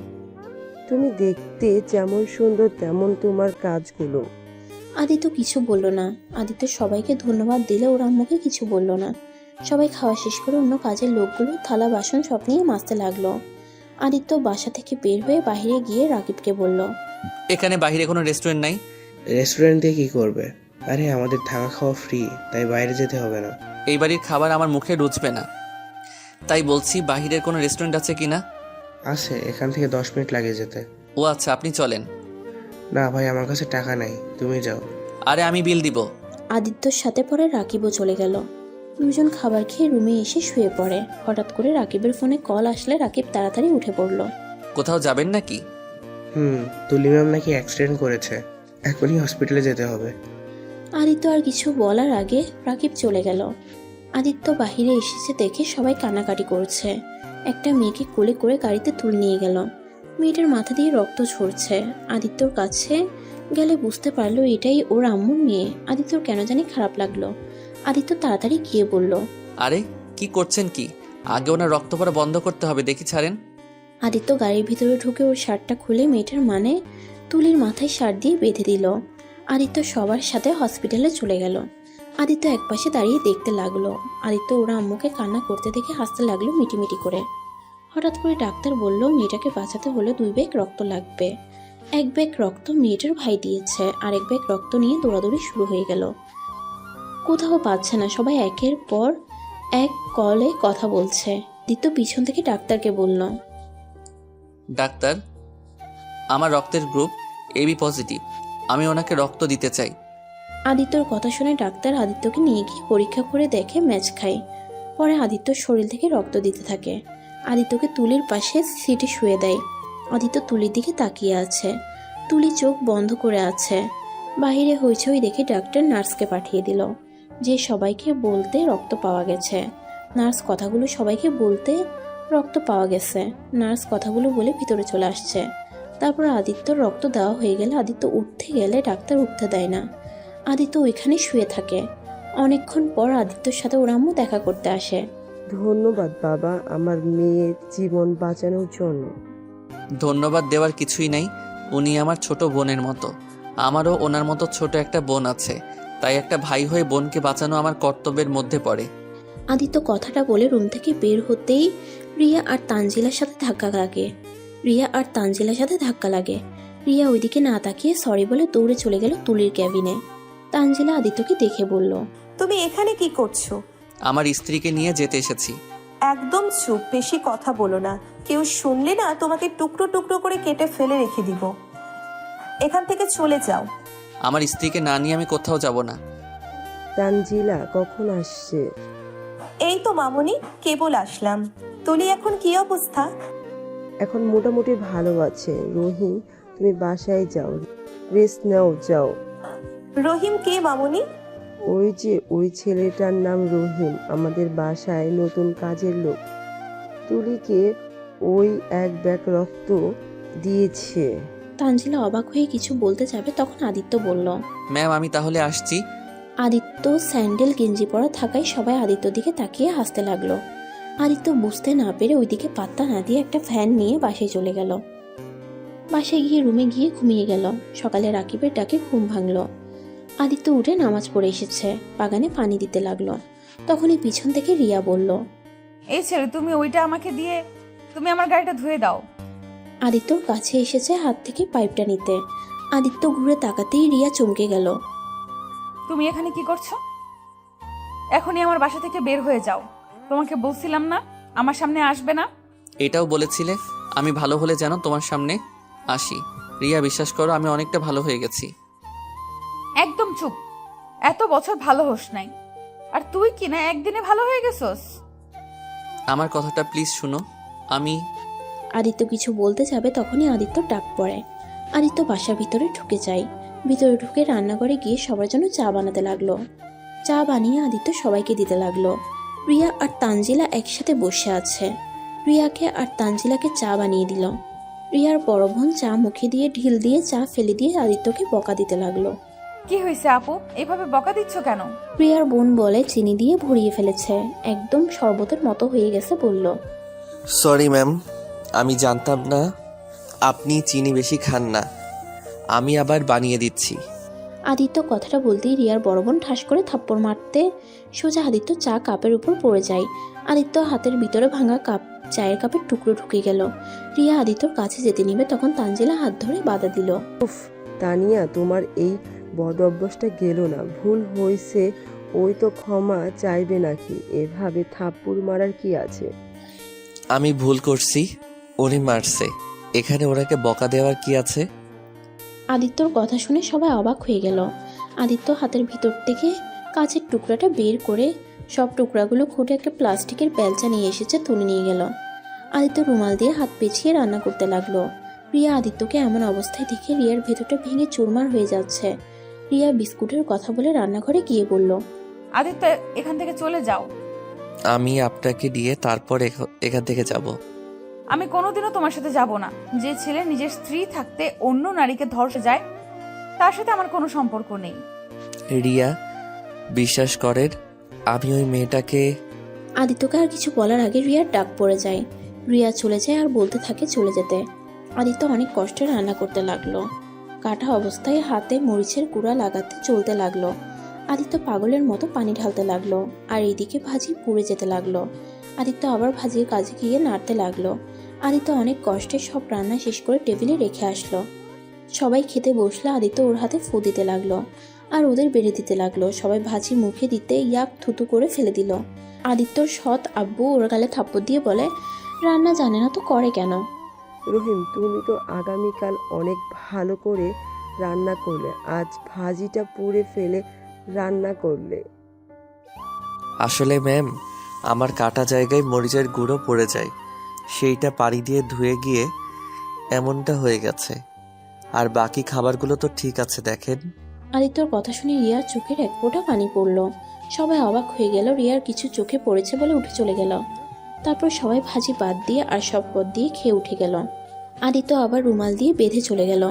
তুমি দেখতে যেমন সুন্দর তেমন তোমার কাজগুলো। আদিত্য কিছু বলল না। আদিত্য সবাইকে ধন্যবাদ দিলে ওর আম্মুকে কিছু বলল না। সবাই খাওয়া শেষ করে অন্য কাজের লোকগুলো থালা বাসন সব নিয়ে মাজতে লাগলো। আদিত্য বাসা থেকে বের হয়ে বাইরে গিয়ে রাকিবকে বলল, এখানে বাইরে কোনো রেস্টুরেন্ট নাই? রেস্টুরেন্ট দিয়ে কি করবে? আরে আমাদের থাকা খাওয়া ফ্রি, তাই বাইরে যেতে হবে না। এই বাড়ির খাবার আমার মুখে রুচবে না, তাই বলছি বাহিরের কোনো রেস্টুরেন্ট আছে কিনা? আছে, এখান থেকে 10 মিনিট লাগে যেতে। ও আচ্ছা, আপনি চলেন। না ভাই, আমার কাছে টাকা নাই, তুমি যাও। আরে আমি বিল দিব। আদিত্যর সাথে পরে রাকিবও চলে গেল। দুজন খাবার খেয়ে রুমে এসে শুয়ে পড়ে। হঠাৎ করে রাকিবের ফোনে কল আসলে রাকিব তাড়াতাড়ি উঠে পড়ল। কোথাও যাবেন নাকি? তুলি ম্যাম নাকি অ্যাক্সিডেন্ট করেছে, এখনই হসপিটালে যেতে হবে। আদিত্য আর কিছু বলার আগে রাকিব চলে গেল। আদিত্য বাহিরে এসেছে দেখে সবাই কান্নাকাটি করছে। একটা মেয়েকে কোলে করে গাড়িতে তুলে নিয়ে গেল। মেয়েটার মাথা দিয়ে রক্ত ঝরছে। আদিত্যর কাছে গেলে বুঝতে পারলো এটাই ওর আম্মুর মেয়ে। আদিত্যর কেন জানি খারাপ লাগলো। আদিত্য তাড়াতাড়ি গিয়ে বলল, আরে কি করছেন কি? আগে ওনার রক্ত পড়া বন্ধ করতে হবে, দেখি ছাড়েন। আদিত্য গাড়ির ভিতরে ঢুকে ওর শার্টটা খুলে মেয়েটার মানে তুলির মাথায় শার্ট দিয়ে বেঁধে দিল। আদিত্য সবার সাথে হসপিটালে চলে গেল। আদিত্য একপাশে দাঁড়িয়ে দেখতে লাগলো। আদিত্য ওরা আম্মুকে কান্না করতে দেখে হাসতে লাগলো মিটিমিটি করে। হঠাৎ করে ডাক্তার বলল মেয়েটাকে বাঁচাতে হলে 2 ব্যাগ রক্ত লাগবে। 1 ব্যাগ রক্ত মেয়েটার ভাই দিয়েছে, আর 1 ব্যাগ রক্ত নিয়ে দৌড়াদৌড়ি শুরু হয়ে গেল। কোথাও পাচ্ছে না, সবাই একের পর এক কলে কথা বলছে। আদিত্য পিছন থেকে ডাক্তারকে বলল, ডাক্তার, আমার রক্তের গ্রুপ এবি পজিটিভ, আমি ওনাকে রক্ত দিতে চাই। আদিত্যর কথা শুনে ডাক্তার আদিত্যকে নিয়ে গিয়ে পরীক্ষা করে দেখে ম্যাচ খায়। পরে আদিত্যর শরীর থেকে রক্ত দিতে থাকে। আদিত্যকে তুলির পাশে সিটে শুয়ে দেয়। আদিত্য তুলির দিকে তাকিয়ে আছে। তুলি চোখ বন্ধ করে আছে। বাহিরে হইচই দেখে ডাক্তার নার্সকে পাঠিয়ে দিল যে সবাইকে বলতে রক্ত পাওয়া গেছে। নার্স কথাগুলো সবাইকে বলতে রক্ত পাওয়া গেছে। নার্স কথাগুলো বলে ভিতরে চলে আসছে। তারপর আদিত্যর রক্ত দেওয়া হয়ে গেলে আদিত্য উঠতে গেলে ডাক্তার উঠতে দেয় না। আদিত্য ওইখানে শুয়ে থাকে। অনেকক্ষণ পর আদিত্যর সাথে ওর আম্মু দেখা করতে আসে। ধন্যবাদ বাবা, আমার মেয়ের জীবন বাঁচানোর জন্য। ধন্যবাদ দেওয়ার কিছুই নাই, উনি আমার ছোট বোনের মতো। আমারও ওনার মতো ছোট একটা বোন আছে, তাই একটা ভাই হয়ে বোনকে বাঁচানো আমার কর্তব্যের মধ্যে পড়ে। আদিত্য কথাটা বলে রুম থেকে বের হতেই রিয়া আর তানজিলার সাথে ধাক্কা লাগে। রিয়া ওইদিকে না তাকিয়ে সরি বলে দৌড়ে চলে গেল তুলির ক্যাবিনে। তানজিলা আদিত্যকে দেখে বলল, তুমি এখানে কি করছো? আমার স্ত্রীকে নিয়ে যেতে এসেছি। একদম চুপ, বেশি কথা বলো না। কেউ শুনলে না তোমাকে টুকরো টুকরো করে কেটে ফেলে রেখে দিব। এখান থেকে চলে যাও। আমার স্ত্রীকে না নিয়ে আমি কোথাও যাব না। তানজিলা কখন আসছে? এই তো মামুনি, কেবল আসলাম। তুলি এখন কি অবস্থা? এখন মোটামুটি ভালো আছে। রহিম, তুমি বাসায় যাও, রেস্ট নাও, যাও। রহিম কে মামুনি? ওই যে ওই ছেলেটার নাম রহিম, আমাদের বাসায় নতুন কাজের লোক। তুলিকে ওই এক ব্যাগ রক্ত দিয়েছে। তানজিলা অবাক হয়ে কিছু বলতে যাবে, তখন আদিত্য বলল। ম্যাম আমি তাহলে আসছি। আদিত্য স্যান্ডেল গেঞ্জি পরা থাকায় সবাই আদিত্যর দিকে তাকিয়ে হাসতে লাগলো। আদিত্য বুঝতে না পেরে ওইদিকে পাত্তা না দিয়ে একটা ফ্যান নিয়ে বাসায় চলে গেল। বাসায় গিয়ে রুমে গিয়ে ঘুমিয়ে গেল। সকালে রাকিবের ডাকে ঘুম ভাঙলো। আদিত্য উঠে নামাজ পড়ে এসেছে, বাগানে পানি দিতে লাগলো। তখনই পিছন থেকে রিয়া বলল, এই ছেলে, তুমি ওইটা আমাকে দিয়ে তুমি আমার গাড়িটা ধুয়ে দাও। আদিত্যর কাছে এসেছে হাত থেকে পাইপটা নিতে। আদিত্য ঘুরে তাকাতেই রিয়া চমকে গেল। তুমি এখানে কি করছো? এখনই আমার বাসা থেকে বের হয়ে যাও। তোমাকে বলছিলাম না আমার সামনে আসবে না? এটাও বলেছিলে আমি ভালো হলে যেন তোমার সামনে আসি। রিয়া বিশ্বাস করো আমি অনেকটা ভালো হয়ে গেছি। একদম চুপ। এত বছর ভালো হোস নাই, আর তুই কি না একদিনে ভালো হয়ে গেছস? আমার কথাটা প্লিজ শুনো। আমি আদিত্য কিছু বলতে যাবে, তখনই আদিত্যর ডাক পড়ে। আদিত্য বাসার ভিতরে ঢুকে যায়। ভিতরে ঢুকে রান্নাঘরে গিয়ে সবার জন্য চা বানাতে লাগলো। চা বানিয়ে আদিত্য সবাইকে দিতে লাগলো। রিয়া আর তানজিলা একসাথে বসে আছে। রিয়াকে আর তানজিলাকে চা বানিয়ে দিল। রিয়ার বড় বোন চা মুখে দিয়ে ঢিল দিয়ে চা ফেলে দিয়ে আদিত্যকে বকা দিতে লাগলো। কি হয়েছে আপু, এভাবে বকা দিচ্ছ কেন? রিয়ার বোন বলে চিনি দিয়ে ভরিয়ে ফেলেছে, একদম শরবতের মতো হয়ে গেছে বলল। সরি ম্যাম, আমি জানতাম না আপনি চিনি বেশি খান না। আমি আবার বানিয়ে দিচ্ছি। আদিত্য কথাটা বলতেই রিয়ার বড় বোন ঠাস করে থাপ্পড় মারতে সোজা আদিত্য চা কাপের উপর পড়ে যায়। আদিত্য হাতের ভিতরে ভাঙা চায়ের কাপের টুকরো ঢুকে গেল। রিয়া আদিত্যর কাছে যেতে নিবে, তখন তানজিলা হাত ধরে বাধা দিল। উফ তানিয়া, তোমার এই বদ অভ্যাসটা গেল না। ভুল হয়েছে, ওই তো ক্ষমা চাইবে নাকি? এভাবে থাপ্পড় মারার কি আছে? আমি ভুল করছি, উনি মারছে, এখানে ওনাকে বকা দেওয়ার কি আছে? আদিত্যর কথা শুনে সবাই অবাক হয়ে গেল। আদিত্য হাতের ভিতর থেকে কাচের টুকরাটা বের করে সব টুকরাগুলো খুঁটে একটা প্লাস্টিকের বেলচা নিয়ে এসেছে, তুলে নিয়ে গেল। আদিত্য রুমাল দিয়ে হাত পেঁচিয়ে রান্না করতে লাগলো। রিয়া আদিত্যকে এমন অবস্থায় দেখে রিয়ার ভেতরটা ভেঙে চুরমার হয়ে যাচ্ছে। রিয়া বিস্কুটের কথা বলে রান্নাঘরে গিয়ে বলল, আদিত্য, এখান থেকে চলে যাও। আমি আপনাকে দিয়ে তারপর এখান থেকে যাব। আমি কোনোদিনও তোমার সাথে যাব না। যে ছেলে নিজের স্ত্রী থাকতে অন্য নারীকে ধর্ষে যায়, তার সাথে আমার কোনো সম্পর্ক নেই। রিয়া বিশ্বাস করেন, আমি ওই মেয়েটাকে। আদিত্যকে আর কিছু বলার আগে রিয়ার ডাক পড়ে যায়। রিয়া চলে যায় আর বলতে থাকে চলে যেতে। আদিত্য অনেক কষ্টে রান্না করতে লাগলো। কাটা অবস্থায় হাতে মরিচের গুঁড়া লাগাতে চলতে লাগলো। আদিত্য পাগলের মতো পানি ঢালতে লাগলো, আর এইদিকে ভাজি পুড়ে যেতে লাগলো। আদিত্য আবার ভাজির কাজে গিয়ে নাড়তে লাগলো। আদিত্য অনেক কষ্টে সব রান্না শেষ করে টেবিলে রেখে আসলো। সবাই খেতে বসলে আদিত্য ওর হাতে ফু দিতে লাগলো আর ওদের বেড়ে দিতে লাগলো। সবাই ভাজি মুখে দিতে ইয়াক থুতু করে ফেলে দিল। আদিত্যর সৎ আব্বু ওর গালে থাপ্পড় দিয়ে বলে, রান্না জানে না তো করে কেন? রহিম, তুমি তো আগামীকাল অনেক ভালো করে রান্না করলে, আজ ভাজিটা পুড়ে ফেলে রান্না করলে। আসলে ম্যাম, আমার কাটা জায়গায় মরিচের গুঁড়ো পড়ে যায়, সেইটা পানি দিয়ে ধুয়ে গিয়ে এমনটা হয়ে গেছে। আর বাকি খাবারগুলো তো ঠিক আছে দেখেন। আদিত্যর কথা শুনে রিয়ার চোখের এক ফোঁটা পানি পড়ল। সবাই অবাক হয়ে গেল। রিয়ার কিছু চোখে পড়েছে বলে উঠে চলে গেল। তারপর সবাই ভাজি বাদ দিয়ে আর সব পদ দিয়ে খেয়ে উঠে গেল। আদিত্য আবার রুমাল দিয়ে বেঁধে চলে গেল।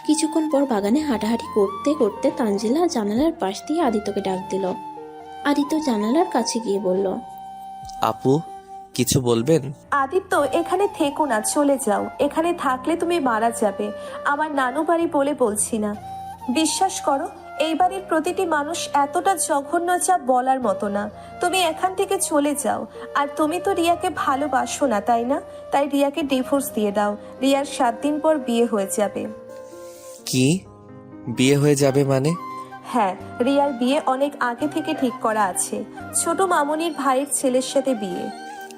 কিছুক্ষণ পর বাগানে হাঁটাহাঁটি করতে করতে তানজিলা জানালার পাশ দিয়ে আদিত্যকে ডাক দিল। আদিত্য জানালার কাছে গিয়ে বলল, আপু কিছু বলবেন? আদিত্য, এখানে থেকো না, চলে যাও। এখানে থাকলে তুমি মারা যাবে। আমার নানু বাড়ি বলে বলছি না। বিশ্বাস করো, এই বাড়ির প্রতিটি মানুষ এতটা জঘন্য যা বলার মতো না। তুমি এখান থেকে চলে যাও। আর তুমি তো রিয়াকে ভালোবাসো না, তাই না? তাই রিয়াকে ডিভোর্স দিয়ে দাও। রিয়ার 7 দিন পর বিয়ে হয়ে যাবে। কি বিয়ে হয়ে যাবে মানে? হ্যাঁ, রিয়ার বিয়ে অনেক আগে থেকে ঠিক করা আছে। ছোট মামুনির ভাইয়ের ছেলের সাথে বিয়ে।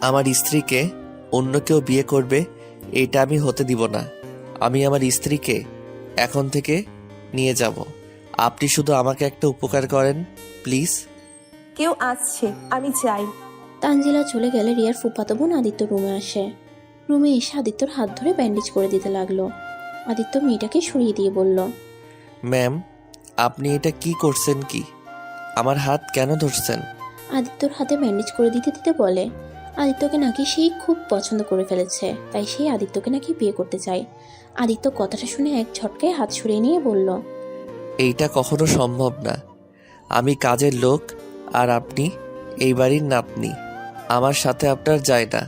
আমার স্ত্রীকে অন্য কেউ বিয়ে করবে এটা আমি হতে দিব না। আমি আমার স্ত্রীকে এখন থেকে নিয়ে যাব। আপনি শুধু আমাকে একটা উপকার করেন প্লিজ। কেউ আসছে, আমি যাই। তানজিলা চলে গেলে রিয়ার ফুফাতো বোন আদিত্য রুমে আসে। রুমে এসে আদিত্যর হাত ধরে ব্যান্ডেজ করে দিতে লাগলো। আদিত্য মেয়েটাকে সরিয়ে দিয়ে বলল, ম্যাম, আপনি এটা কি করছেন? কি আমার হাত কেন ধরছেন? আদিত্যর হাতে ব্যান্ডেজ করে দিতে দিতে বলে, আদিত্যকে নাকি সেই খুব পছন্দ করে ফেলেছে, তাই সেই আদিত্যকে নাকি বিয়ে করতে চায়। আদিত্য কথাটা শুনে এক ঝটকায় হাত সরিয়ে নিয়ে বলল, এইটা কখনো সম্ভব না। আমি কাজের লোক আর আপনি এই বাড়ির নাতনি। আমার সাথে আপনার যায় না।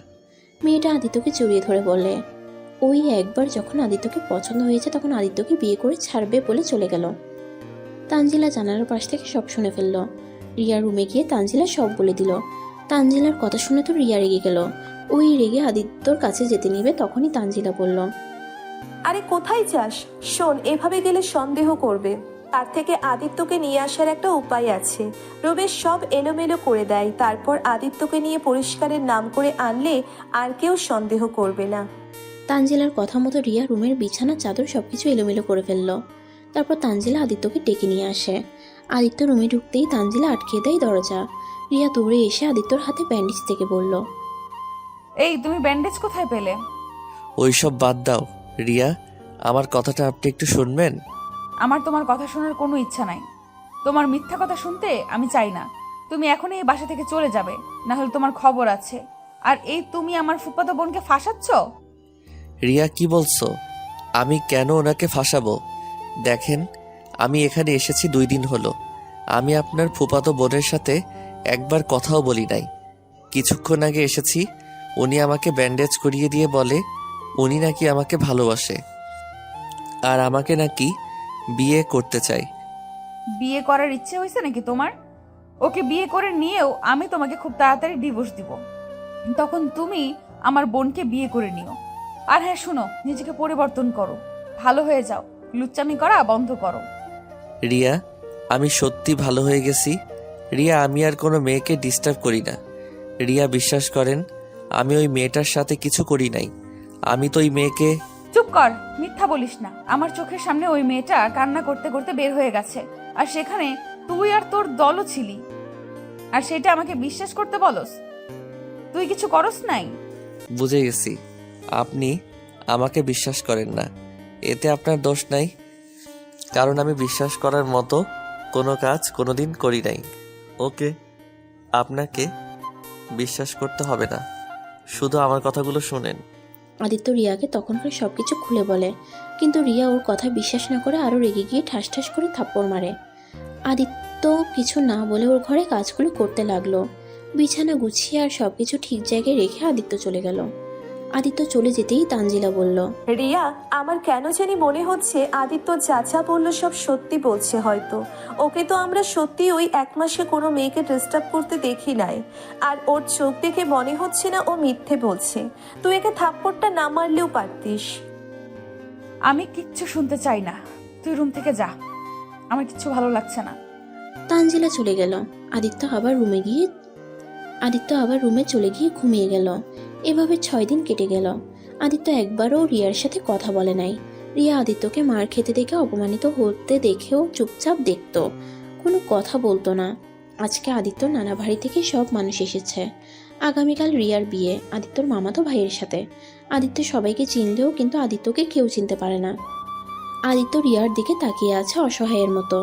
মেয়েটা আদিত্যকে জড়িয়ে ধরে বলে, ওই একবার যখন আদিত্যকে পছন্দ হয়েছে তখন আদিত্যকে বিয়ে করে ছাড়বে বলে চলে গেল। তানজিলা জানালার পাশ থেকে সব শুনে ফেলল। রিয়া রুমে গিয়ে তানজিলা সব বলে দিল। তানজিলার কথা শুনে তো রিয়া রেগে গেল। ওই রেগে আদিত্যর কাছে যেতে নিবে তখনই তানজিলা বলল, আরে কোথায় যাস? শোন, এভাবে গেলে সন্দেহ করবে। তার থেকে আদিত্যকে নিয়ে আসার একটা উপায় আছে। রমেশ সব এলোমেলো করে দেয়, তারপর আদিত্যকে নিয়ে পরিষ্কারের নাম করে আনলে আর কেউ সন্দেহ করবে না। তানজিলার কথা মতো রিয়া রুমের বিছানা চাদর সবকিছু এলোমেলো করে ফেলল। তারপর তানজিলা আদিত্যকে ডেকে নিয়ে আসে। আদিত্য রুমে ঢুকতেই তানজিলা আটকে দেয় দরজা। রিয়া দৌড়ে এসে আদিত্যর হাতে ব্যান্ডেজ থেকে বলল, এই তুমি ব্যান্ডেজ কোথায় পেলে? ওইসব বাদ দাও রিয়া, আমার কথাটা আপনি একটু শুনবেন? আমার তোমার কথা শোনার কোনো ইচ্ছা নাই। তোমার মিথ্যা কথা শুনতে আমি চাই না। তুমি এখনই এই বাসা থেকে চলে যাবে, না হলে তোমার খবর আছে। আর এই তুমি আমার ফুফাতো বোনকে ফাঁসাচ্ছ? রিয়া, কি বলছো? আমি কেন ওনাকে ফাঁসাবো? দেখেন, আমি এখানে এসেছি 2 দিন হলো। আমি আপনার ফুফাতো বোনের সাথে একবার কথাও বলি নাই। কিছুক্ষণ আগে এসেছি, উনি আমাকে ব্যান্ডেজ করিয়ে দিয়ে বলে উনি নাকি আমাকে ভালোবাসে আর আমাকে নাকি বিয়ে করতে চাই। বিয়ে করার ইচ্ছে হয়েছে নাকি তোমার? ওকে বিয়ে করে নিয়েও আমি তোমাকে খুব তাড়াতাড়ি ডিভোর্স দিব। তখন তুমি আমার বোনকে বিয়ে করে নিও। আর হ্যাঁ শোনো, নিজেকে পরিবর্তন করো, ভালো হয়ে যাও, লুচ্চামি করা বন্ধ করো। রিয়া, আমি সত্যি ভালো হয়ে গেছি। রিয়া, আমি আর কোনো মেয়েকে ডিস্টার্ব করি না। রিয়া, বিশ্বাস করেন, আমি ওই মেয়েটার সাথে কিছু করি নাই। আমি তো ওই মেয়েকে... চুপ কর, মিথ্যা বলিস না। আমার চোখের সামনে ওই মেয়েটা কান্না করতে করতে বের হয়ে গেছে, আর সেখানে তুই আর তোর দলও ছিলি, আর সেটা আমাকে বিশ্বাস করতে বলস? তুই কিছু করস নাই? বুঝে গেছি, আপনি আমাকে বিশ্বাস করেন না। এতে আপনার দোষ নাই, কারণ আমি বিশ্বাস করার মতো কোনো কাজ কোনোদিন করি নাই। ওকে, আপনাকে বিশ্বাস করতে হবে না, শুধু আমার কথাগুলো শুনেন। আদিত্য রিয়াকে তখনকার সবকিছু খুলে বলে, কিন্তু রিয়া ওর কথা বিশ্বাস না করে আরো রেগে গিয়ে ঠাস ঠাস করে থাপ্পড় মারে। আদিত্য কিছু না বলে ওর ঘরে কাজগুলো করতে লাগলো। বিছানা গুছিয়ে আর সবকিছু ঠিক জায়গায় রেখে আদিত্য চলে গেল। আদিত্য চলে যেতেই তানজিলা বলল, রিয়া, আমার কেন জানি মনে হচ্ছে আদিত্য চাচা বললো সব সত্যি বলছে হয়তো। ওকে তো আমরা সত্যি ওই 1 মাসে কোনো মেয়েকে ডিস্টার্ব করতে দেখি নাই। আর ওর চোখ দেখে মনে হচ্ছে না ও মিথ্যে বলছে। তুই একে থাপ্পড়টা না মারলেও পারতিস। আমি কিচ্ছু শুনতে চাই না, তুই রুম থেকে যা, আমার কিচ্ছু ভালো লাগছে না। তানজিলা চলে গেল। আদিত্য আবার রুমে চলে গিয়ে ঘুমিয়ে গেল। এভাবে 6 দিন কেটে গেল। আদিত্য একবারও রিয়ার সাথে কথা বলে নাই। রিয়া আদিত্যকে মার খেতে দেখে অপমানিত হতে দেখেও চুপচাপ দেখত, কোনো কথা বলতো না। আজকে আদিত্য নানা বাড়ি থেকে সব মানুষ এসেছে। আগামীকাল রিয়ার বিয়ে আদিত্যর মামাতো ভাইয়ের সাথে। আদিত্য সবাইকে চিনলেও কিন্তু আদিত্যকে কেউ চিনতে পারে না। আদিত্য রিয়ার দিকে তাকিয়ে আছে অসহায়ের মতো।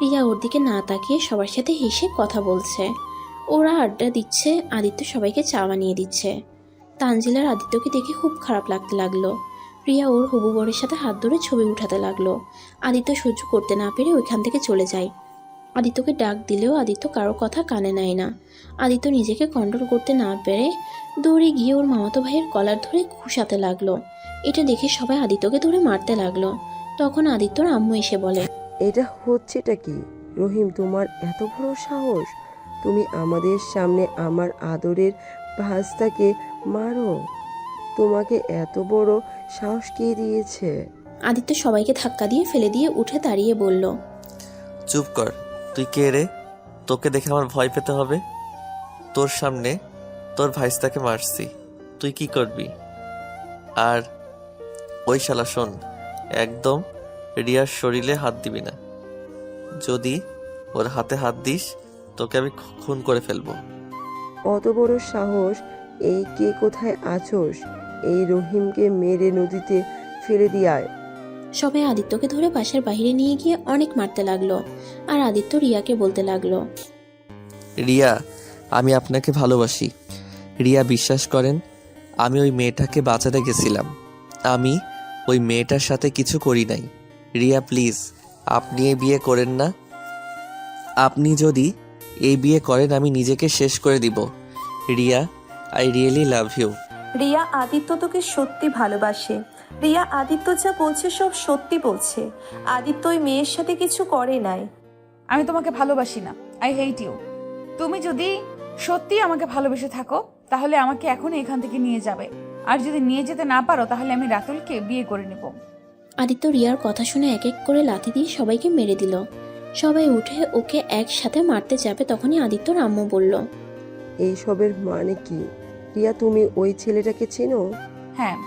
রিয়া ওর দিকে না তাকিয়ে সবার সাথে হেসে কথা বলছে। ওরা আড্ডা দিচ্ছে, আদিত্য সবাইকে চা বানিয়ে দিচ্ছে। তানজিলার আদিত্যকে দেখে খুব খারাপ লাগতে লাগলো। রিয়া ওর হবু বরের সাথে হাত ধরে ছবি উঠাতে লাগলো। আদিত্য সহ্য করতে না পেরে ওইখান থেকে চলে যায়। আদিত্যকে ডাক দিলেও আদিত্য কারো কথা কানে নেয় না। আদিত্য নিজেকে কন্ট্রোল করতে না পেরে দৌড়ে গিয়ে ওর মামাতো ভাইয়ের কলার ধরে ঘুষাতে লাগলো। এটা দেখে সবাই আদিত্যকে ধরে মারতে লাগলো। তখন আদিত্যর আম্মু এসে বলে, এটা হচ্ছেটা কি? রহিম, তোমার এত বড় সাহস? তুমি আমাদের সামনে আমার আদরের ভাস্তাকে মারো? তোমাকে এত বড় সাহস কে দিয়েছে? আদিত্য সবাইকে ধাক্কা দিয়ে ফেলে দিয়ে উঠে দাঁড়িয়ে বলল, চুপ কর। তুই কে রে? তোকে দেখে আমার ভয় পেতে হবে? তোর সামনে তোর ভাইস্তাকে মারছি, তুই কি করবি? আর ওই শালা শোন, একদম রিয়ার শরীরে হাত দিবি না। যদি ওর হাতে হাত দিস তোকে আমি খুন করে ফেলবো। অত বড় সাহস! এই কে কোথায় আছোস? এই রহিমকে মেরে নদীতে ফেলে দিয়ে আয়। সবাই আদিত্যকে ধরে বাসার বাইরে নিয়ে গিয়ে অনেক মারতে লাগলো। আর আদিত্য রিয়াকে বলতে লাগলো, রিয়া, আমি আপনাকে ভালোবাসি। রিয়া, বিশ্বাস করেন, আমি ওই মেয়েটাকে বাঁচাতে গেছিলাম। আমি ওই মেয়েটার সাথে কিছু করি নাই। রিয়া প্লিজ, আপনি এই বিয়ে করেন না। আপনি যদি এই বিয়ে করেন আমি নিজেকে শেষ করে দিব। Riya, I really love you. Riya Aditya তোকে সত্যি ভালোবাসে। রিয়া আদিত্য যা বলছে সব সত্যি বলছে। আদিত্য ওই মেয়ের সাথে কিছু করে নাই। আমি তোমাকে ভালোবাসি না, আই হেট ইউ। তুমি যদি সত্যি আমাকে ভালোবেসে থাকো তাহলে আমাকে এখনই এখান থেকে নিয়ে যাবে, আর যদি নিয়ে যেতে না পারো তাহলে আমি রাতুলকে বিয়ে করে নেব। আদিত্য রিয়ার কথা শুনে এক এক করে লাথি দিয়ে সবাইকে মেরে দিল। সবাই উঠে ওকে একসাথে মারতে যাবে, তখনই আদিত্যর আম্মু বলল, এইসবের মানে কি? রিয়া, তুমি ওই ছেলেটাকে চেনো? হ্যাঁ।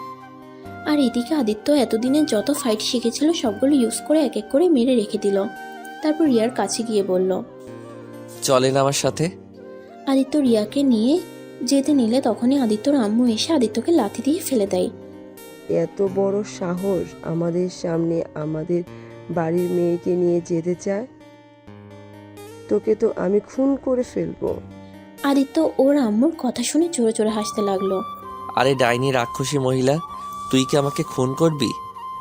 আর এদিকে আদিত্য এতদিনে যত ফাইট শিখেছিল সবগুলো ইউজ করে এক এক করে মেরে রেখে দিল। তারপর রিয়ার কাছে গিয়ে বলল, চলেন আমার সাথে। আদিত্য রিয়াকে নিয়ে যেতে নিলে তখনই আদিত্যর আম্মু এসে আদিত্যকে লাথি দিয়ে ফেলে দেয়। এত বড় সাহস আমাদের সামনে আমাদের বাড়ির মেয়েকে নিয়ে যেতে চায়? তোকে তো আমি খুন করে ফেলবো। আদিত্য ওর আম্মুর কথা শুনে জোরে জোরে হাসতে লাগলো। আরে ডাইনি রাক্ষসী মহিলা, তুই কি আমাকে খুন করবি?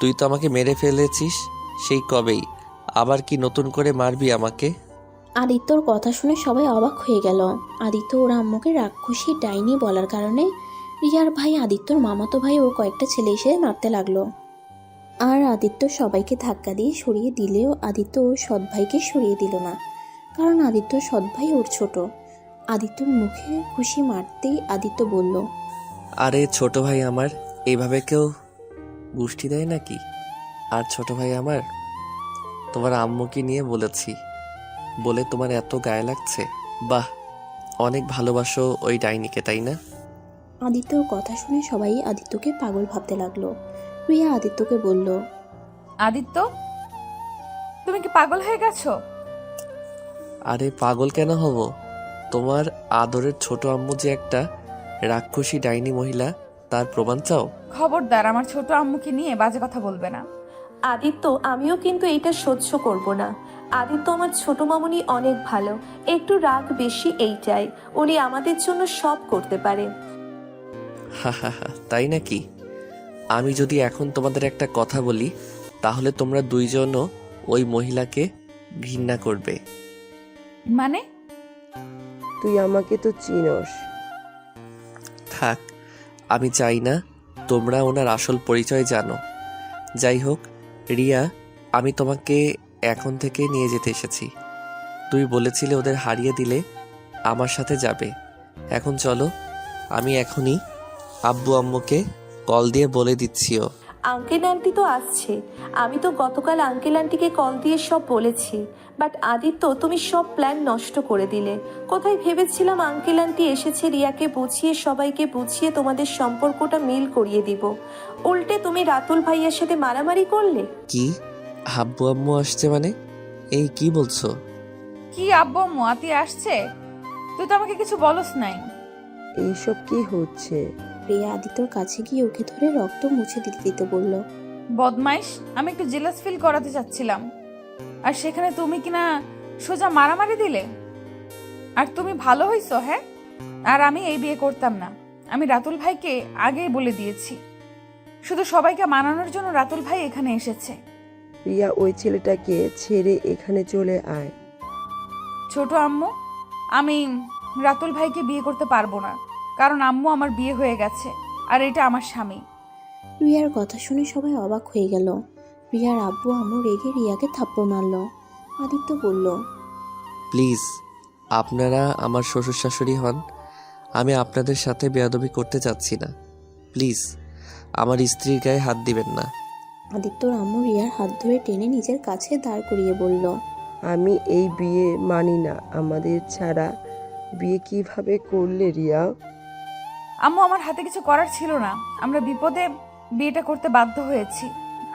তুই তো আমাকে মেরে ফেলেছিস সেই কবেই, আবার কি নতুন করে মারবি আমাকে? আদিত্যর কথা শুনে সবাই অবাক হয়ে গেল। আদিত্য ওর আম্মুকে রাক্ষসী ডাইনি বলার কারণে রিয়ার ভাই আদিত্যর মামাতো ভাই ওর কয়েকটা ছেলে এসে মারতে লাগলো। আর আদিত্য সবাইকে ধাক্কা দিয়ে সরিয়ে দিলেও আদিত্য ওর সৎ ভাইকে সরিয়ে দিল না, কারণ আদিত্য সৎ ভাই ওর ছোট। আদিত্যর মুখে খুশি মারতেই আদিত্য বলল, আরে ছোট ভাই আমার এইভাবে কেউ গুষ্টি দেয় নাকি? আর ছোট ভাই আমার, তোমার আম্মুকে নিয়ে বলেছি বলে তোমার এত গায়ে লাগছে? বাহ, অনেক ভালোবাসো ওই ডাইনিকে, তাই না? আদিত্যর কথা শুনে সবাই আদিত্যকে পাগল ভাবতে লাগলো। রিয়া আদিত্যকে বলল, আদিত্য, তুমি কি পাগল হয়ে গেছো? আরে পাগল কেন হব? তোমার আদরের ছোট আম্মু যে একটা রাক্ষসী ডাইনি মহিলা, তার প্রমাণ চাও? খবরদার আমার ছোট আম্মুকে নিয়ে বাজে কথা বলবে না। আদিত্য, আমিও কিন্তু এটা সহ্য করব না। আদিত্য আমার ছোট মামুনি অনেক ভালো, একটু রাগ বেশি এইটাই। উনি আমাদের জন্য সব করতে পারে। হা হা হা, তাই নাকি? আমি যদি এখন তোমাদের একটা কথা বলি তাহলে তোমরা দুইজনও ওই মহিলাকে ঘৃণা করবে। মানে? তুই আমাকে তো চিনস। থাক, আমি চাই না তোমরা ওনার আসল পরিচয় জানো। যাই হোক রিয়া, আমি তোমাকে এখন থেকে নিয়ে যেতে এসেছি। তুই বলেছিলে ওদের হারিয়ে দিলে আমার সাথে যাবে। এখন চলো, আমি এখনই আব্বু আম্মুকে কল দিয়ে বলে দিচ্ছিও। আঙ্কেল আন্টি তো আসছে। আমি তো গতকাল আঙ্কেল আন্টিকে কল দিয়ে সব বলেছি, বাট আদিত্য তুমি সব প্ল্যান নষ্ট করে দিলে। কোথায় ভেবেছিলাম আঙ্কেল আন্টি এসেছে রিয়াকে বুঝিয়ে, সবাইকে বুঝিয়ে তোমাদের সম্পর্কটা মিল করিয়ে দিব। উল্টে তুমি রাতুল ভাইয়ার সাথে মারামারি করলে। কি আব্বু আম্মু আসছে মানে? এই কি বলছো? কি আব্বু আম্মু আতি আসছে? তুই তো আমাকে কিছু বলস নাই। এইসব কি হচ্ছে? রিয়া আদিত্যর কাছে গিয়ে ওকে ধরে রক্ত মুছে দিতে দিতে বলল, বদমাইশ, আমি একটু জেলাস ফিল করাতে চাচ্ছিলাম, আর সেখানে তুমি কিনা সোজা মারামারি দিলে। আর তুমি ভালো হইছো। হ্যাঁ, আর আমি এই বিয়ে করতাম না। আমি রাতুল ভাইকে আগেই বলে দিয়েছি। শুধু সবাইকে মানানোর জন্য রাতুল ভাই এখানে এসেছে। রিয়া, ওই ছেলেটাকে ছেড়ে এখানে চলে আয়। ছোট আম্মু, আমি রাতুল ভাইকে বিয়ে করতে পারবো না, কারণ আম্মু আমার বিয়ে হয়ে গেছে আর এটা আমার স্বামী। রিয়ার কথা শুনে সবাই অবাক হয়ে গেল। রিয়ার আব্বু আম্মু রেগে রিয়াকে থাপ্পড় মারল। আদিত্য বলল, প্লিজ, আপনারা আমার শ্বশুর শাশুড়ি হন, আমি আপনাদের সাথে বেয়াদবি করতে চাচ্ছি না। প্লিজ আমার স্ত্রীর গায়ে হাত দিবেন না। আদিত্যর আম্মু রিয়ার হাত ধরে টেনে নিজের কাছে দাঁড় করিয়ে বলল, আমি এই বিয়ে মানি না। আমাদের ছাড়া বিয়ে কিভাবে করলে রিয়া? আম্মু, আমার হাতে কিছু করার ছিল না। আমরা বিপদে বিয়েটা করতে বাধ্য হয়েছি।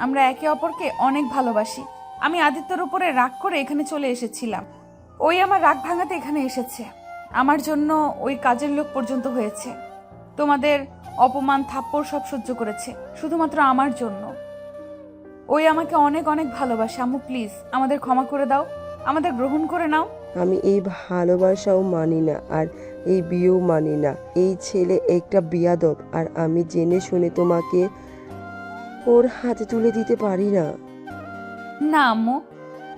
আমরা একে অপরকে অনেক ভালোবাসি। আমি আদিত্যর উপরে রাগ করে এখানে চলে এসেছিলাম। ওই আমার রাগ ভাঙাতে এখানে এসেছে। আমার জন্য ওই কাজের লোক পর্যন্ত হয়েছে। তোমাদের অপমান, থাপ্পড় সব সহ্য করেছে শুধুমাত্র আমার জন্য। ওই আমাকে অনেক অনেক ভালোবাসে। আম্মু প্লিজ আমাদের ক্ষমা করে দাও, আমাদের গ্রহণ করে নাও। আমি এই ভালোবাসাও মানি না, আর এই বিয়েও মানি না। এই ছেলে একটা বিয়াদব, আর আমি জেনে শুনে তোমাকে ওর হাতে তুলে দিতে পারি না। না আম্মু,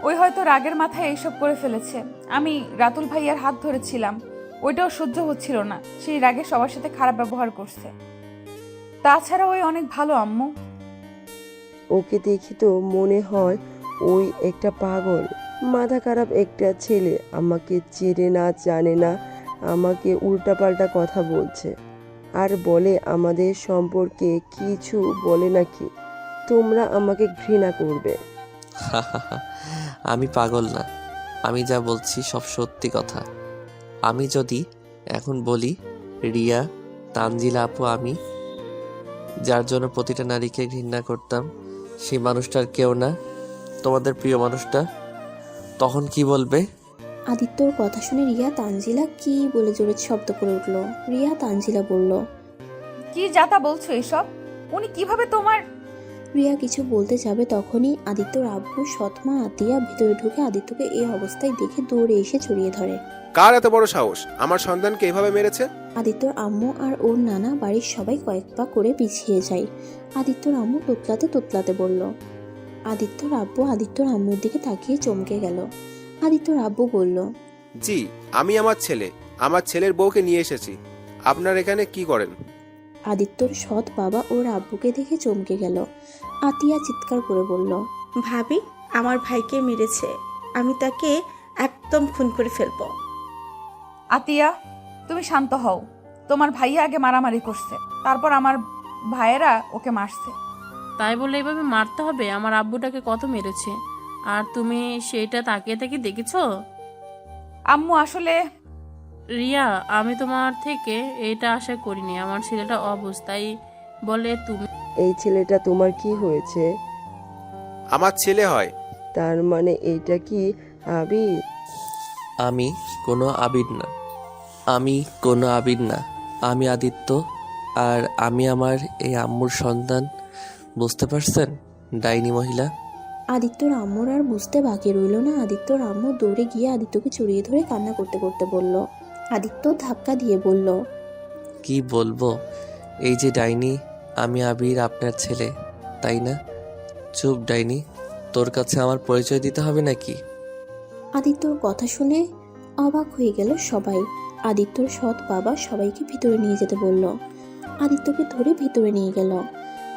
ওই হয়তো রাগের মাথায় এইসব করে ফেলেছে। আমি রাতুল ভাইয়ার হাত ধরেছিলাম, ওইটাও সহ্য হচ্ছিল না। সেই রাগে সবার সাথে খারাপ ব্যবহার করছে। তাছাড়া ওই অনেক ভালো আম্মু। ওকে দেখি তো মনে হয় ওই একটা পাগল, মাথা খারাপ একটা ছেলে। আমাকে চেনে না, জানে না, আমাকে উল্টাপাল্টা কথা বলছে, আর বলে আমাদের সম্পর্কে কিছু বলে নাকি তোমরা আমাকে ঘৃণা করবে। আমি পাগল না, আমি যা বলছি সব সত্যি কথা। আমি যদি এখন বলি রিয়া, তানজিলা আপু, আমি যার জন্য প্রতিটা নারীকে ঘৃণা করতাম, সেই মানুষটার কেউ না, তোমাদের প্রিয় মানুষটা, তখন কি বলবে? আদিত্যর কথা শুনে রিয়া তানজিলা কি বলে জোরে শব্দ করে উঠল। রিয়া তানজিলা বলল। কি যাতা বলছো এসব? উনি কিভাবে তোমার... রিয়া কিছু বলতে যাবে তখনই আদিত্যর আব্বু সৎমা আতিয়া ভেতরে ঢুকে আদিত্যকে এই অবস্থায় দেখে দৌড়ে এসে জড়িয়ে ধরে। কার এত বড় সাহস আমার সন্তানকে এভাবে মেরেছে? আদিত্যর আম্মু আর ওর নানা বাড়ির সবাই কয়েক পা করে পিছিয়ে যায়। আদিত্যর আম্মু তোতলাতে তোতলাতে বলল। আদিত্যর আব্বু আদিত্যর আম্মুর দিকে তাকিয়ে চমকে গেল। আদিত্যর আব্বু বলল, জি, আমি আমার ছেলের বউকে নিয়ে এসেছি। আপনার এখানে কি করেন? আদিত্যর সৎ বাবা ওর আব্বুকে দেখে চমকে গেল। আতিয়া চিৎকার করে বলল, ভাবি, আমার ভাইকে মেরেছে। আমি তাকে একদম খুন করে ফেলবো। আতিয়া, তুমি শান্ত হও। তোমার ভাইয়া আগে মারামারি করছে, তারপর আমার ভাইয়েরা ওকে মারছে। তাই বলে এভাবে মারতে হবে? আমার আব্বুটাকে কত মেরেছে, আর তুমি সেইটা তাকিয়ে তাকিয়ে দেখেছো? আম্মু আসলে... রিয়া, আমি তোমার থেকে এটা আশা করিনি। আমার ছেলেটা অবস্থায় বলে তুমি... এই ছেলেটা তোমার কি হয়েছে? আমার ছেলে হয়। তার মানে এইটা কি আবির? আমি কোনো আবির না, আমি কোনো আবির না, আমি আদিত্য, আর আমি আমার এই আম্মুর সন্তান। বুঝতে পারছেন ডাইনি মহিলা? আদিত্যর আম্মুর আর বুঝতে বাকি রইল না। আদিত্যর আম্মু দৌড়ে গিয়ে আদিত্যকে জড়িয়ে ধরে কান্না করতে করতে বলল। আদিত্য ধাক্কা দিয়ে বলল, কি বলবো? এই যে ডাইনি, আমি আবির, আপনার ছেলে, তাই না? চুপ ডাইনি, তোর কাছে আমার পরিচয় দিতে হবে নাকি? আদিত্যর কথা শুনে অবাক হয়ে গেল সবাই। আদিত্যর সৎ বাবা সবাইকে ভিতরে নিয়ে যেতে বলল। আদিত্যকে ধরে ভিতরে নিয়ে গেল।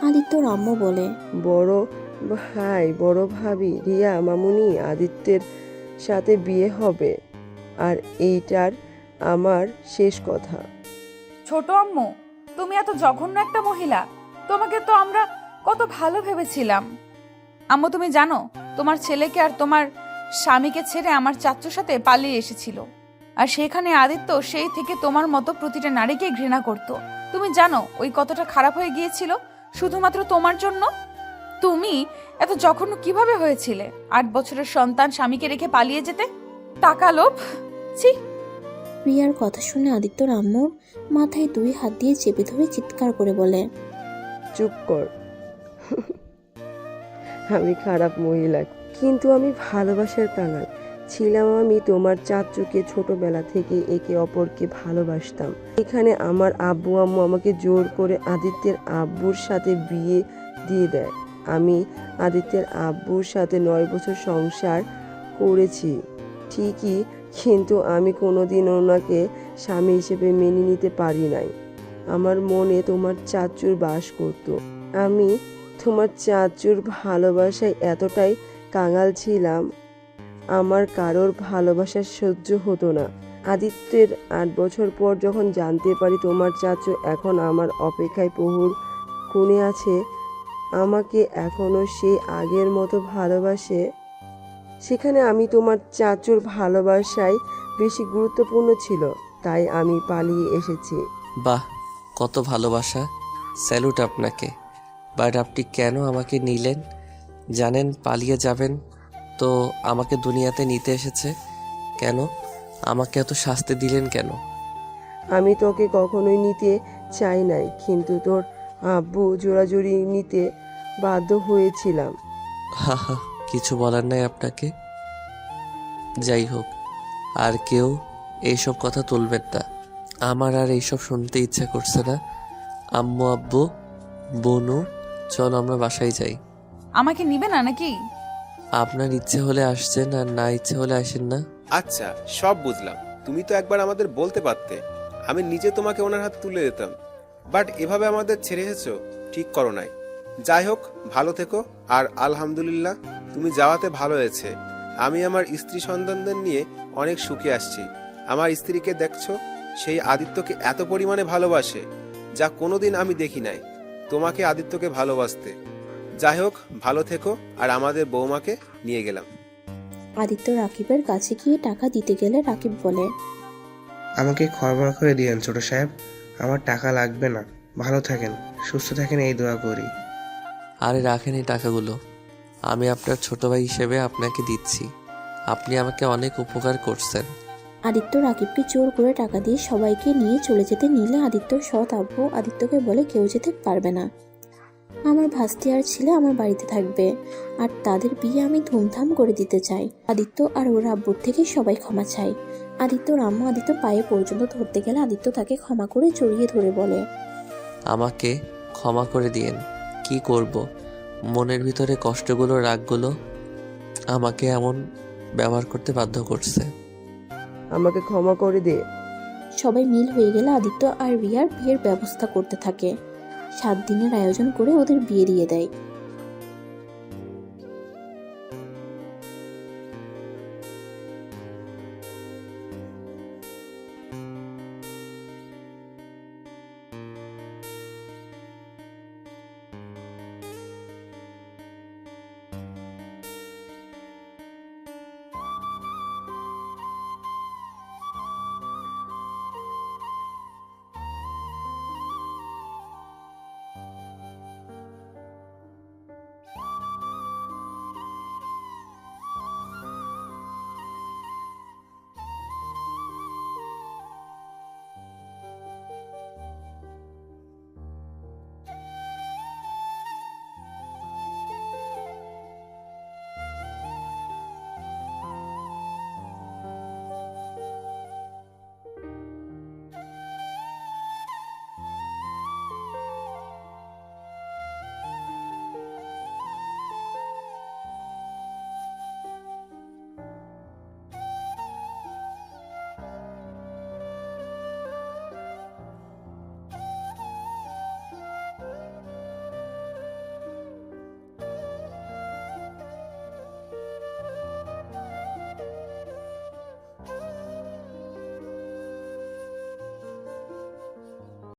আদিত্যর আম্মু বলে, বড় ভাই, বড় ভাবি রিয়া মামুনি আদিত্যের সাথে বিয়ে হবে, আর এইটার আমার শেষ কথা। ছোট আম্মু, তুমি এত জঘন্য একটা মহিলা। তোমাকে তো আমরা কত ভালো ভেবেছিলাম। আম্মু, তুমি জানো তোমার ছেলেকে আর তোমার স্বামীকে ছেড়ে আমার চাচ্চুর সাথে পালিয়ে এসেছিল, আর সেখানে আদিত্য সেই থেকে তোমার মতো প্রতিটা নারীকে ঘৃণা করত। তুমি জানো ওই কতটা খারাপ হয়ে গিয়েছিল শুধুমাত্র তোমার জন্য? তুমি এত জঘন্য কিভাবে হয়েছিলে? 8 বছরের সন্তান স্বামীকে রেখে পালিয়ে যেতে? টাকা লোভ, ছি! রিয়ার কথা শুনে আদিত্যর আম্মুর মাথায় 2 হাত দিয়ে চেপে ধরে চিৎকার করে বলে, চুপ কর। আমি খারাপ মহিলা, কিন্তু আমি ভালোবাসার কাঙাল ছিলাম। আমি তোমার চাচুকে ছোটবেলা থেকে একে অপরকে ভালোবাসতাম। এখানে আমার আব্বু আম্মু আমাকে জোর করে আদিত্যের আব্বুর সাথে বিয়ে দিয়ে দেয়। আমি আদিত্যের আব্বুর সাথে 9 বছর সংসার করেছি ঠিকই, কিন্তু আমি কোনোদিন ওনাকে স্বামী হিসেবে মেনে নিতে পারি নাই। আমার মনে তোমার চাচুর বাস করত। আমি তোমার চাচুর ভালোবাসায় এতটাই কাঙাল ছিলাম, আমার কারোর ভালোবাসা সহ্য হতো না। আদিত্যের 8 বছর পর যখন জানতে পারি তোমার চাচু এখন আমার অপেক্ষায় প্রহর গুনে আছে, আমাকে এখনো সেই আগের মতো ভালোবাসে, সেখানে আমি তোমার চাচুর ভালোবাসায় বেশি গুরুত্বপূর্ণ ছিল, তাই আমি পালিয়ে এসেছি। বাহ, কত ভালোবাসা, স্যালুট আপনাকে। বাট আপনি কেন আমাকে নিলেন? জানেন পালিয়ে যাবেন, তো আমাকে দুনিয়াতে নিতে এসেছে কেন? আমাকে এত শাস্তি দিলেন কেন? আমি তোকে কখনোই নিতে চাই নাই, কিন্তু তোর আব্বু জোরাজুরি নিতে বাধ্য হয়েছিলাম। হা হা, কিছু বলার নাই আপনাকে। যাই হোক, আর কেউ এইসব কথা তুলবেন না। আমার আর এইসব শুনতে ইচ্ছা করছে না। আম্মু, আব্বু, বনু, চলো আমরা বাসায় যাই। আমাকে নিবে না নাকি? আপনার ইচ্ছে হলে আসছেন, আর না ইচ্ছে হলে আসেন না। আচ্ছা, সব বুঝলাম। তুমি তো একবার আমাদের বলতে পারতে, আমি নিজে তোমাকে ওনার হাতে তুলে দিতাম। বাট এভাবে আমাদের ছেড়ে এসেছো, ঠিক করো নাই। যাই হোক, ভালো থেকো। আর আলহামদুলিল্লাহ, তুমি যাওয়াতে ভালো হয়েছে। আমি আমার স্ত্রী সন্তানদের নিয়ে অনেক সুখে আসছি। আমার স্ত্রীকে দেখছো, সেই আদিত্যকে এত পরিমাণে ভালোবাসে যা কোনোদিন আমি দেখি নাই। তোমাকে আদিত্যকে ভালোবাসতে। যাই হোক, ভালো থেকো। আর আমাদের বৌমাকে নিয়ে গেলাম। আদিত্য রাকিবের কাছে গিয়ে টাকা দিতে গেলে রাকিব বলে, আমাকে খরবর করে দিয়েন ছোট সাহেব, আমার টাকা লাগবে না। ভালো থাকেন, সুস্থ থাকেন, এই দোয়া করি। আরে রাখেন এই টাকাগুলো, আমি আপনার ছোট ভাই হিসেবে আপনাকে দিচ্ছি। আপনি আমাকে অনেক উপকার করছেন। আদিত্য রাকিবকে জোর করে টাকা দিয়ে সবাইকে নিয়ে চলে যেতে নিলে আদিত্যর সৎ আব্বু আদিত্যকে বলে কেউ যেতে পারবে না। আমার ভাস্তি আর ছেলে আমার বাড়িতে থাকবে, আর তাদের বিয়ে আমি ধুমধাম করে দিতে চাই। আদিত্য আর ওর আব্বুর থেকে সবাই ক্ষমা চাই। আদিত্যর আম্মু আদিত্য পায়ে পর্যন্ত ধরতে গেলে আদিত্য তাকে ক্ষমা করে জড়িয়ে ধরে বলে, আমাকে ক্ষমা করে দিয়েন। কি করব, মনের ভিতরে কষ্টগুলো, রাগগুলো আমাকে এমন ব্যবহার করতে বাধ্য করছে। আমাকে ক্ষমা করে দে। সবাই মিল হয়ে গেলে আদিত্য আর রিয়ার বিয়ের ব্যবস্থা করতে থাকে। 7 দিনের আয়োজন করে ওদের বিয়ে দিয়ে দেয়।